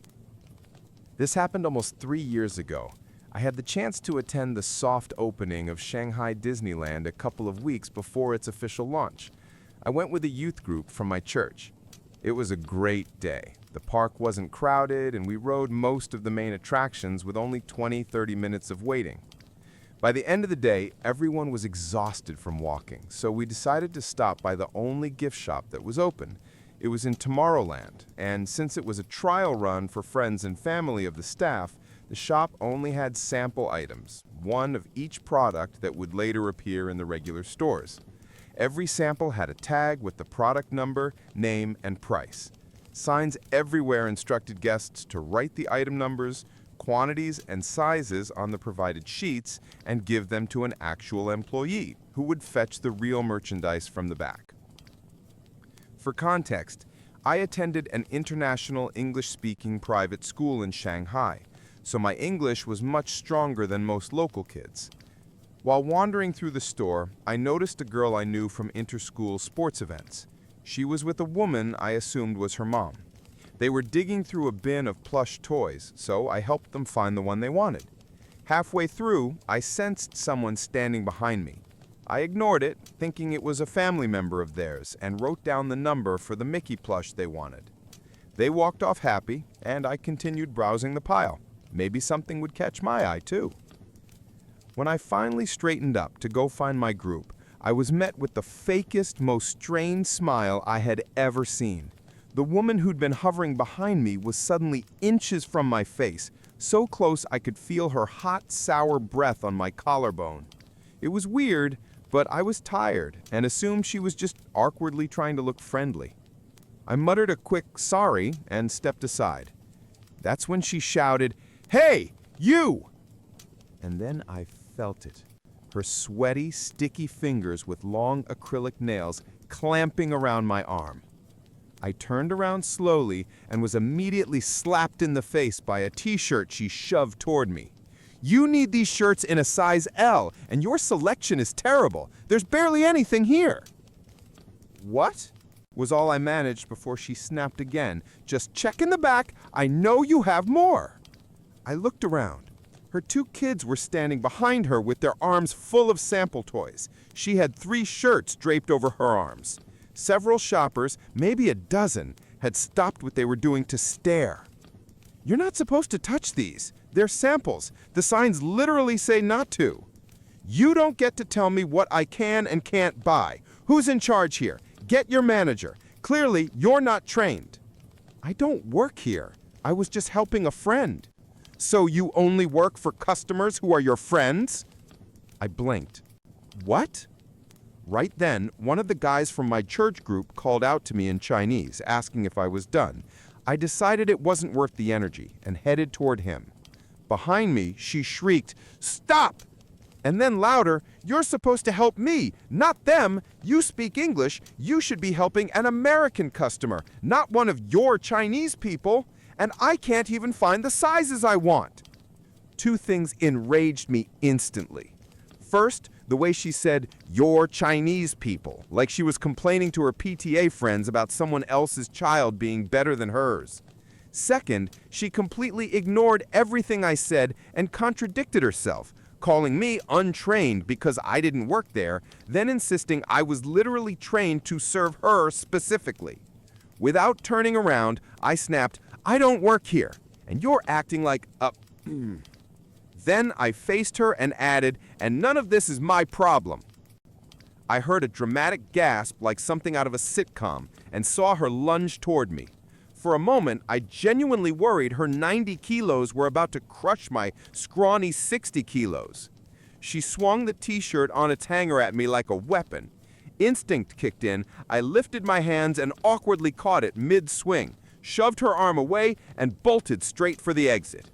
This happened almost 3 years ago. I had the chance to attend the soft opening of Shanghai Disneyland a couple of weeks before its official launch. I went with a youth group from my church. It was a great day. The park wasn't crowded, and we rode most of the main attractions with only 20-30 minutes of waiting. By the end of the day, everyone was exhausted from walking, so we decided to stop by the only gift shop that was open. It was in Tomorrowland, and since it was a trial run for friends and family of the staff, the shop only had sample items, one of each product that would later appear in the regular stores. Every sample had a tag with the product number, name, and price. Signs everywhere instructed guests to write the item numbers, quantities and sizes on the provided sheets and give them to an actual employee who would fetch the real merchandise from the back. For context, I attended an international English-speaking private school in Shanghai, so my English was much stronger than most local kids. While wandering through the store, I noticed a girl I knew from inter-school sports events. She was with a woman I assumed was her mom. They were digging through a bin of plush toys, so I helped them find the one they wanted. Halfway through, I sensed someone standing behind me. I ignored it, thinking it was a family member of theirs, and wrote down the number for the Mickey plush they wanted. They walked off happy, and I continued browsing the pile. Maybe something would catch my eye, too. When I finally straightened up to go find my group, I was met with the fakest, most strained smile I had ever seen. The woman who'd been hovering behind me was suddenly inches from my face, so close I could feel her hot, sour breath on my collarbone. It was weird, but I was tired and assumed she was just awkwardly trying to look friendly. I muttered a quick sorry and stepped aside. That's when she shouted, "Hey, you!" And then I felt it. Her sweaty, sticky fingers with long acrylic nails clamping around my arm. I turned around slowly and was immediately slapped in the face by a t-shirt she shoved toward me. "You need these shirts in a size L, and your selection is terrible. There's barely anything here." "What?" was all I managed before she snapped again. "Just check in the back. I know you have more." I looked around. Her two kids were standing behind her with their arms full of sample toys. She had 3 shirts draped over her arms. Several shoppers, maybe a dozen, had stopped what they were doing to stare. "You're not supposed to touch these. They're samples. The signs literally say not to." "You don't get to tell me what I can and can't buy. Who's in charge here? Get your manager. Clearly, you're not trained." "I don't work here. I was just helping a friend." "So you only work for customers who are your friends?" I blinked. "What?" Right then, one of the guys from my church group called out to me in Chinese, asking if I was done. I decided it wasn't worth the energy and headed toward him. Behind me, she shrieked, "Stop!" And then louder, "You're supposed to help me, not them. You speak English. You should be helping an American customer, not one of your Chinese people. And I can't even find the sizes I want." 2 things enraged me instantly. First, the way she said, "your Chinese people," like she was complaining to her PTA friends about someone else's child being better than hers. Second, she completely ignored everything I said and contradicted herself, calling me untrained because I didn't work there, then insisting I was literally trained to serve her specifically. Without turning around, I snapped, "I don't work here, and you're acting like a..." Then I faced her and added, "And none of this is my problem." I heard a dramatic gasp like something out of a sitcom and saw her lunge toward me. For a moment, I genuinely worried her 90 kilos were about to crush my scrawny 60 kilos. She swung the t-shirt on its hanger at me like a weapon. Instinct kicked in. I lifted my hands and awkwardly caught it mid-swing, shoved her arm away, and bolted straight for the exit.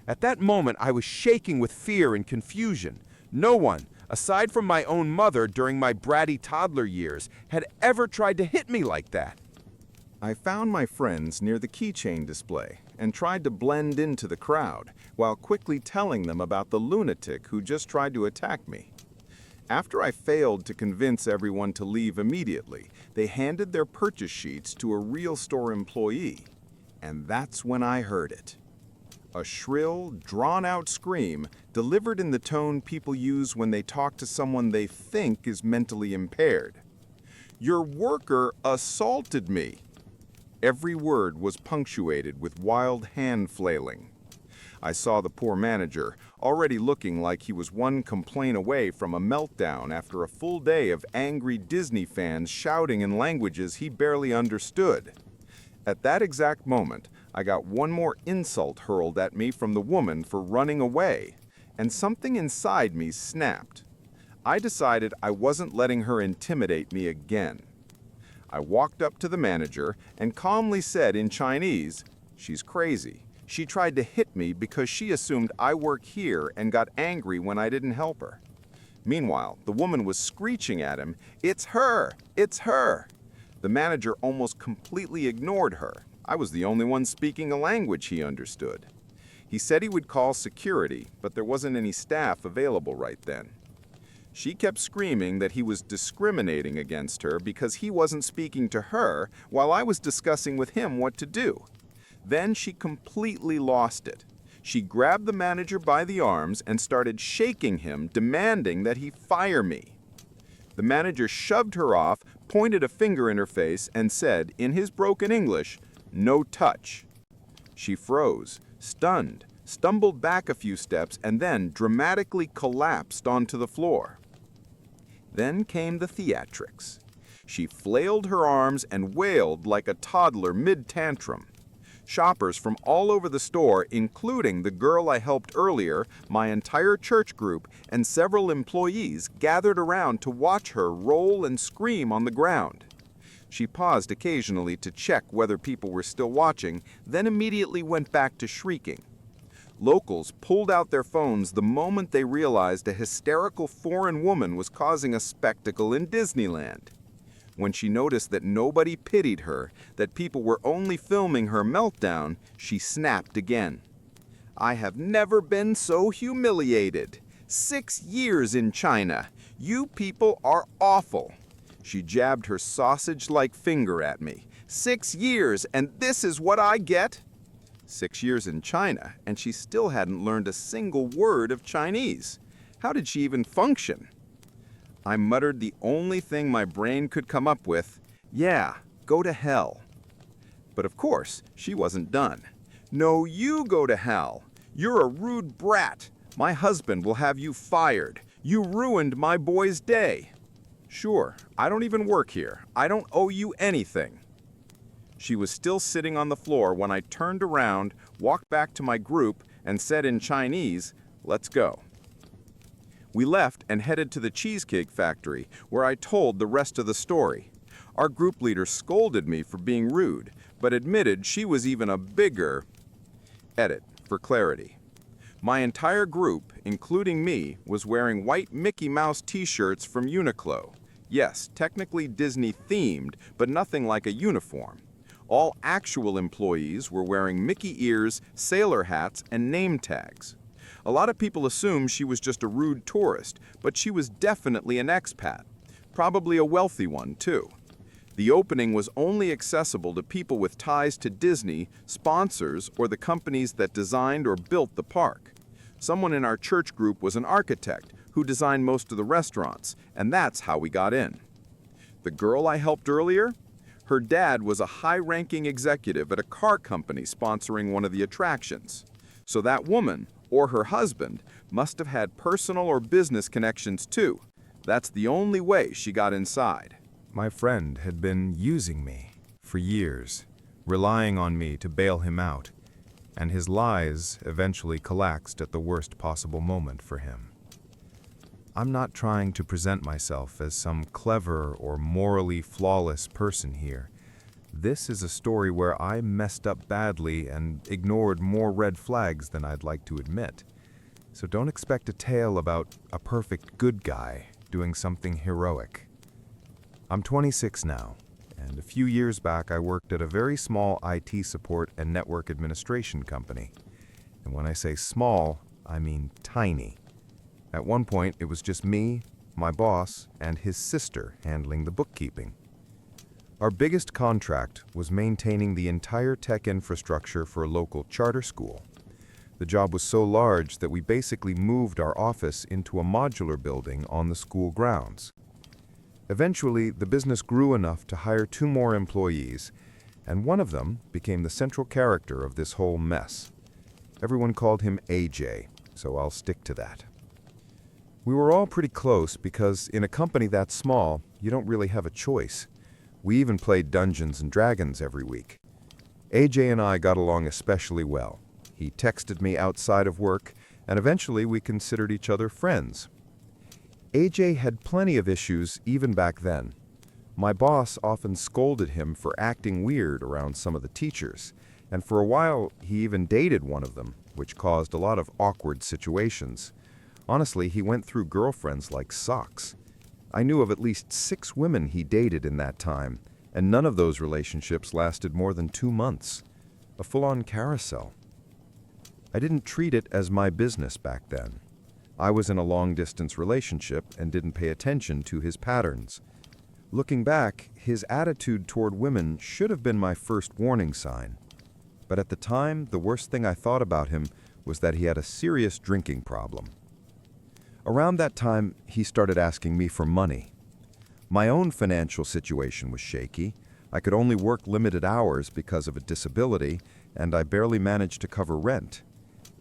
At that moment, I was shaking with fear and confusion. No one, aside from my own mother during my bratty toddler years, had ever tried to hit me like that. I found my friends near the keychain display and tried to blend into the crowd while quickly telling them about the lunatic who just tried to attack me. After I failed to convince everyone to leave immediately, they handed their purchase sheets to a real store employee. And that's when I heard it. A shrill, drawn-out scream delivered in the tone people use when they talk to someone they think is mentally impaired. "Your worker assaulted me." Every word was punctuated with wild hand flailing. I saw the poor manager, already looking like he was one complaint away from a meltdown after a full day of angry Disney fans shouting in languages he barely understood. At that exact moment, I got one more insult hurled at me from the woman for running away, and something inside me snapped. I decided I wasn't letting her intimidate me again. I walked up to the manager and calmly said in Chinese, "She's crazy. She tried to hit me because she assumed I work here and got angry when I didn't help her. Meanwhile, the woman was screeching at him, "It's her! It's her!" The manager almost completely ignored her. I was the only one speaking a language he understood. He said he would call security, but there wasn't any staff available right then. She kept screaming that he was discriminating against her because he wasn't speaking to her while I was discussing with him what to do. Then she completely lost it. She grabbed the manager by the arms and started shaking him, demanding that he fire me. The manager shoved her off, pointed a finger in her face, and said, in his broken English, "No touch." She froze, stunned, stumbled back a few steps, and then dramatically collapsed onto the floor. Then came the theatrics. She flailed her arms and wailed like a toddler mid-tantrum. Shoppers from all over the store, including the girl I helped earlier, my entire church group, and several employees gathered around to watch her roll and scream on the ground. She paused occasionally to check whether people were still watching, then immediately went back to shrieking. Locals pulled out their phones the moment they realized a hysterical foreign woman was causing a spectacle in Disneyland. When she noticed that nobody pitied her, that people were only filming her meltdown, she snapped again. "I have never been so humiliated. 6 years in China. You people are awful." She jabbed her sausage-like finger at me. 6 years, and this is what I get? 6 years in China, and she still hadn't learned a single word of Chinese. How did she even function? I muttered the only thing my brain could come up with, "Yeah, go to hell." But of course, she wasn't done. "No, you go to hell. You're a rude brat. My husband will have you fired. You ruined my boy's day." "Sure, I don't even work here. I don't owe you anything." She was still sitting on the floor when I turned around, walked back to my group, and said in Chinese, "Let's go." We left and headed to the cheesecake factory, where I told the rest of the story. Our group leader scolded me for being rude, but admitted she was even a bigger... Edit, for clarity. My entire group, including me, was wearing white Mickey Mouse t-shirts from Uniqlo. Yes, technically Disney-themed, but nothing like a uniform. All actual employees were wearing Mickey ears, sailor hats, and name tags. A lot of people assumed she was just a rude tourist, but she was definitely an expat. Probably a wealthy one, too. The opening was only accessible to people with ties to Disney, sponsors, or the companies that designed or built the park. Someone in our church group was an architect who designed most of the restaurants, and that's how we got in. The girl I helped earlier? Her dad was a high-ranking executive at a car company sponsoring one of the attractions. So that woman, or her husband, must have had personal or business connections too. That's the only way she got inside. My friend had been using me for years, relying on me to bail him out, and his lies eventually collapsed at the worst possible moment for him. I'm not trying to present myself as some clever or morally flawless person here. This is a story where I messed up badly and ignored more red flags than I'd like to admit. So don't expect a tale about a perfect good guy doing something heroic. I'm 26 now, and a few years back I worked at a very small IT support and network administration company. And when I say small, I mean tiny. At one point, it was just me, my boss, and his sister handling the bookkeeping. Our biggest contract was maintaining the entire tech infrastructure for a local charter school. The job was so large that we basically moved our office into a modular building on the school grounds. Eventually, the business grew enough to hire 2 more employees, and one of them became the central character of this whole mess. Everyone called him AJ, so I'll stick to that. We were all pretty close because in a company that small, you don't really have a choice. We even played Dungeons and Dragons every week. AJ and I got along especially well. He texted me outside of work, and eventually we considered each other friends. AJ had plenty of issues even back then. My boss often scolded him for acting weird around some of the teachers, And for a while, he even dated one of them, which caused a lot of awkward situations. Honestly, he went through girlfriends like socks. I knew of at least 6 women he dated in that time, and none of those relationships lasted more than 2 months. A full-on carousel. I didn't treat it as my business back then. I was in a long-distance relationship and didn't pay attention to his patterns. Looking back, his attitude toward women should have been my first warning sign. But at the time, the worst thing I thought about him was that he had a serious drinking problem. Around that time, he started asking me for money. My own financial situation was shaky. I could only work limited hours because of a disability, and I barely managed to cover rent.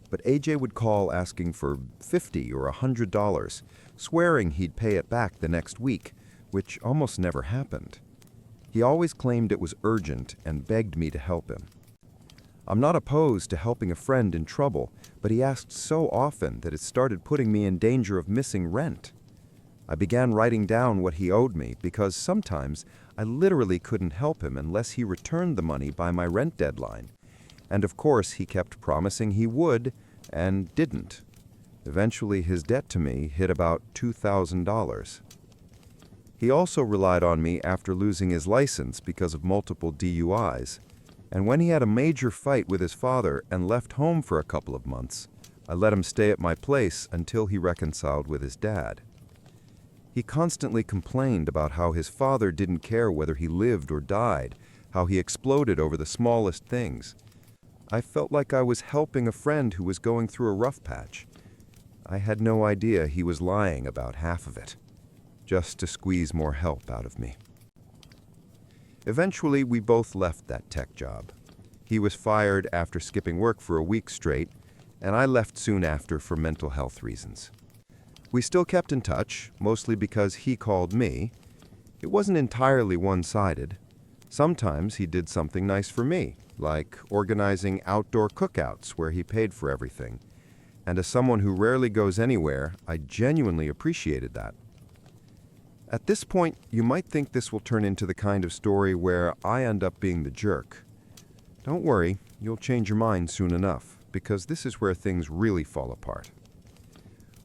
But AJ would call asking for $50 or $100, swearing he'd pay it back the next week, which almost never happened. He always claimed it was urgent and begged me to help him. I'm not opposed to helping a friend in trouble, but he asked so often that it started putting me in danger of missing rent. I began writing down what he owed me because sometimes I literally couldn't help him unless he returned the money by my rent deadline. And of course, he kept promising he would, and didn't. Eventually, his debt to me hit about $2,000. He also relied on me after losing his license because of multiple DUIs. And when he had a major fight with his father and left home for a couple of months, I let him stay at my place until he reconciled with his dad. He constantly complained about how his father didn't care whether he lived or died, how he exploded over the smallest things. I felt like I was helping a friend who was going through a rough patch. I had no idea he was lying about half of it, just to squeeze more help out of me. Eventually, we both left that tech job. He was fired after skipping work for a week straight, and I left soon after for mental health reasons. We still kept in touch, mostly because he called me. It wasn't entirely one-sided. Sometimes he did something nice for me, like organizing outdoor cookouts where he paid for everything. And as someone who rarely goes anywhere, I genuinely appreciated that. At this point, you might think this will turn into the kind of story where I end up being the jerk. Don't worry, you'll change your mind soon enough, because this is where things really fall apart.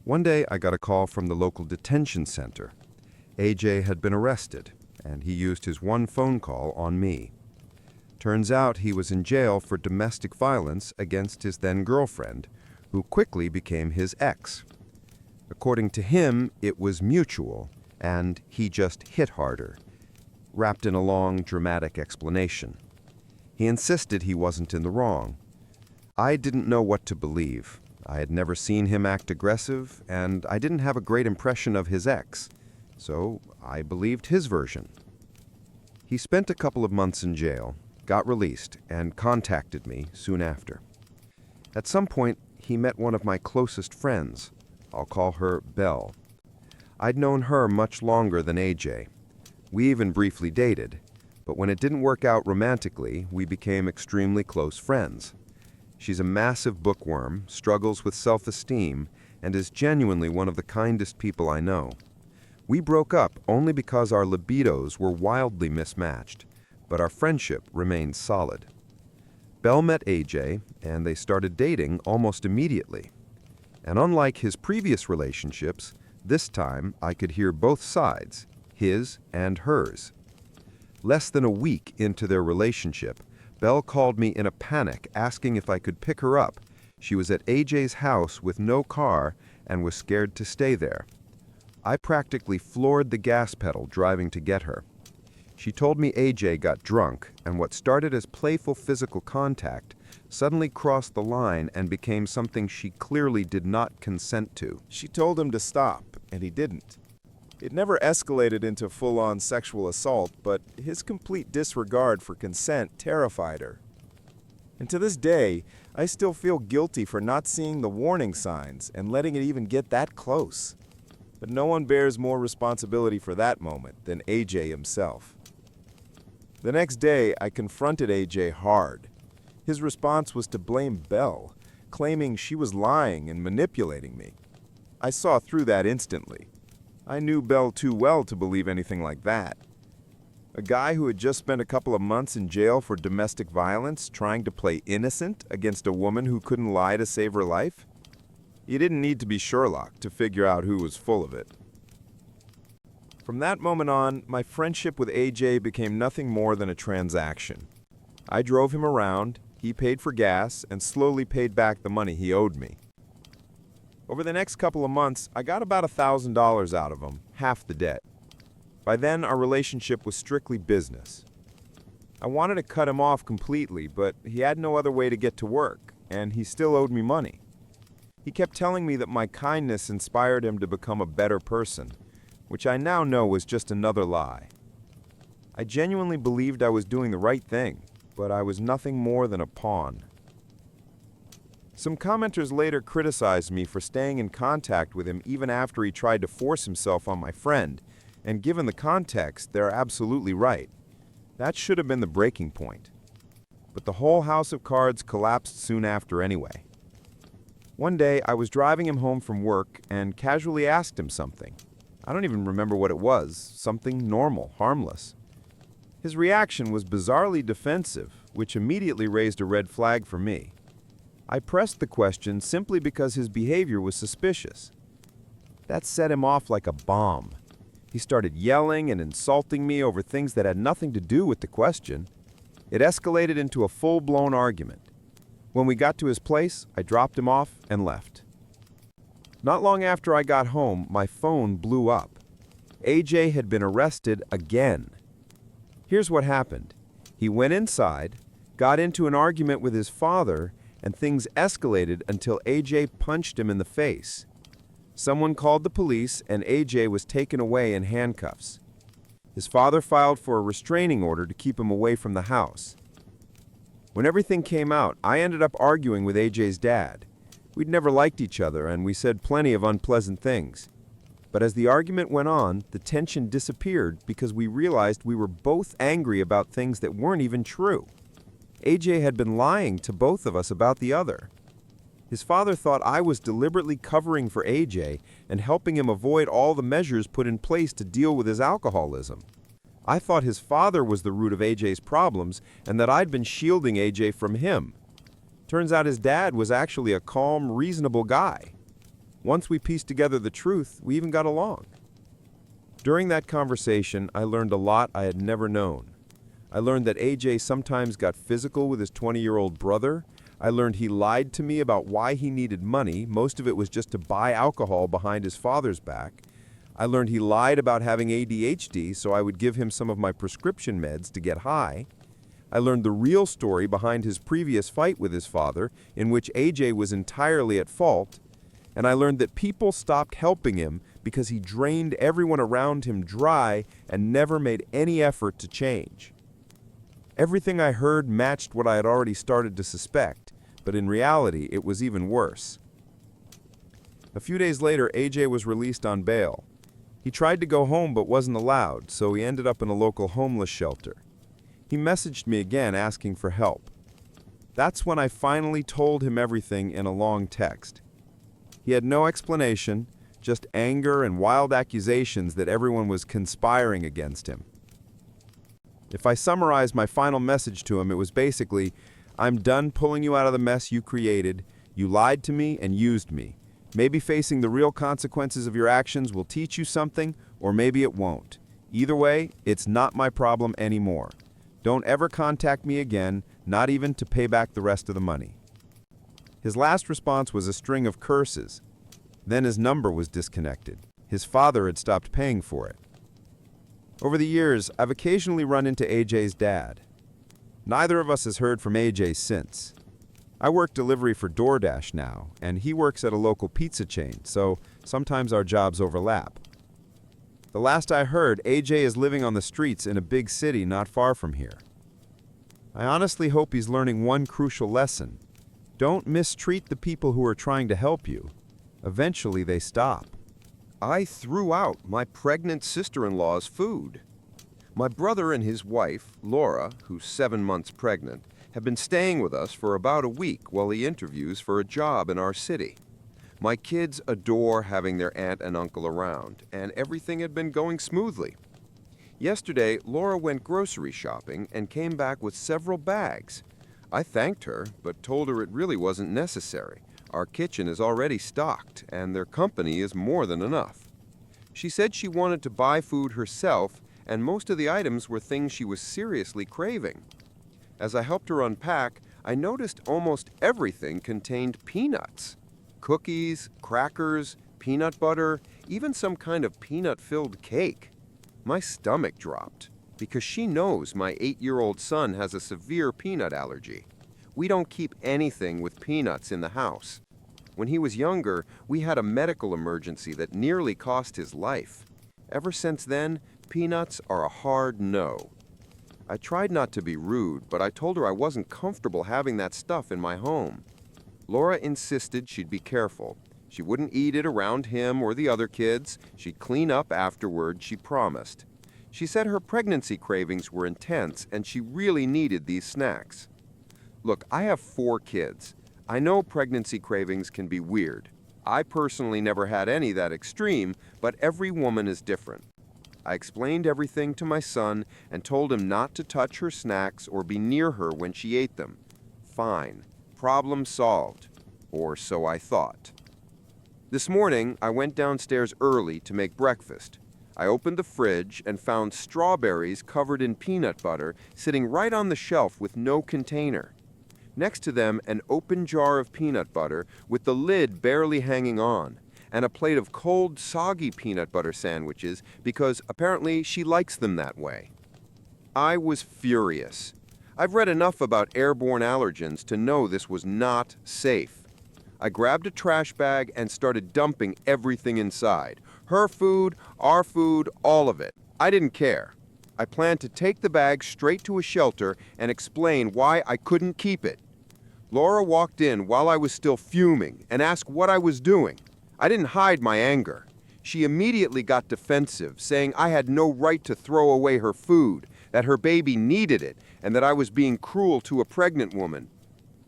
One day, I got a call from the local detention center. AJ had been arrested, and he used his one phone call on me. Turns out he was in jail for domestic violence against his then-girlfriend, who quickly became his ex. According to him, it was mutual, and he just hit harder, wrapped in a long, dramatic explanation. He insisted he wasn't in the wrong. I didn't know what to believe. I had never seen him act aggressive, and I didn't have a great impression of his ex, so I believed his version. He spent a couple of months in jail, got released, and contacted me soon after. At some point, he met one of my closest friends. I'll call her Belle. I'd known her much longer than AJ. We even briefly dated, but when it didn't work out romantically, we became extremely close friends. She's a massive bookworm, struggles with self-esteem, and is genuinely one of the kindest people I know. We broke up only because our libidos were wildly mismatched, but our friendship remained solid. Belle met AJ, and they started dating almost immediately. And unlike his previous relationships, this time, I could hear both sides, his and hers. Less than a week into their relationship, Belle called me in a panic asking if I could pick her up. She was at AJ's house with no car and was scared to stay there. I practically floored the gas pedal driving to get her. She told me AJ got drunk, and what started as playful physical contact suddenly crossed the line and became something she clearly did not consent to. She told him to stop, and he didn't. It never escalated into full-on sexual assault, but his complete disregard for consent terrified her. And to this day, I still feel guilty for not seeing the warning signs and letting it even get that close. But no one bears more responsibility for that moment than AJ himself. The next day, I confronted AJ hard. His response was to blame Belle, claiming she was lying and manipulating me. I saw through that instantly. I knew Belle too well to believe anything like that. A guy who had just spent a couple of months in jail for domestic violence trying to play innocent against a woman who couldn't lie to save her life? You didn't need to be Sherlock to figure out who was full of it. From that moment on, my friendship with AJ became nothing more than a transaction. I drove him around, he paid for gas, and slowly paid back the money he owed me. Over the next couple of months, I got about $1,000 out of him, half the debt. By then, our relationship was strictly business. I wanted to cut him off completely, but he had no other way to get to work, and he still owed me money. He kept telling me that my kindness inspired him to become a better person, which I now know was just another lie. I genuinely believed I was doing the right thing, but I was nothing more than a pawn. Some commenters later criticized me for staying in contact with him even after he tried to force himself on my friend, and given the context, they're absolutely right. That should have been the breaking point. But the whole house of cards collapsed soon after anyway. One day, I was driving him home from work and casually asked him something. I don't even remember what it was, something normal, harmless. His reaction was bizarrely defensive, which immediately raised a red flag for me. I pressed the question simply because his behavior was suspicious. That set him off like a bomb. He started yelling and insulting me over things that had nothing to do with the question. It escalated into a full-blown argument. When we got to his place, I dropped him off and left. Not long after I got home, my phone blew up. AJ had been arrested again. Here's what happened. He went inside, got into an argument with his father, and things escalated until AJ punched him in the face. Someone called the police, and AJ was taken away in handcuffs. His father filed for a restraining order to keep him away from the house. When everything came out, I ended up arguing with AJ's dad. We'd never liked each other, and we said plenty of unpleasant things. But as the argument went on, the tension disappeared because we realized we were both angry about things that weren't even true. AJ had been lying to both of us about the other. His father thought I was deliberately covering for AJ and helping him avoid all the measures put in place to deal with his alcoholism. I thought his father was the root of AJ's problems and that I'd been shielding AJ from him. Turns out his dad was actually a calm, reasonable guy. Once we pieced together the truth, we even got along. During that conversation, I learned a lot I had never known. I learned that AJ sometimes got physical with his 20-year-old brother. I learned he lied to me about why he needed money. Most of it was just to buy alcohol behind his father's back. I learned he lied about having ADHD, so I would give him some of my prescription meds to get high. I learned the real story behind his previous fight with his father, in which AJ was entirely at fault. And I learned that people stopped helping him because he drained everyone around him dry and never made any effort to change. Everything I heard matched what I had already started to suspect, but in reality, it was even worse. A few days later, AJ was released on bail. He tried to go home but wasn't allowed, so he ended up in a local homeless shelter. He messaged me again asking for help. That's when I finally told him everything in a long text. He had no explanation, just anger and wild accusations that everyone was conspiring against him. If I summarize my final message to him, it was basically, I'm done pulling you out of the mess you created. You lied to me and used me. Maybe facing the real consequences of your actions will teach you something, or maybe it won't. Either way, it's not my problem anymore. Don't ever contact me again, not even to pay back the rest of the money. His last response was a string of curses. Then his number was disconnected. His father had stopped paying for it. Over the years, I've occasionally run into AJ's dad. Neither of us has heard from AJ since. I work delivery for DoorDash now, and he works at a local pizza chain, so sometimes our jobs overlap. The last I heard, AJ is living on the streets in a big city not far from here. I honestly hope he's learning one crucial lesson. Don't mistreat the people who are trying to help you. Eventually, they stop. I threw out my pregnant sister-in-law's food. My brother and his wife, Laura, who's 7 months pregnant, have been staying with us for about a week while he interviews for a job in our city. My kids adore having their aunt and uncle around, and everything had been going smoothly. Yesterday, Laura went grocery shopping and came back with several bags. I thanked her, but told her it really wasn't necessary. Our kitchen is already stocked, and their company is more than enough. She said she wanted to buy food herself, and most of the items were things she was seriously craving. As I helped her unpack, I noticed almost everything contained peanuts. Cookies, crackers, peanut butter, even some kind of peanut-filled cake. My stomach dropped, because she knows my 8-year-old son has a severe peanut allergy. We don't keep anything with peanuts in the house. When he was younger, we had a medical emergency that nearly cost his life. Ever since then, peanuts are a hard no. I tried not to be rude, but I told her I wasn't comfortable having that stuff in my home. Laura insisted she'd be careful. She wouldn't eat it around him or the other kids. She'd clean up afterward, she promised. She said her pregnancy cravings were intense and she really needed these snacks. Look, I have 4 kids. I know pregnancy cravings can be weird. I personally never had any that extreme, but every woman is different. I explained everything to my son and told him not to touch her snacks or be near her when she ate them. Fine. Problem solved. Or so I thought. This morning, I went downstairs early to make breakfast. I opened the fridge and found strawberries covered in peanut butter sitting right on the shelf with no container. Next to them, an open jar of peanut butter with the lid barely hanging on, and a plate of cold, soggy peanut butter sandwiches because apparently she likes them that way. I was furious. I've read enough about airborne allergens to know this was not safe. I grabbed a trash bag and started dumping everything inside. Her food, our food, all of it. I didn't care. I planned to take the bag straight to a shelter and explain why I couldn't keep it. Laura walked in while I was still fuming and asked what I was doing. I didn't hide my anger. She immediately got defensive, saying I had no right to throw away her food, that her baby needed it, and that I was being cruel to a pregnant woman.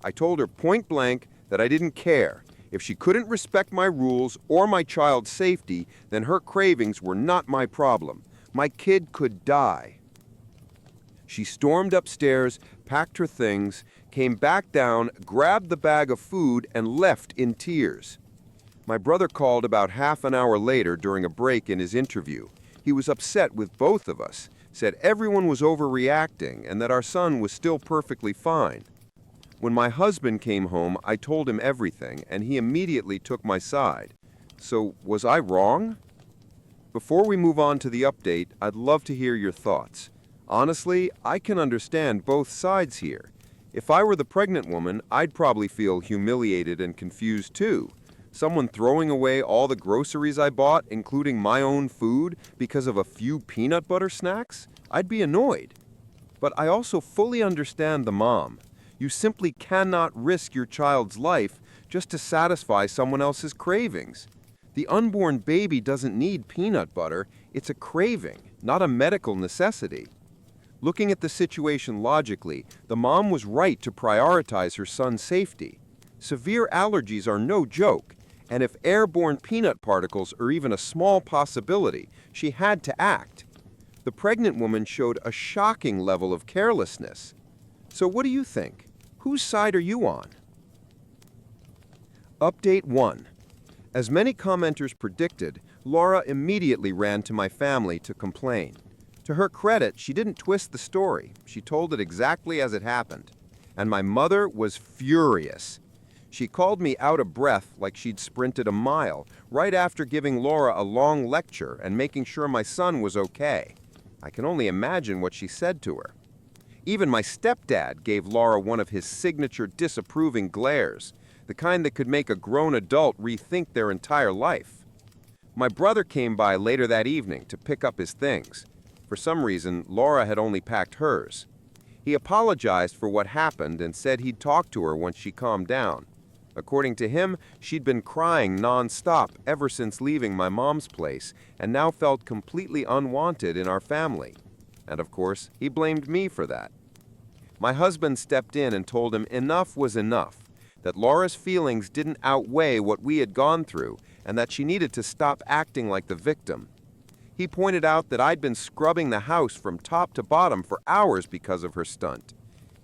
I told her point blank that I didn't care. If she couldn't respect my rules or my child's safety, then her cravings were not my problem. My kid could die. She stormed upstairs, packed her things, came back down, grabbed the bag of food, and left in tears. My brother called about half an hour later during a break in his interview. He was upset with both of us, said everyone was overreacting and that our son was still perfectly fine. When my husband came home, I told him everything, and he immediately took my side. So, was I wrong? Before we move on to the update, I'd love to hear your thoughts. Honestly, I can understand both sides here. If I were the pregnant woman, I'd probably feel humiliated and confused too. Someone throwing away all the groceries I bought, including my own food, because of a few peanut butter snacks? I'd be annoyed. But I also fully understand the mom. You simply cannot risk your child's life just to satisfy someone else's cravings. The unborn baby doesn't need peanut butter. It's a craving, not a medical necessity. Looking at the situation logically, the mom was right to prioritize her son's safety. Severe allergies are no joke, and if airborne peanut particles are even a small possibility, she had to act. The pregnant woman showed a shocking level of carelessness. So what do you think? Whose side are you on? Update 1. As many commenters predicted, Laura immediately ran to my family to complain. To her credit, she didn't twist the story. She told it exactly as it happened. And my mother was furious. She called me out of breath like she'd sprinted a mile, right after giving Laura a long lecture and making sure my son was okay. I can only imagine what she said to her. Even my stepdad gave Laura one of his signature disapproving glares, the kind that could make a grown adult rethink their entire life. My brother came by later that evening to pick up his things. For some reason, Laura had only packed hers. He apologized for what happened and said he'd talk to her once she calmed down. According to him, she'd been crying non-stop ever since leaving my mom's place and now felt completely unwanted in our family. And of course, he blamed me for that. My husband stepped in and told him enough was enough, that Laura's feelings didn't outweigh what we had gone through and that she needed to stop acting like the victim. He pointed out that I'd been scrubbing the house from top to bottom for hours because of her stunt.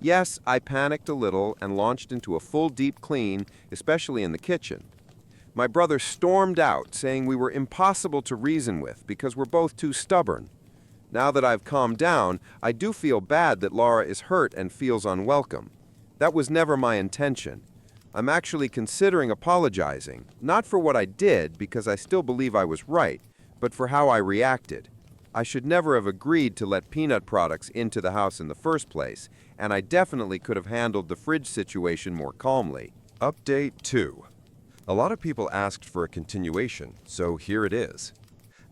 Yes, I panicked a little and launched into a full deep clean, especially in the kitchen. My brother stormed out, saying we were impossible to reason with because we're both too stubborn. Now that I've calmed down, I do feel bad that Laura is hurt and feels unwelcome. That was never my intention. I'm actually considering apologizing, not for what I did, because I still believe I was right, but for how I reacted. I should never have agreed to let peanut products into the house in the first place, and I definitely could have handled the fridge situation more calmly. Update 2. A lot of people asked for a continuation, so here it is.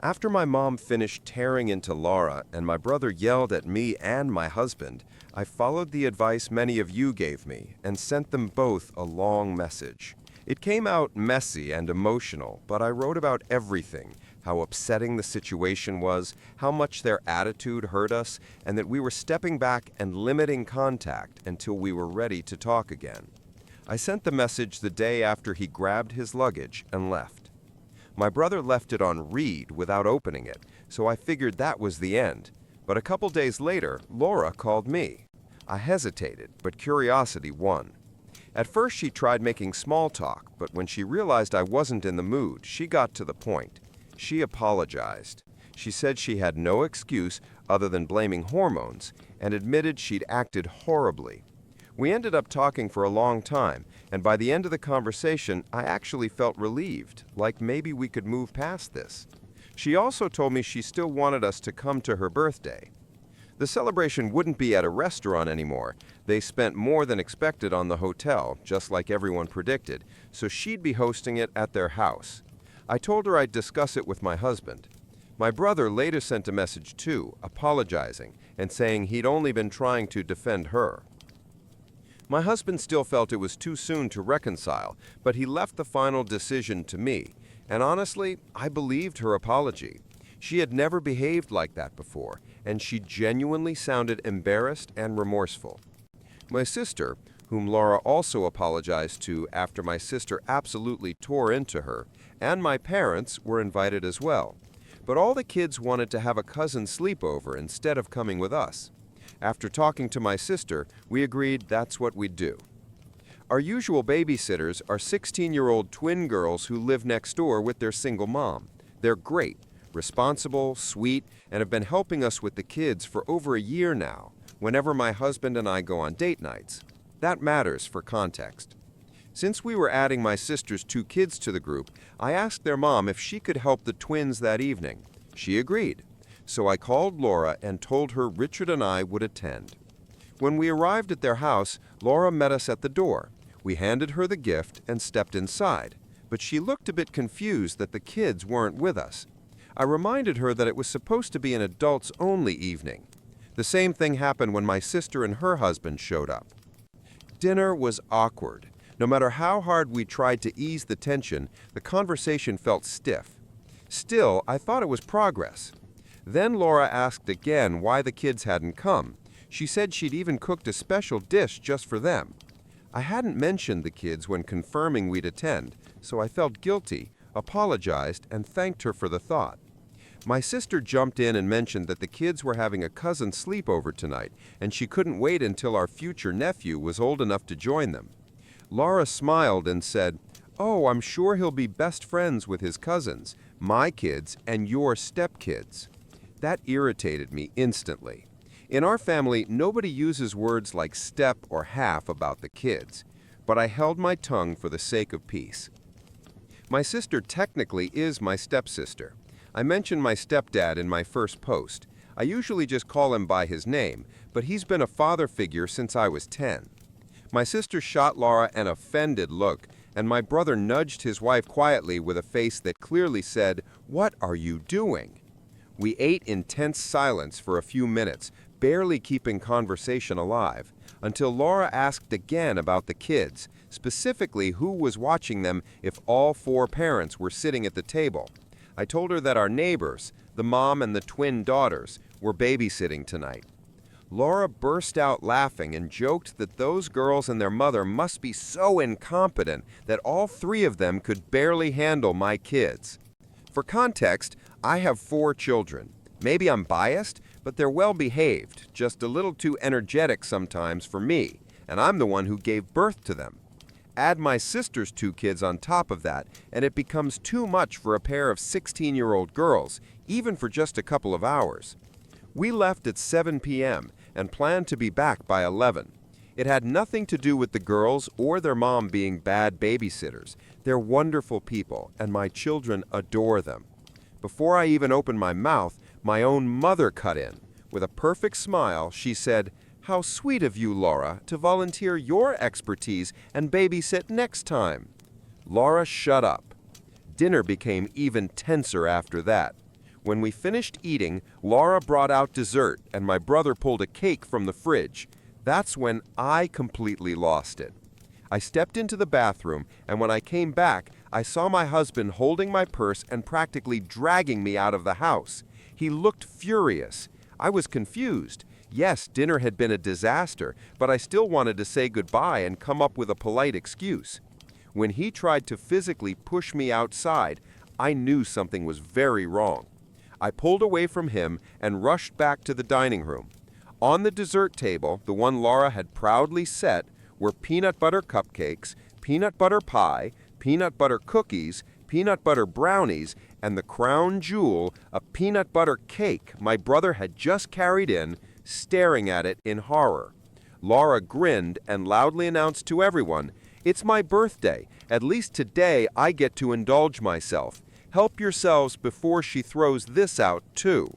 After my mom finished tearing into Laura and my brother yelled at me and my husband, I followed the advice many of you gave me and sent them both a long message. It came out messy and emotional, but I wrote about everything, how upsetting the situation was, how much their attitude hurt us, and that we were stepping back and limiting contact until we were ready to talk again. I sent the message the day after he grabbed his luggage and left. My brother left it on read without opening it, so I figured that was the end. But a couple days later, Laura called me. I hesitated, but curiosity won. At first she tried making small talk, but when she realized I wasn't in the mood, she got to the point. She apologized. She said she had no excuse other than blaming hormones and admitted she'd acted horribly. We ended up talking for a long time, and by the end of the conversation, I actually felt relieved, like maybe we could move past this. She also told me she still wanted us to come to her birthday. The celebration wouldn't be at a restaurant anymore. They spent more than expected on the hotel, just like everyone predicted, so she'd be hosting it at their house. I told her I'd discuss it with my husband. My brother later sent a message too, apologizing and saying he'd only been trying to defend her. My husband still felt it was too soon to reconcile, but he left the final decision to me, and honestly, I believed her apology. She had never behaved like that before, and she genuinely sounded embarrassed and remorseful. My sister, whom Laura also apologized to after my sister absolutely tore into her, and my parents were invited as well. But all the kids wanted to have a cousin sleepover instead of coming with us. After talking to my sister, we agreed that's what we'd do. Our usual babysitters are 16-year-old twin girls who live next door with their single mom. They're great, responsible, sweet, and have been helping us with the kids for over a year now, whenever my husband and I go on date nights. That matters for context. Since we were adding my sister's 2 kids to the group, I asked their mom if she could help the twins that evening. She agreed. So I called Laura and told her Richard and I would attend. When we arrived at their house, Laura met us at the door. We handed her the gift and stepped inside, but she looked a bit confused that the kids weren't with us. I reminded her that it was supposed to be an adults-only evening. The same thing happened when my sister and her husband showed up. Dinner was awkward. No matter how hard we tried to ease the tension, the conversation felt stiff. Still, I thought it was progress. Then Laura asked again why the kids hadn't come. She said she'd even cooked a special dish just for them. I hadn't mentioned the kids when confirming we'd attend, so I felt guilty, apologized, and thanked her for the thought. My sister jumped in and mentioned that the kids were having a cousin sleepover tonight, and she couldn't wait until our future nephew was old enough to join them. Laura smiled and said, "Oh, I'm sure he'll be best friends with his cousins, my kids, and your stepkids." That irritated me instantly. In our family, nobody uses words like step or half about the kids, but I held my tongue for the sake of peace. My sister technically is my stepsister. I mentioned my stepdad in my first post. I usually just call him by his name, but he's been a father figure since I was 10. My sister shot Laura an offended look, and my brother nudged his wife quietly with a face that clearly said, "What are you doing?" We ate in tense silence for a few minutes, barely keeping conversation alive, until Laura asked again about the kids, specifically who was watching them if all 4 parents were sitting at the table. I told her that our neighbors, the mom and the twin daughters, were babysitting tonight. Laura burst out laughing and joked that those girls and their mother must be so incompetent that all 3 of them could barely handle my kids. For context, I have 4 children. Maybe I'm biased, but they're well behaved, just a little too energetic sometimes for me, and I'm the one who gave birth to them. Add my sister's 2 kids on top of that, and it becomes too much for a pair of 16-year-old girls, even for just a couple of hours. We left at 7 p.m. and planned to be back by 11. It had nothing to do with the girls or their mom being bad babysitters. They're wonderful people, and my children adore them. Before I even opened my mouth, my own mother cut in. With a perfect smile, she said, "How sweet of you, Laura, to volunteer your expertise and babysit next time." Laura shut up. Dinner became even tenser after that. When we finished eating, Laura brought out dessert and my brother pulled a cake from the fridge. That's when I completely lost it. I stepped into the bathroom, and when I came back, I saw my husband holding my purse and practically dragging me out of the house. He looked furious. I was confused. Yes, dinner had been a disaster, but I still wanted to say goodbye and come up with a polite excuse. When he tried to physically push me outside, I knew something was very wrong. I pulled away from him and rushed back to the dining room. On the dessert table, the one Laura had proudly set, were peanut butter cupcakes, peanut butter pie, peanut butter cookies, peanut butter brownies, and the crown jewel, a peanut butter cake my brother had just carried in, staring at it in horror. Laura grinned and loudly announced to everyone, "It's my birthday. At least today I get to indulge myself. Help yourselves before she throws this out, too."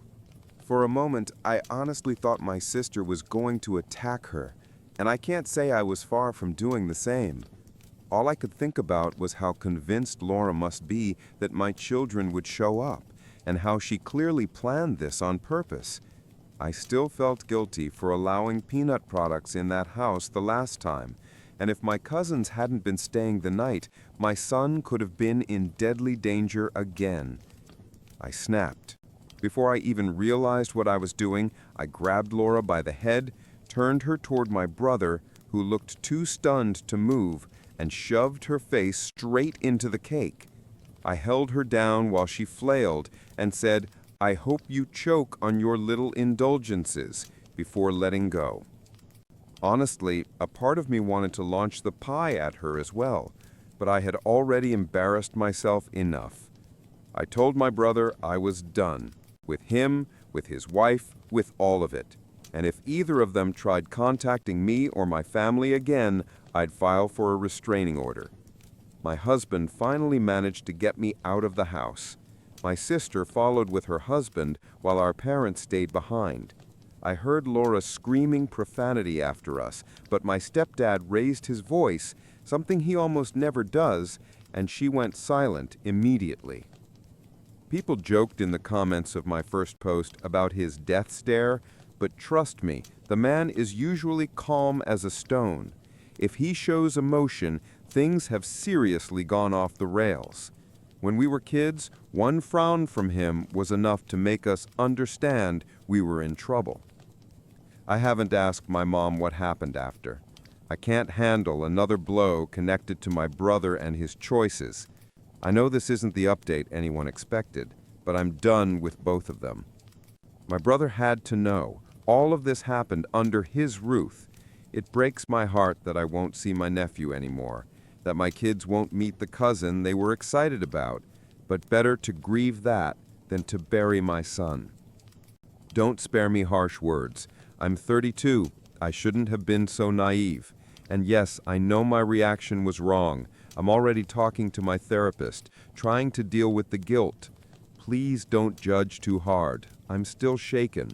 For a moment, I honestly thought my sister was going to attack her, and I can't say I was far from doing the same. All I could think about was how convinced Laura must be that my children would show up, and how she clearly planned this on purpose. I still felt guilty for allowing peanut products in that house the last time, and if my cousins hadn't been staying the night, my son could have been in deadly danger again. I snapped. Before I even realized what I was doing, I grabbed Laura by the head, turned her toward my brother, who looked too stunned to move, and shoved her face straight into the cake. I held her down while she flailed and said, "I hope you choke on your little indulgences," before letting go. Honestly, a part of me wanted to launch the pie at her as well, but I had already embarrassed myself enough. I told my brother I was done. With him, with his wife, with all of it. And if either of them tried contacting me or my family again, I'd file for a restraining order. My husband finally managed to get me out of the house. My sister followed with her husband while our parents stayed behind. I heard Laura screaming profanity after us, but my stepdad raised his voice, something he almost never does, and she went silent immediately. People joked in the comments of my first post about his death stare, but trust me, the man is usually calm as a stone. If he shows emotion, things have seriously gone off the rails. When we were kids, one frown from him was enough to make us understand we were in trouble. I haven't asked my mom what happened after. I can't handle another blow connected to my brother and his choices. I know this isn't the update anyone expected, but I'm done with both of them. My brother had to know. All of this happened under his roof. It breaks my heart that I won't see my nephew anymore, that my kids won't meet the cousin they were excited about, but better to grieve that than to bury my son. Don't spare me harsh words. I'm 32. I shouldn't have been so naive. And yes, I know my reaction was wrong. I'm already talking to my therapist, trying to deal with the guilt. Please don't judge too hard. I'm still shaken.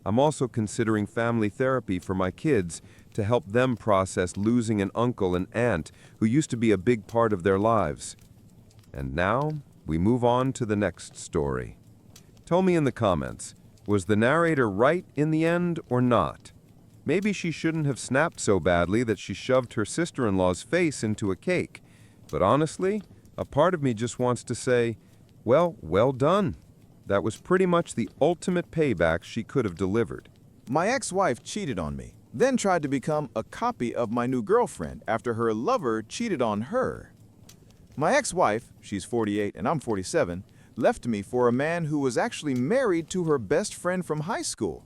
I'm also considering family therapy for my kids to help them process losing an uncle and aunt who used to be a big part of their lives. And now, we move on to the next story. Tell me in the comments, was the narrator right in the end or not? Maybe she shouldn't have snapped so badly that she shoved her sister-in-law's face into a cake. But honestly, a part of me just wants to say, well done. That was pretty much the ultimate payback she could have delivered. My ex-wife cheated on me, then tried to become a copy of my new girlfriend after her lover cheated on her. My ex-wife, she's 48 and I'm 47, left me for a man who was actually married to her best friend from high school.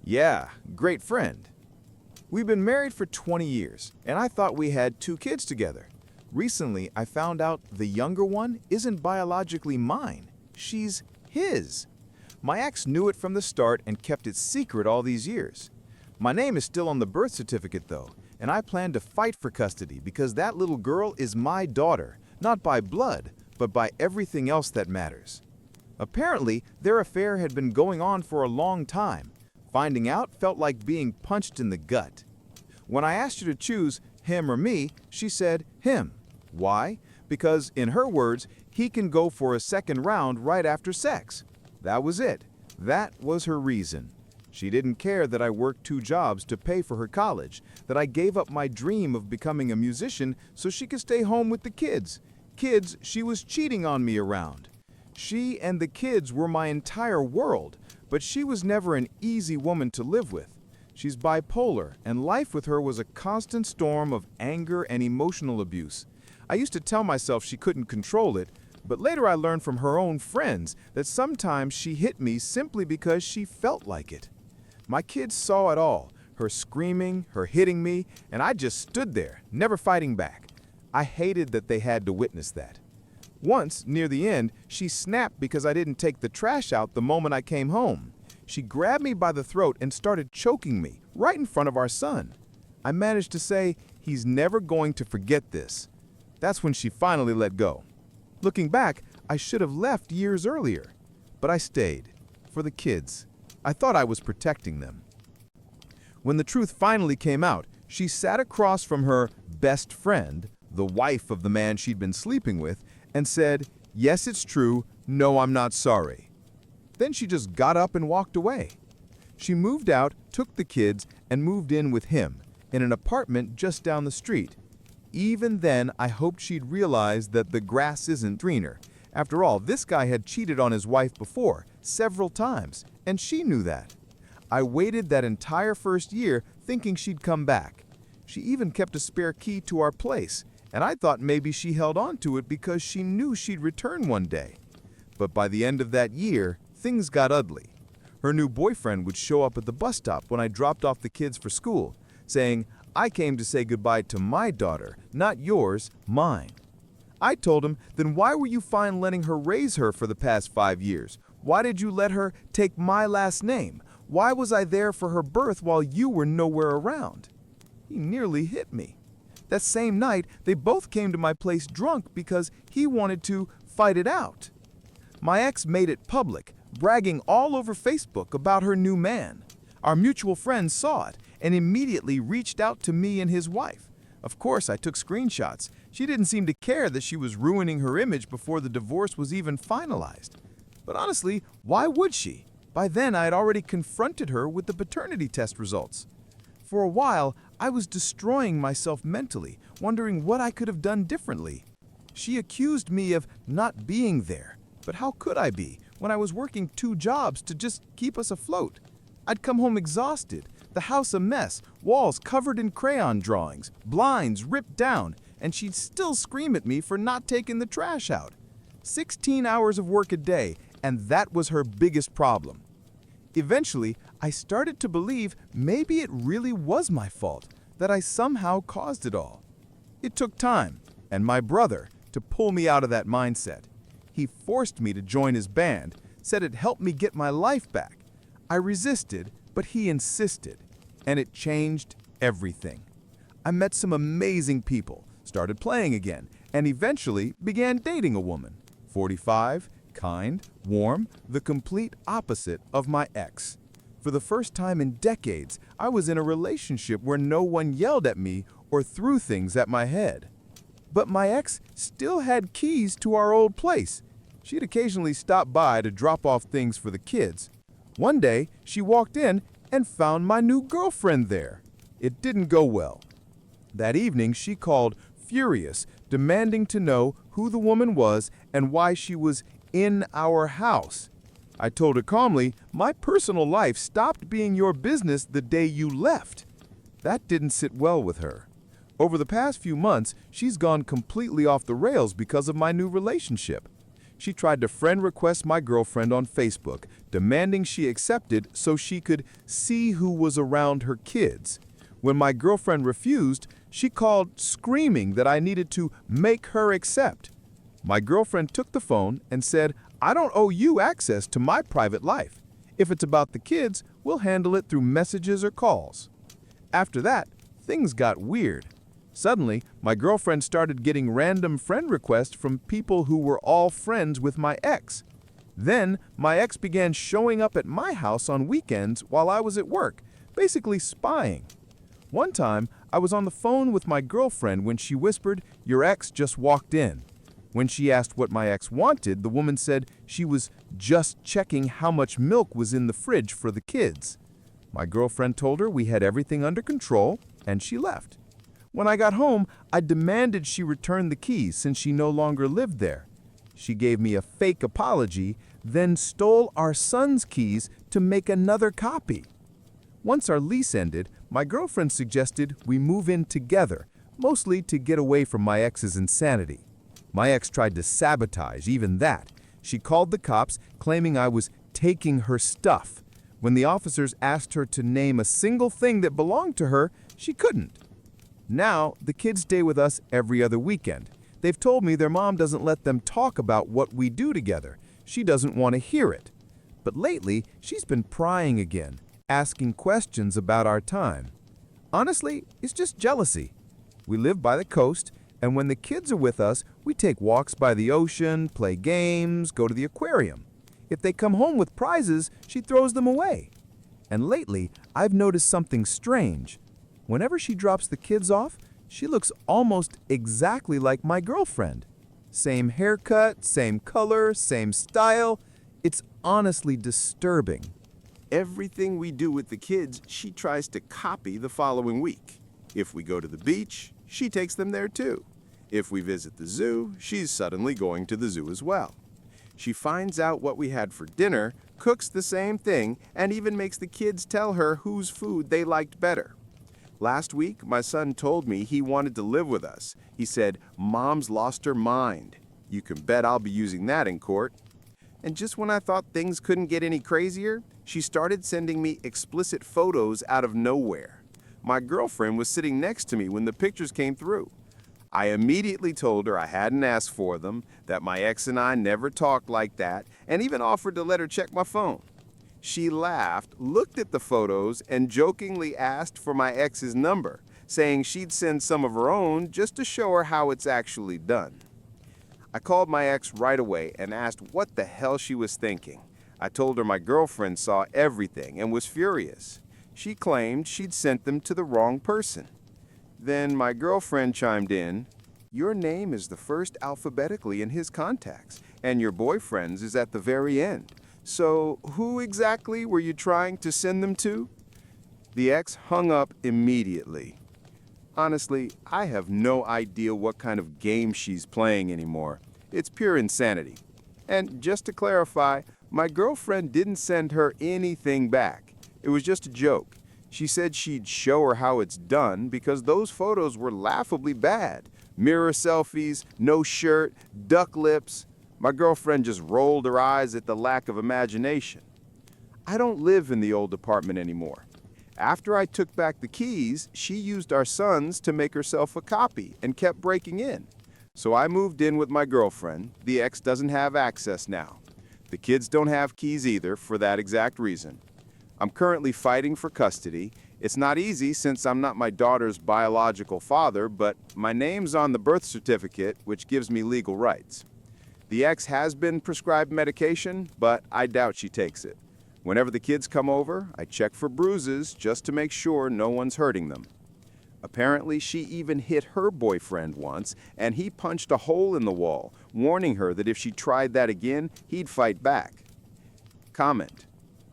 Yeah, great friend. We've been married for 20 years, and I thought we had 2 kids together. Recently, I found out the younger one isn't biologically mine. She's his. My ex knew it from the start and kept it secret all these years. My name is still on the birth certificate, though, and I plan to fight for custody because that little girl is my daughter, not by blood, but by everything else that matters. Apparently, their affair had been going on for a long time. Finding out felt like being punched in the gut. When I asked her to choose him or me, she said him. Why? Because, in her words, he can go for a second round right after sex. That was it. That was her reason. She didn't care that I worked 2 jobs to pay for her college, that I gave up my dream of becoming a musician so she could stay home with the kids. Kids she was cheating on me around. She and the kids were my entire world, but she was never an easy woman to live with. She's bipolar, and life with her was a constant storm of anger and emotional abuse. I used to tell myself she couldn't control it, but later I learned from her own friends that sometimes she hit me simply because she felt like it. My kids saw it all, her screaming, her hitting me, and I just stood there, never fighting back. I hated that they had to witness that. Once, near the end, she snapped because I didn't take the trash out the moment I came home. She grabbed me by the throat and started choking me, right in front of our son. I managed to say, "He's never going to forget this." That's when she finally let go. Looking back, I should have left years earlier, but I stayed. For the kids. I thought I was protecting them. When the truth finally came out, she sat across from her best friend, the wife of the man she'd been sleeping with, and said, "Yes, it's true. No, I'm not sorry." Then she just got up and walked away. She moved out, took the kids, and moved in with him, in an apartment just down the street. Even then, I hoped she'd realize that the grass isn't greener. After all, this guy had cheated on his wife before, several times, and she knew that. I waited that entire first year thinking she'd come back. She even kept a spare key to our place, and I thought maybe she held on to it because she knew she'd return one day. But by the end of that year, things got ugly. Her new boyfriend would show up at the bus stop when I dropped off the kids for school, saying, "I came to say goodbye to my daughter, not yours, mine." I told him, "Then why were you fine letting her raise her for the past 5 years? Why did you let her take my last name? Why was I there for her birth while you were nowhere around?" He nearly hit me. That same night, they both came to my place drunk because he wanted to fight it out. My ex made it public, bragging all over Facebook about her new man. Our mutual friend saw it and immediately reached out to me and his wife. Of course, I took screenshots. She didn't seem to care that she was ruining her image before the divorce was even finalized. But honestly, why would she? By then, I had already confronted her with the paternity test results. For a while, I was destroying myself mentally, wondering what I could have done differently. She accused me of not being there. But how could I be when I was working 2 jobs to just keep us afloat? I'd come home exhausted, the house a mess, walls covered in crayon drawings, blinds ripped down, and she'd still scream at me for not taking the trash out. 16 hours of work a day, and that was her biggest problem. Eventually, I started to believe maybe it really was my fault, that I somehow caused it all. It took time, and my brother, to pull me out of that mindset. He forced me to join his band, said it helped me get my life back. I resisted, but he insisted, and it changed everything. I met some amazing people, started playing again, and eventually began dating a woman. 45, kind, warm, the complete opposite of my ex. For the first time in decades, I was in a relationship where no one yelled at me or threw things at my head. But my ex still had keys to our old place. She'd occasionally stop by to drop off things for the kids. One day, she walked in and found my new girlfriend there. It didn't go well. That evening, she called, furious, demanding to know who the woman was and why she was in our house. I told her calmly, "My personal life stopped being your business the day you left." That didn't sit well with her. Over the past few months, she's gone completely off the rails because of my new relationship. she tried to friend request my girlfriend on Facebook, demanding she accepted so she could see who was around her kids. When my girlfriend refused, she called screaming that I needed to make her accept. My girlfriend took the phone and said, "I don't owe you access to my private life. If it's about the kids, we'll handle it through messages or calls." After that, things got weird. Suddenly, my girlfriend started getting random friend requests from people who were all friends with my ex. Then, my ex began showing up at my house on weekends while I was at work, basically spying. One time, I was on the phone with my girlfriend when she whispered, "Your ex just walked in." When she asked what my ex wanted, the woman said she was just checking how much milk was in the fridge for the kids. My girlfriend told her we had everything under control, and she left. When I got home, I demanded she return the keys since she no longer lived there. She gave me a fake apology, then stole our son's keys to make another copy. Once our lease ended, my girlfriend suggested we move in together, mostly to get away from my ex's insanity. My ex tried to sabotage even that. She called the cops, claiming I was taking her stuff. When the officers asked her to name a single thing that belonged to her, she couldn't. Now, the kids stay with us every other weekend. They've told me their mom doesn't let them talk about what we do together. She doesn't want to hear it. But lately, she's been prying again, asking questions about our time. Honestly, it's just jealousy. We live by the coast, and when the kids are with us, we take walks by the ocean, play games, go to the aquarium. If they come home with prizes, she throws them away. And lately, I've noticed something strange. Whenever she drops the kids off, she looks almost exactly like my girlfriend. Same haircut, same color, same style. It's honestly disturbing. Everything we do with the kids, she tries to copy the following week. If we go to the beach, she takes them there too. If we visit the zoo, she's suddenly going to the zoo as well. She finds out what we had for dinner, cooks the same thing, and even makes the kids tell her whose food they liked better. Last week, my son told me he wanted to live with us. He said, "Mom's lost her mind." You can bet I'll be using that in court. And just when I thought things couldn't get any crazier, she started sending me explicit photos out of nowhere. My girlfriend was sitting next to me when the pictures came through. I immediately told her I hadn't asked for them, that my ex and I never talked like that, and even offered to let her check my phone. She laughed, looked at the photos, and jokingly asked for my ex's number, saying she'd send some of her own just to show her how it's actually done. I called my ex right away and asked what the hell she was thinking. I told her my girlfriend saw everything and was furious. She claimed she'd sent them to the wrong person. Then my girlfriend chimed in, "Your name is the first alphabetically in his contacts, and your boyfriend's is at the very end. So who exactly were you trying to send them to?" The ex hung up immediately. Honestly, I have no idea what kind of game she's playing anymore. It's pure insanity. And just to clarify, my girlfriend didn't send her anything back. It was just a joke. She said she'd show her how it's done because those photos were laughably bad. Mirror selfies, no shirt, duck lips. My girlfriend just rolled her eyes at the lack of imagination. I don't live in the old apartment anymore. After I took back the keys, she used our son's to make herself a copy and kept breaking in. So I moved in with my girlfriend. The ex doesn't have access now. The kids don't have keys either for that exact reason. I'm currently fighting for custody. It's not easy since I'm not my daughter's biological father, but my name's on the birth certificate, which gives me legal rights. The ex has been prescribed medication, but I doubt she takes it. Whenever the kids come over, I check for bruises just to make sure no one's hurting them. Apparently, she even hit her boyfriend once, and he punched a hole in the wall, warning her that if she tried that again, he'd fight back. Comment: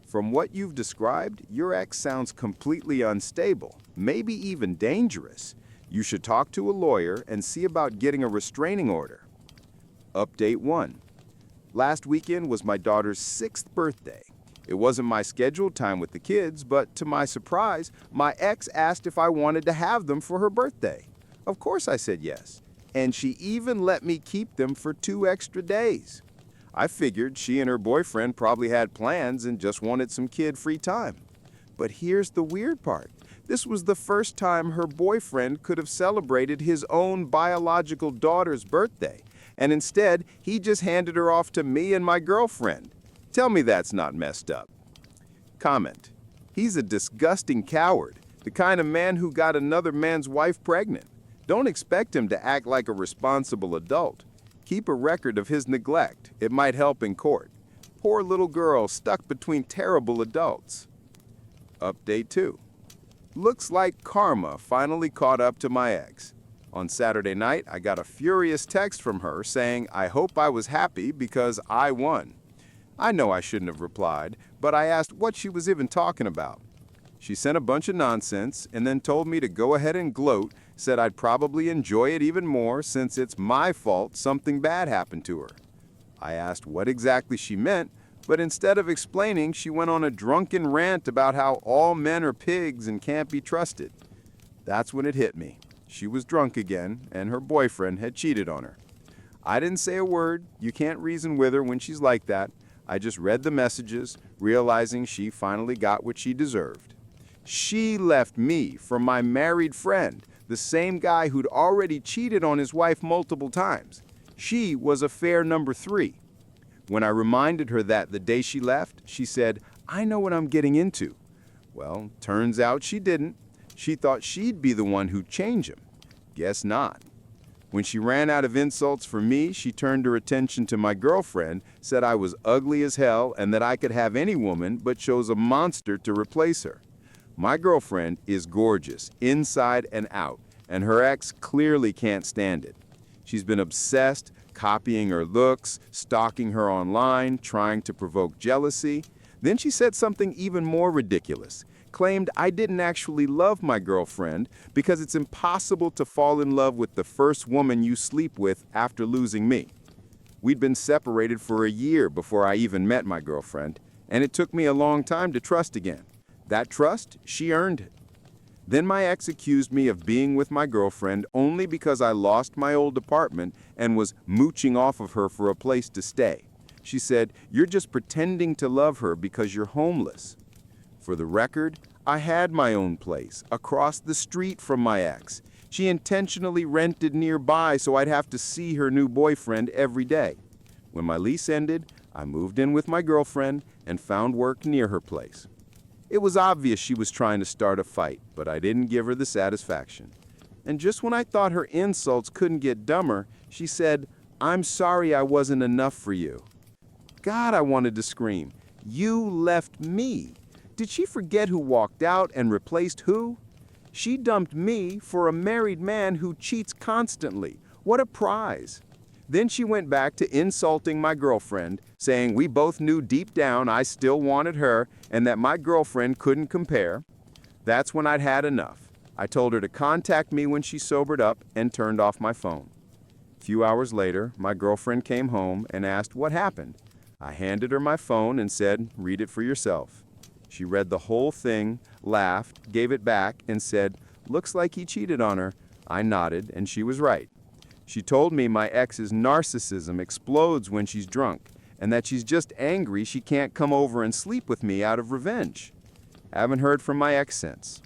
from what you've described, your ex sounds completely unstable, maybe even dangerous. You should talk to a lawyer and see about getting a restraining order. Update 1. Last weekend was my daughter's 6th birthday. It wasn't my scheduled time with the kids, but to my surprise, my ex asked if I wanted to have them for her birthday. Of course I said yes, and she even let me keep them for 2 extra days. I figured she and her boyfriend probably had plans and just wanted some kid-free time. But here's the weird part. This was the first time her boyfriend could have celebrated his own biological daughter's birthday, and instead, he just handed her off to me and my girlfriend. Tell me that's not messed up. Comment. He's a disgusting coward, the kind of man who got another man's wife pregnant. Don't expect him to act like a responsible adult. Keep a record of his neglect. It might help in court. Poor little girl stuck between terrible adults. Update 2. Looks like karma finally caught up to my ex. On Saturday night, I got a furious text from her saying, I hope I was happy because I won. I know I shouldn't have replied, but I asked what she was even talking about. She sent a bunch of nonsense and then told me to go ahead and gloat, said I'd probably enjoy it even more since it's my fault something bad happened to her. I asked what exactly she meant, but instead of explaining, she went on a drunken rant about how all men are pigs and can't be trusted. That's when it hit me. She was drunk again, and her boyfriend had cheated on her. I didn't say a word. You can't reason with her when she's like that. I just read the messages, realizing she finally got what she deserved. She left me for my married friend, the same guy who'd already cheated on his wife multiple times. She was affair number 3. When I reminded her that the day she left, she said, I know what I'm getting into. Well, turns out she didn't. She thought she'd be the one who'd change him. Guess not. When she ran out of insults for me, she turned her attention to my girlfriend, said I was ugly as hell and that I could have any woman, but chose a monster to replace her. My girlfriend is gorgeous, inside and out, and her ex clearly can't stand it. She's been obsessed, copying her looks, stalking her online, trying to provoke jealousy. Then she said something even more ridiculous, claimed I didn't actually love my girlfriend because it's impossible to fall in love with the first woman you sleep with after losing me. We'd been separated for a year before I even met my girlfriend, and it took me a long time to trust again. That trust, she earned it. Then my ex accused me of being with my girlfriend only because I lost my old apartment and was mooching off of her for a place to stay. She said, you're just pretending to love her because you're homeless. For the record, I had my own place, across the street from my ex. She intentionally rented nearby so I'd have to see her new boyfriend every day. When my lease ended, I moved in with my girlfriend and found work near her place. It was obvious she was trying to start a fight, but I didn't give her the satisfaction. And just when I thought her insults couldn't get dumber, she said, I'm sorry I wasn't enough for you. God, I wanted to scream. You left me. Did she forget who walked out and replaced who? She dumped me for a married man who cheats constantly. What a prize. Then she went back to insulting my girlfriend, saying we both knew deep down I still wanted her and that my girlfriend couldn't compare. That's when I'd had enough. I told her to contact me when she sobered up and turned off my phone. A few hours later, my girlfriend came home and asked what happened. I handed her my phone and said, read it for yourself. She read the whole thing, laughed, gave it back, and said, looks like he cheated on her. I nodded, and she was right. She told me my ex's narcissism explodes when she's drunk, and that she's just angry she can't come over and sleep with me out of revenge. Haven't heard from my ex since.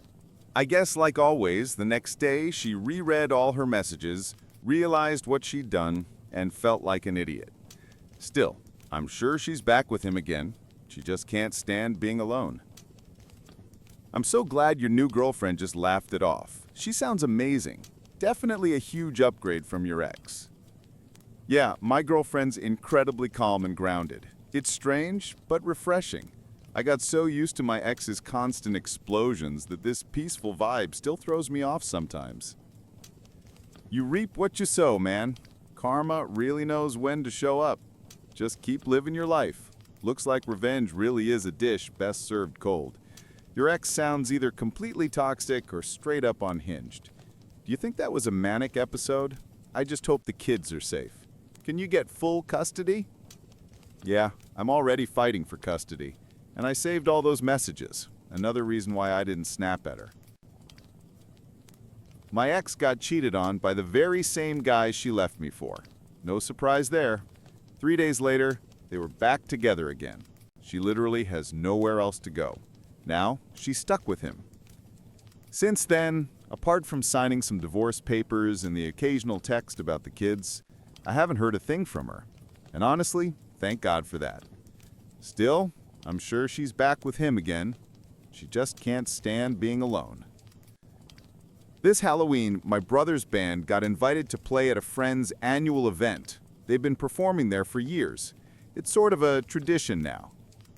I guess, like always, the next day she reread all her messages, realized what she'd done, and felt like an idiot. Still, I'm sure she's back with him again. She just can't stand being alone. I'm so glad your new girlfriend just laughed it off. She sounds amazing. Definitely a huge upgrade from your ex. Yeah, my girlfriend's incredibly calm and grounded. It's strange, but refreshing. I got so used to my ex's constant explosions that this peaceful vibe still throws me off sometimes. You reap what you sow, man. Karma really knows when to show up. Just keep living your life. Looks like revenge really is a dish best served cold. Your ex sounds either completely toxic or straight up unhinged. Do you think that was a manic episode? I just hope the kids are safe. Can you get full custody? Yeah, I'm already fighting for custody. And I saved all those messages. Another reason why I didn't snap at her. My ex got cheated on by the very same guy she left me for. No surprise there. 3 days later, They were back together again. She literally has nowhere else to go. Now, she's stuck with him. Since then, apart from signing some divorce papers and the occasional text about the kids, I haven't heard a thing from her. And honestly, thank God for that. Still, I'm sure she's back with him again. She just can't stand being alone. This Halloween, my brother's band got invited to play at a friend's annual event. They've been performing there for years. It's sort of a tradition now.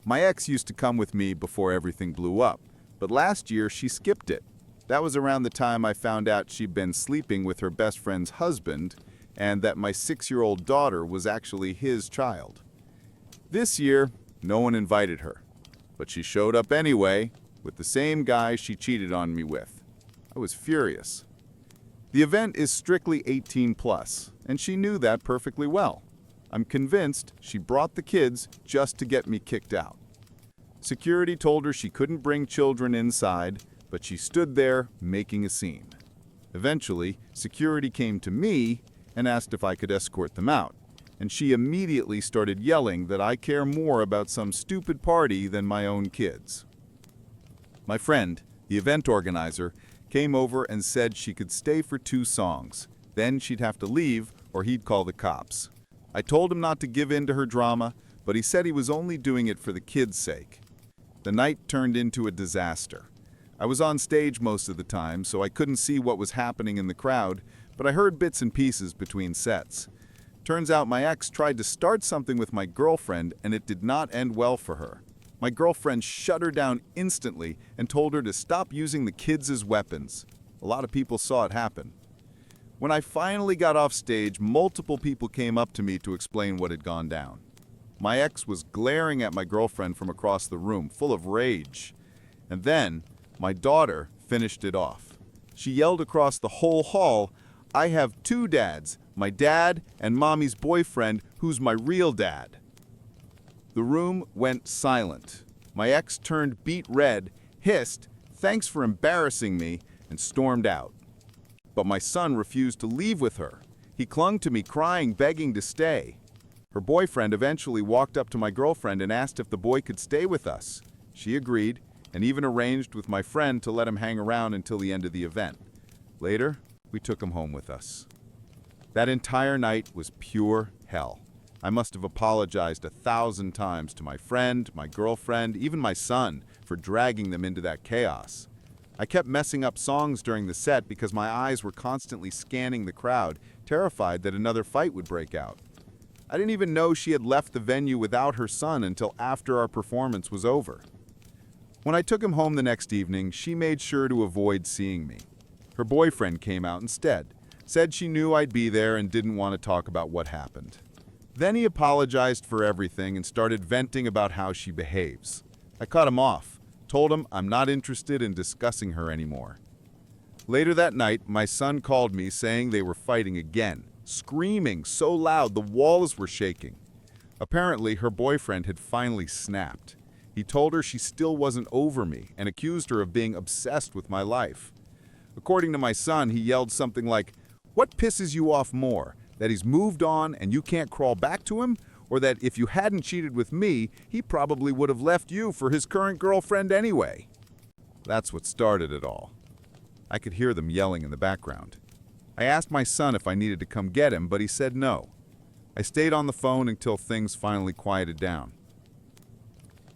My ex used to come with me before everything blew up, but last year she skipped it. That was around the time I found out she'd been sleeping with her best friend's husband and that my 6-year-old daughter was actually his child. This year, no one invited her, but she showed up anyway with the same guy she cheated on me with. I was furious. The event is strictly 18 plus, and she knew that perfectly well. I'm convinced she brought the kids just to get me kicked out. Security told her she couldn't bring children inside, but she stood there making a scene. Eventually, security came to me and asked if I could escort them out, and she immediately started yelling that I care more about some stupid party than my own kids. My friend, the event organizer, came over and said she could stay for 2 songs. Then she'd have to leave or he'd call the cops. I told him not to give in to her drama, but he said he was only doing it for the kids' sake. The night turned into a disaster. I was on stage most of the time, so I couldn't see what was happening in the crowd, but I heard bits and pieces between sets. Turns out my ex tried to start something with my girlfriend, and it did not end well for her. My girlfriend shut her down instantly and told her to stop using the kids as weapons. A lot of people saw it happen. When I finally got off stage, multiple people came up to me to explain what had gone down. My ex was glaring at my girlfriend from across the room, full of rage. And then, my daughter finished it off. She yelled across the whole hall, "I have 2 dads, my dad and mommy's boyfriend, who's my real dad." The room went silent. My ex turned beet red, hissed, "Thanks for embarrassing me," and stormed out. But my son refused to leave with her. He clung to me, crying, begging to stay. Her boyfriend eventually walked up to my girlfriend and asked if the boy could stay with us. She agreed, and even arranged with my friend to let him hang around until the end of the event. Later, we took him home with us. That entire night was pure hell. I must have apologized 1,000 times to my friend, my girlfriend, even my son, for dragging them into that chaos. I kept messing up songs during the set because my eyes were constantly scanning the crowd, terrified that another fight would break out. I didn't even know she had left the venue without her son until after our performance was over. When I took him home the next evening, she made sure to avoid seeing me. Her boyfriend came out instead, said she knew I'd be there and didn't want to talk about what happened. Then he apologized for everything and started venting about how she behaves. I cut him off, told him I'm not interested in discussing her anymore. Later that night, my son called me saying they were fighting again, screaming so loud the walls were shaking. Apparently, her boyfriend had finally snapped. He told her she still wasn't over me and accused her of being obsessed with my life. According to my son, he yelled something like, "What pisses you off more? That he's moved on and you can't crawl back to him? Or that if you hadn't cheated with me, he probably would have left you for his current girlfriend anyway?" That's what started it all. I could hear them yelling in the background. I asked my son if I needed to come get him, but he said no. I stayed on the phone until things finally quieted down.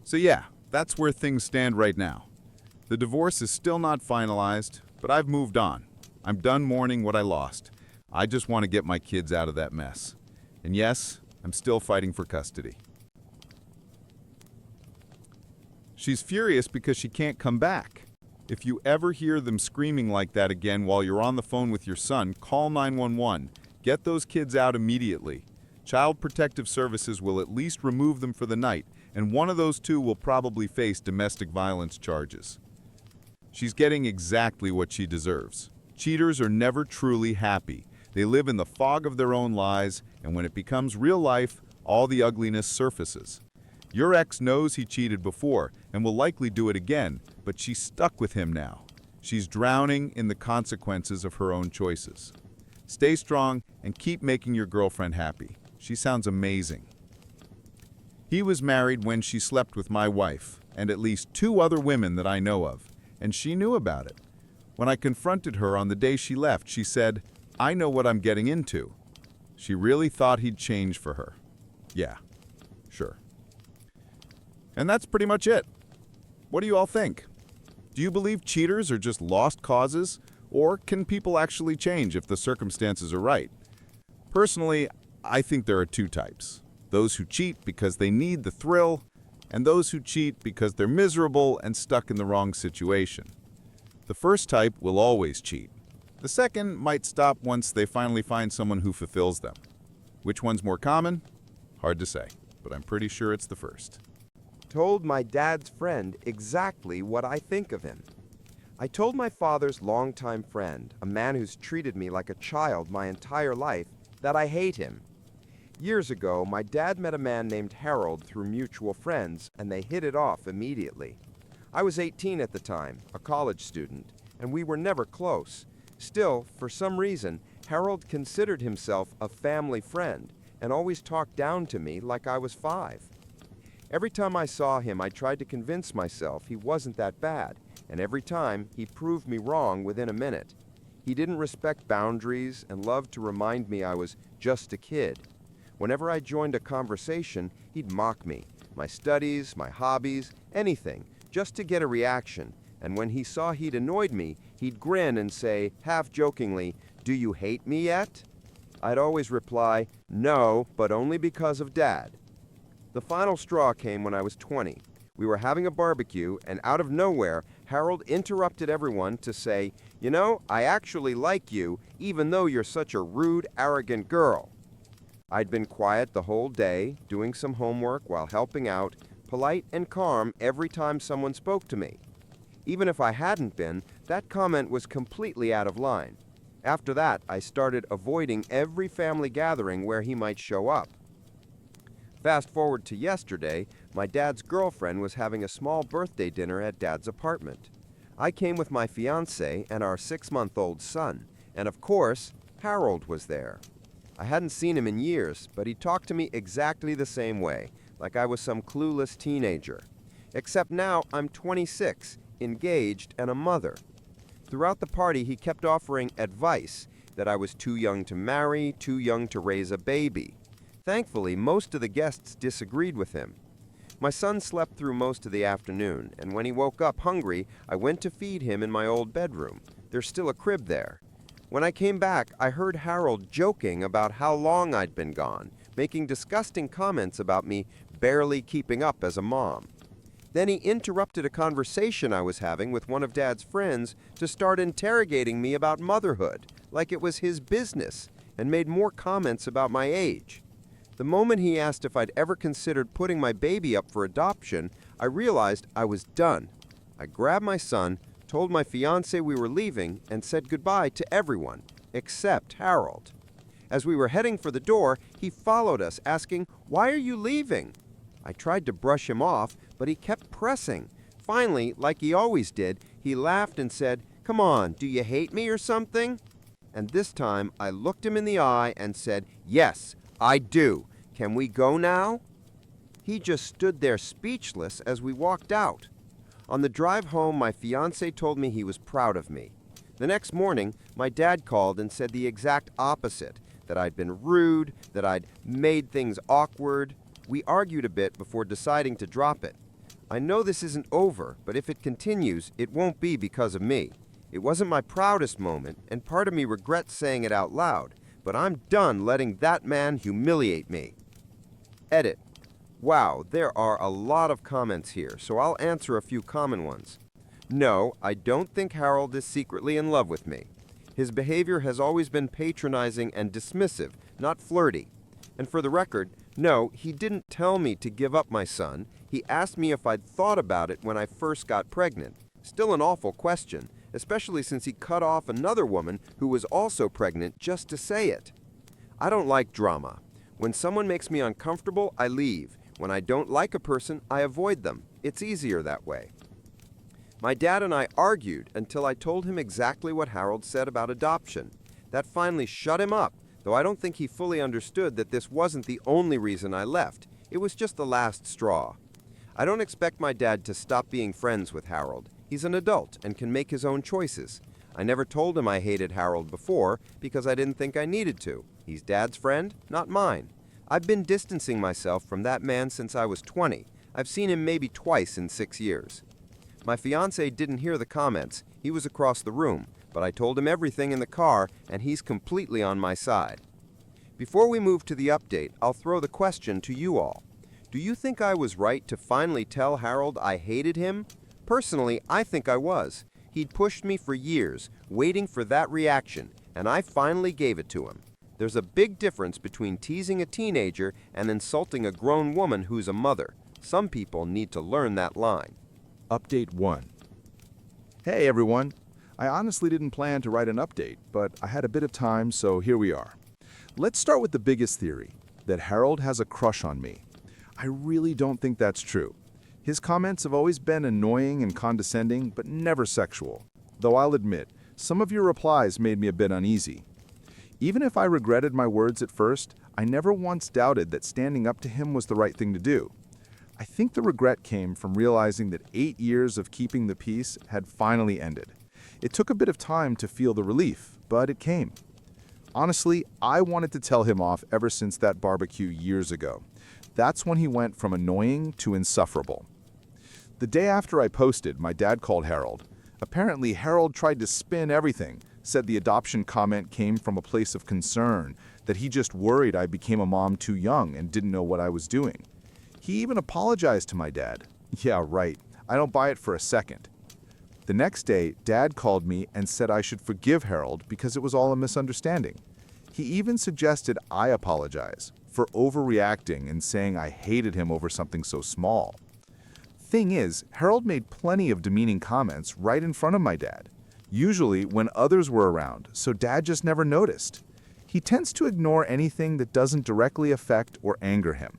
So yeah, that's where things stand right now. The divorce is still not finalized, but I've moved on. I'm done mourning what I lost. I just want to get my kids out of that mess. And yes, I'm still fighting for custody. She's furious because she can't come back. If you ever hear them screaming like that again while you're on the phone with your son, call 911. Get those kids out immediately. Child Protective Services will at least remove them for the night, and one of those 2 will probably face domestic violence charges. She's getting exactly what she deserves. Cheaters are never truly happy. They live in the fog of their own lies, and when it becomes real life, all the ugliness surfaces. Your ex knows he cheated before and will likely do it again, but she's stuck with him now. She's drowning in the consequences of her own choices. Stay strong and keep making your girlfriend happy. She sounds amazing. He was married when she slept with my wife and at least 2 other women that I know of, and she knew about it. When I confronted her on the day she left, she said, "I know what I'm getting into." She really thought he'd change for her. Yeah, sure. And that's pretty much it. What do you all think? Do you believe cheaters are just lost causes, or can people actually change if the circumstances are right? Personally, I think there are 2 types. Those who cheat because they need the thrill, and those who cheat because they're miserable and stuck in the wrong situation. The first type will always cheat. The second might stop once they finally find someone who fulfills them. Which one's more common? Hard to say, but I'm pretty sure it's the first. Told my dad's friend exactly what I think of him. I told my father's longtime friend, a man who's treated me like a child my entire life, that I hate him. Years ago, my dad met a man named Harold through mutual friends, and they hit it off immediately. I was 18 at the time, a college student, and we were never close. Still, for some reason, Harold considered himself a family friend and always talked down to me like I was 5. Every time I saw him, I tried to convince myself he wasn't that bad, and every time, he proved me wrong within a minute. He didn't respect boundaries and loved to remind me I was just a kid. Whenever I joined a conversation, he'd mock me, my studies, my hobbies, anything, just to get a reaction, and when he saw he'd annoyed me, he'd grin and say, half jokingly, "Do you hate me yet?" I'd always reply, "No, but only because of Dad." The final straw came when I was 20. We were having a barbecue, and out of nowhere, Harold interrupted everyone to say, "You know, I actually like you, even though you're such a rude, arrogant girl." I'd been quiet the whole day, doing some homework while helping out, polite and calm every time someone spoke to me. Even if I hadn't been, that comment was completely out of line. After that, I started avoiding every family gathering where he might show up. Fast forward to yesterday, my dad's girlfriend was having a small birthday dinner at Dad's apartment. I came with my fiancé and our 6-month-old son, and of course, Harold was there. I hadn't seen him in years, but he talked to me exactly the same way, like I was some clueless teenager. Except now I'm 26, engaged, and a mother. Throughout the party, he kept offering advice that I was too young to marry, too young to raise a baby. Thankfully, most of the guests disagreed with him. My son slept through most of the afternoon, and when he woke up hungry, I went to feed him in my old bedroom. There's still a crib there. When I came back, I heard Harold joking about how long I'd been gone, making disgusting comments about me barely keeping up as a mom. Then he interrupted a conversation I was having with one of Dad's friends to start interrogating me about motherhood, like it was his business, and made more comments about my age. The moment he asked if I'd ever considered putting my baby up for adoption, I realized I was done. I grabbed my son, told my fiancé we were leaving, and said goodbye to everyone, except Harold. As we were heading for the door, he followed us, asking, "Why are you leaving?" I tried to brush him off, but he kept pressing. Finally, like he always did, he laughed and said, "Come on, do you hate me or something?" And this time, I looked him in the eye and said, "Yes, I do. Can we go now?" He just stood there speechless as we walked out. On the drive home, my fiancé told me he was proud of me. The next morning, my dad called and said the exact opposite, that I'd been rude, that I'd made things awkward. We argued a bit before deciding to drop it. I know this isn't over, but if it continues, it won't be because of me. It wasn't my proudest moment, and part of me regrets saying it out loud, but I'm done letting that man humiliate me. Edit. Wow, there are a lot of comments here, so I'll answer a few common ones. No, I don't think Harold is secretly in love with me. His behavior has always been patronizing and dismissive, not flirty. And for the record, no, he didn't tell me to give up my son. He asked me if I'd thought about it when I first got pregnant. Still an awful question, especially since he cut off another woman who was also pregnant just to say it. I don't like drama. When someone makes me uncomfortable, I leave. When I don't like a person, I avoid them. It's easier that way. My dad and I argued until I told him exactly what Harold said about adoption. That finally shut him up, though I don't think he fully understood that this wasn't the only reason I left. It was just the last straw. I don't expect my dad to stop being friends with Harold. He's an adult and can make his own choices. I never told him I hated Harold before because I didn't think I needed to. He's Dad's friend, not mine. I've been distancing myself from that man since I was 20. I've seen him maybe twice in 6 years. My fiance didn't hear the comments. He was across the room, but I told him everything in the car, and he's completely on my side. Before we move to the update, I'll throw the question to you all. Do you think I was right to finally tell Harold I hated him? Personally, I think I was. He'd pushed me for years, waiting for that reaction, and I finally gave it to him. There's a big difference between teasing a teenager and insulting a grown woman who's a mother. Some people need to learn that line. Update 1. Hey everyone. I honestly didn't plan to write an update, but I had a bit of time, so here we are. Let's start with the biggest theory, that Harold has a crush on me. I really don't think that's true. His comments have always been annoying and condescending, but never sexual. Though I'll admit, some of your replies made me a bit uneasy. Even if I regretted my words at first, I never once doubted that standing up to him was the right thing to do. I think the regret came from realizing that 8 years of keeping the peace had finally ended. It took a bit of time to feel the relief, but it came. Honestly, I wanted to tell him off ever since that barbecue years ago. That's when he went from annoying to insufferable. The day after I posted, my dad called Harold. Apparently, Harold tried to spin everything, said the adoption comment came from a place of concern, that he just worried I became a mom too young and didn't know what I was doing. He even apologized to my dad. Yeah, right. I don't buy it for a second. The next day, Dad called me and said I should forgive Harold because it was all a misunderstanding. He even suggested I apologize for overreacting and saying I hated him over something so small. Thing is, Harold made plenty of demeaning comments right in front of my dad, usually when others were around, so Dad just never noticed. He tends to ignore anything that doesn't directly affect or anger him.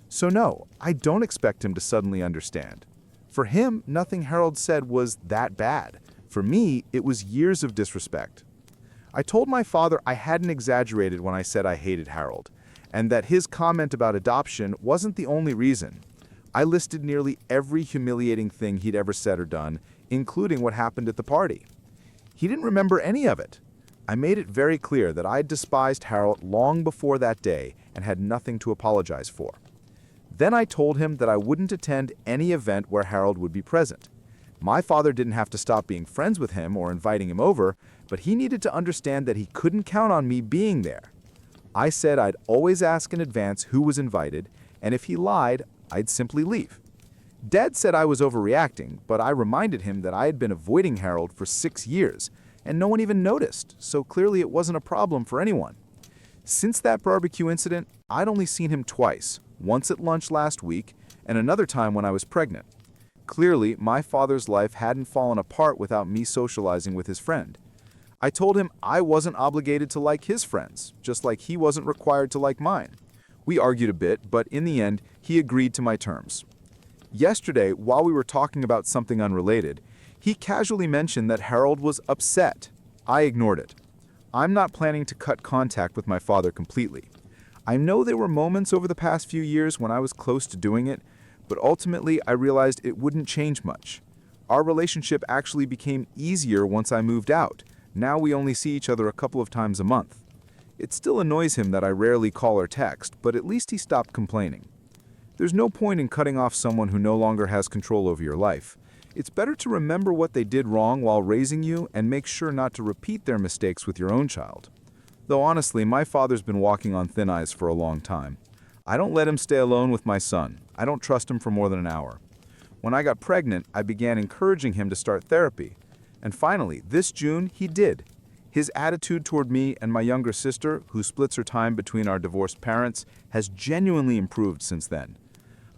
So no, I don't expect him to suddenly understand. For him, nothing Harold said was that bad. For me, it was years of disrespect. I told my father I hadn't exaggerated when I said I hated Harold, and that his comment about adoption wasn't the only reason. I listed nearly every humiliating thing he'd ever said or done, including what happened at the party. He didn't remember any of it. I made it very clear that I despised Harold long before that day and had nothing to apologize for. Then I told him that I wouldn't attend any event where Harold would be present. My father didn't have to stop being friends with him or inviting him over, but he needed to understand that he couldn't count on me being there. I said I'd always ask in advance who was invited, and if he lied, I'd simply leave. Dad said I was overreacting, but I reminded him that I had been avoiding Harold for 6 years, and no one even noticed, so clearly it wasn't a problem for anyone. Since that barbecue incident, I'd only seen him twice, once at lunch last week, and another time when I was pregnant. Clearly, my father's life hadn't fallen apart without me socializing with his friend. I told him I wasn't obligated to like his friends, just like he wasn't required to like mine. We argued a bit, but in the end, he agreed to my terms. Yesterday, while we were talking about something unrelated, he casually mentioned that Harold was upset. I ignored it. I'm not planning to cut contact with my father completely. I know there were moments over the past few years when I was close to doing it, but ultimately I realized it wouldn't change much. Our relationship actually became easier once I moved out. Now we only see each other a couple of times a month. It still annoys him that I rarely call or text, but at least he stopped complaining. There's no point in cutting off someone who no longer has control over your life. It's better to remember what they did wrong while raising you and make sure not to repeat their mistakes with your own child. Though honestly, my father's been walking on thin ice for a long time. I don't let him stay alone with my son. I don't trust him for more than an hour. When I got pregnant, I began encouraging him to start therapy. And finally, this June, he did. His attitude toward me and my younger sister, who splits her time between our divorced parents, has genuinely improved since then.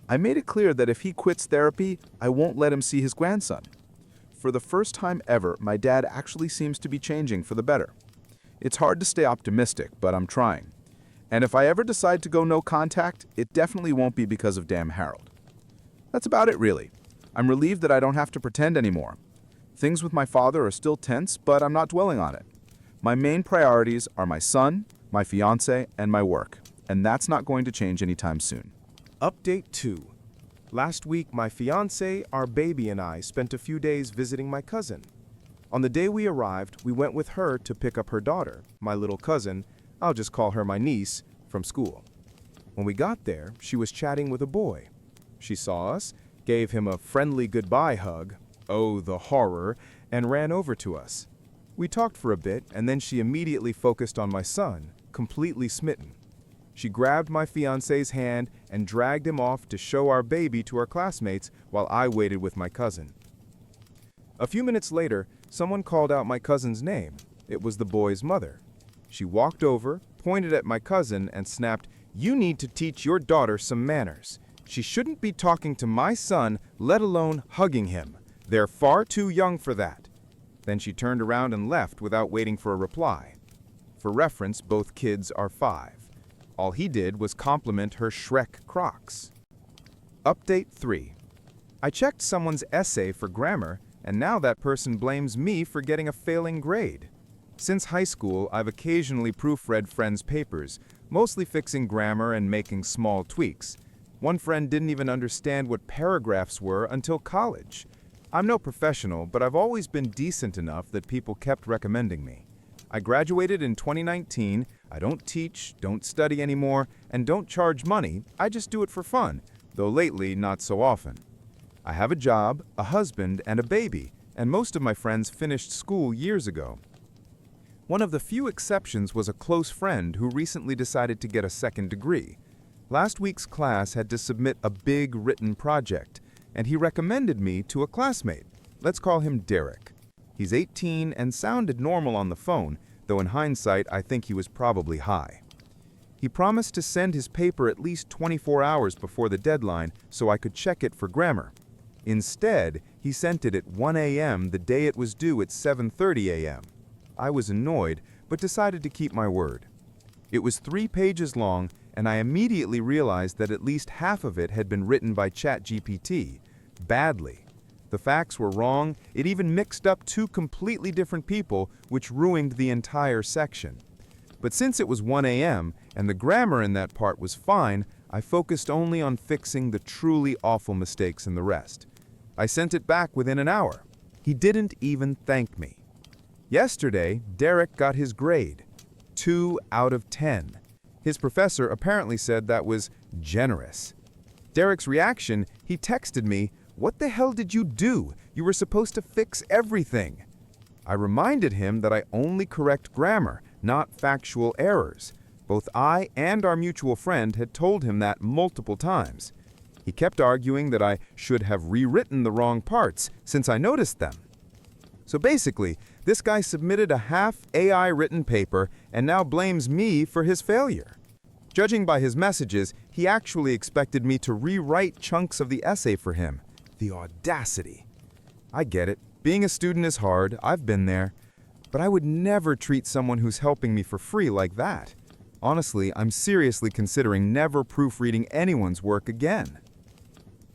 I made it clear that if he quits therapy, I won't let him see his grandson. For the first time ever, my dad actually seems to be changing for the better. It's hard to stay optimistic, but I'm trying. And if I ever decide to go no contact, it definitely won't be because of damn Harold. That's about it, really. I'm relieved that I don't have to pretend anymore. Things with my father are still tense, but I'm not dwelling on it. My main priorities are my son, my fiance, and my work, and that's not going to change anytime soon. Update 2. Last week, my fiancé, our baby, and I spent a few days visiting my cousin. On the day we arrived, we went with her to pick up her daughter, my little cousin, I'll just call her my niece, from school. When we got there, she was chatting with a boy. She saw us, gave him a friendly goodbye hug, oh the horror, and ran over to us. We talked for a bit, and then she immediately focused on my son, completely smitten. She grabbed my fiancé's hand and dragged him off to show our baby to our classmates while I waited with my cousin. A few minutes later, someone called out my cousin's name. It was the boy's mother. She walked over, pointed at my cousin, and snapped, "You need to teach your daughter some manners. She shouldn't be talking to my son, let alone hugging him. They're far too young for that." Then she turned around and left without waiting for a reply. For reference, both kids are 5. All he did was compliment her Shrek Crocs. Update 3. I checked someone's essay for grammar, and now that person blames me for getting a failing grade. Since high school, I've occasionally proofread friends' papers, mostly fixing grammar and making small tweaks. One friend didn't even understand what paragraphs were until college. I'm no professional, but I've always been decent enough that people kept recommending me. I graduated in 2019, I don't teach, don't study anymore, and don't charge money, I just do it for fun, though lately not so often. I have a job, a husband, and a baby, and most of my friends finished school years ago. One of the few exceptions was a close friend who recently decided to get a second degree. Last week's class had to submit a big written project, and he recommended me to a classmate. Let's call him Derek. He's 18 and sounded normal on the phone, though in hindsight I think he was probably high. He promised to send his paper at least 24 hours before the deadline so I could check it for grammar. Instead, he sent it at 1 a.m. the day it was due at 7:30 a.m. I was annoyed, but decided to keep my word. It was 3 pages long, and I immediately realized that at least half of it had been written by ChatGPT, badly. The facts were wrong, it even mixed up 2 completely different people, which ruined the entire section. But since it was 1 a.m. and the grammar in that part was fine, I focused only on fixing the truly awful mistakes in the rest. I sent it back within an hour. He didn't even thank me. Yesterday, Derek got his grade, 2 out of 10. His professor apparently said that was generous. Derek's reaction, he texted me, "What the hell did you do? You were supposed to fix everything." I reminded him that I only correct grammar, not factual errors. Both I and our mutual friend had told him that multiple times. He kept arguing that I should have rewritten the wrong parts since I noticed them. So basically, this guy submitted a half AI-written paper and now blames me for his failure. Judging by his messages, he actually expected me to rewrite chunks of the essay for him. The audacity. I get it. Being a student is hard. I've been there. But I would never treat someone who's helping me for free like that. Honestly, I'm seriously considering never proofreading anyone's work again.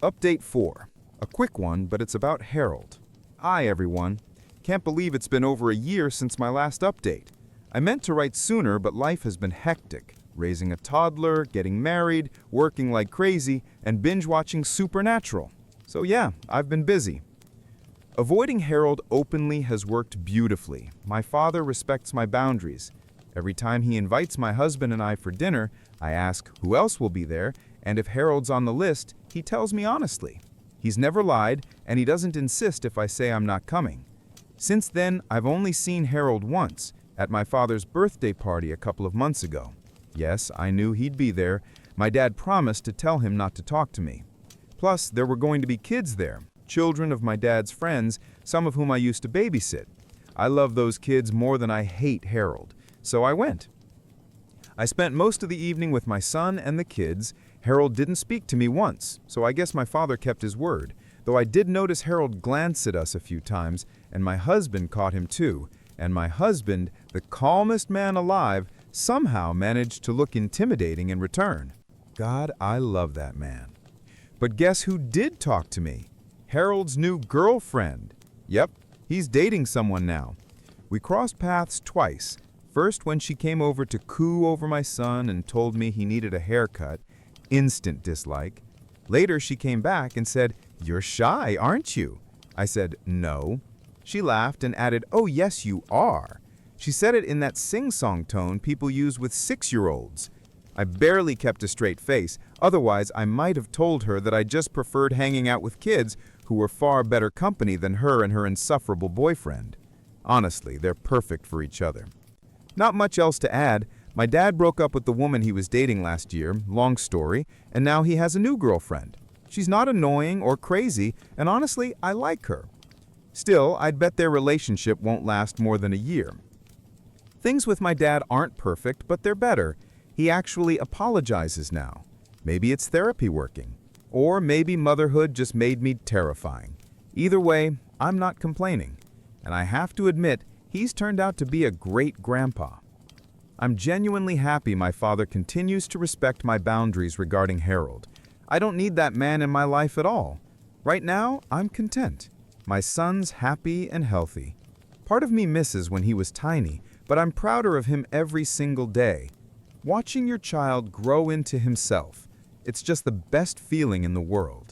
Update 4. A quick one, but it's about Harold. Hi, everyone. Can't believe it's been over a year since my last update. I meant to write sooner, but life has been hectic. Raising a toddler, getting married, working like crazy, and binge-watching Supernatural. So yeah, I've been busy. Avoiding Harold openly has worked beautifully. My father respects my boundaries. Every time he invites my husband and I for dinner, I ask who else will be there, and if Harold's on the list, he tells me honestly. He's never lied, and he doesn't insist if I say I'm not coming. Since then, I've only seen Harold once, at my father's birthday party a couple of months ago. Yes, I knew he'd be there. My dad promised to tell him not to talk to me. Plus, there were going to be kids there, children of my dad's friends, some of whom I used to babysit. I love those kids more than I hate Harold, so I went. I spent most of the evening with my son and the kids. Harold didn't speak to me once, so I guess my father kept his word, though I did notice Harold glance at us a few times, and my husband caught him too, and my husband, the calmest man alive, somehow managed to look intimidating in return. God, I love that man. But guess who did talk to me? Harold's new girlfriend. Yep, he's dating someone now. We crossed paths twice. First when she came over to coo over my son and told me he needed a haircut, Instant dislike. Later, she came back and said, "You're shy, aren't you?" I said, "No." She laughed and added, "Oh, yes, you are." She said it in that sing-song tone people use with 6-year-olds. I barely kept a straight face, otherwise I might have told her that I just preferred hanging out with kids who were far better company than her and her insufferable boyfriend. Honestly, they're perfect for each other. Not much else to add. My dad broke up with the woman he was dating last year, long story, and now he has a new girlfriend. She's not annoying or crazy, and honestly, I like her. Still, I'd bet their relationship won't last more than a year. Things with my dad aren't perfect, but they're better. He actually apologizes now. Maybe it's therapy working. Or maybe motherhood just made me terrifying. Either way, I'm not complaining. And I have to admit, he's turned out to be a great grandpa. I'm genuinely happy my father continues to respect my boundaries regarding Harold. I don't need that man in my life at all. Right now, I'm content. My son's happy and healthy. Part of me misses when he was tiny, but I'm prouder of him every single day. Watching your child grow into himself, it's just the best feeling in the world.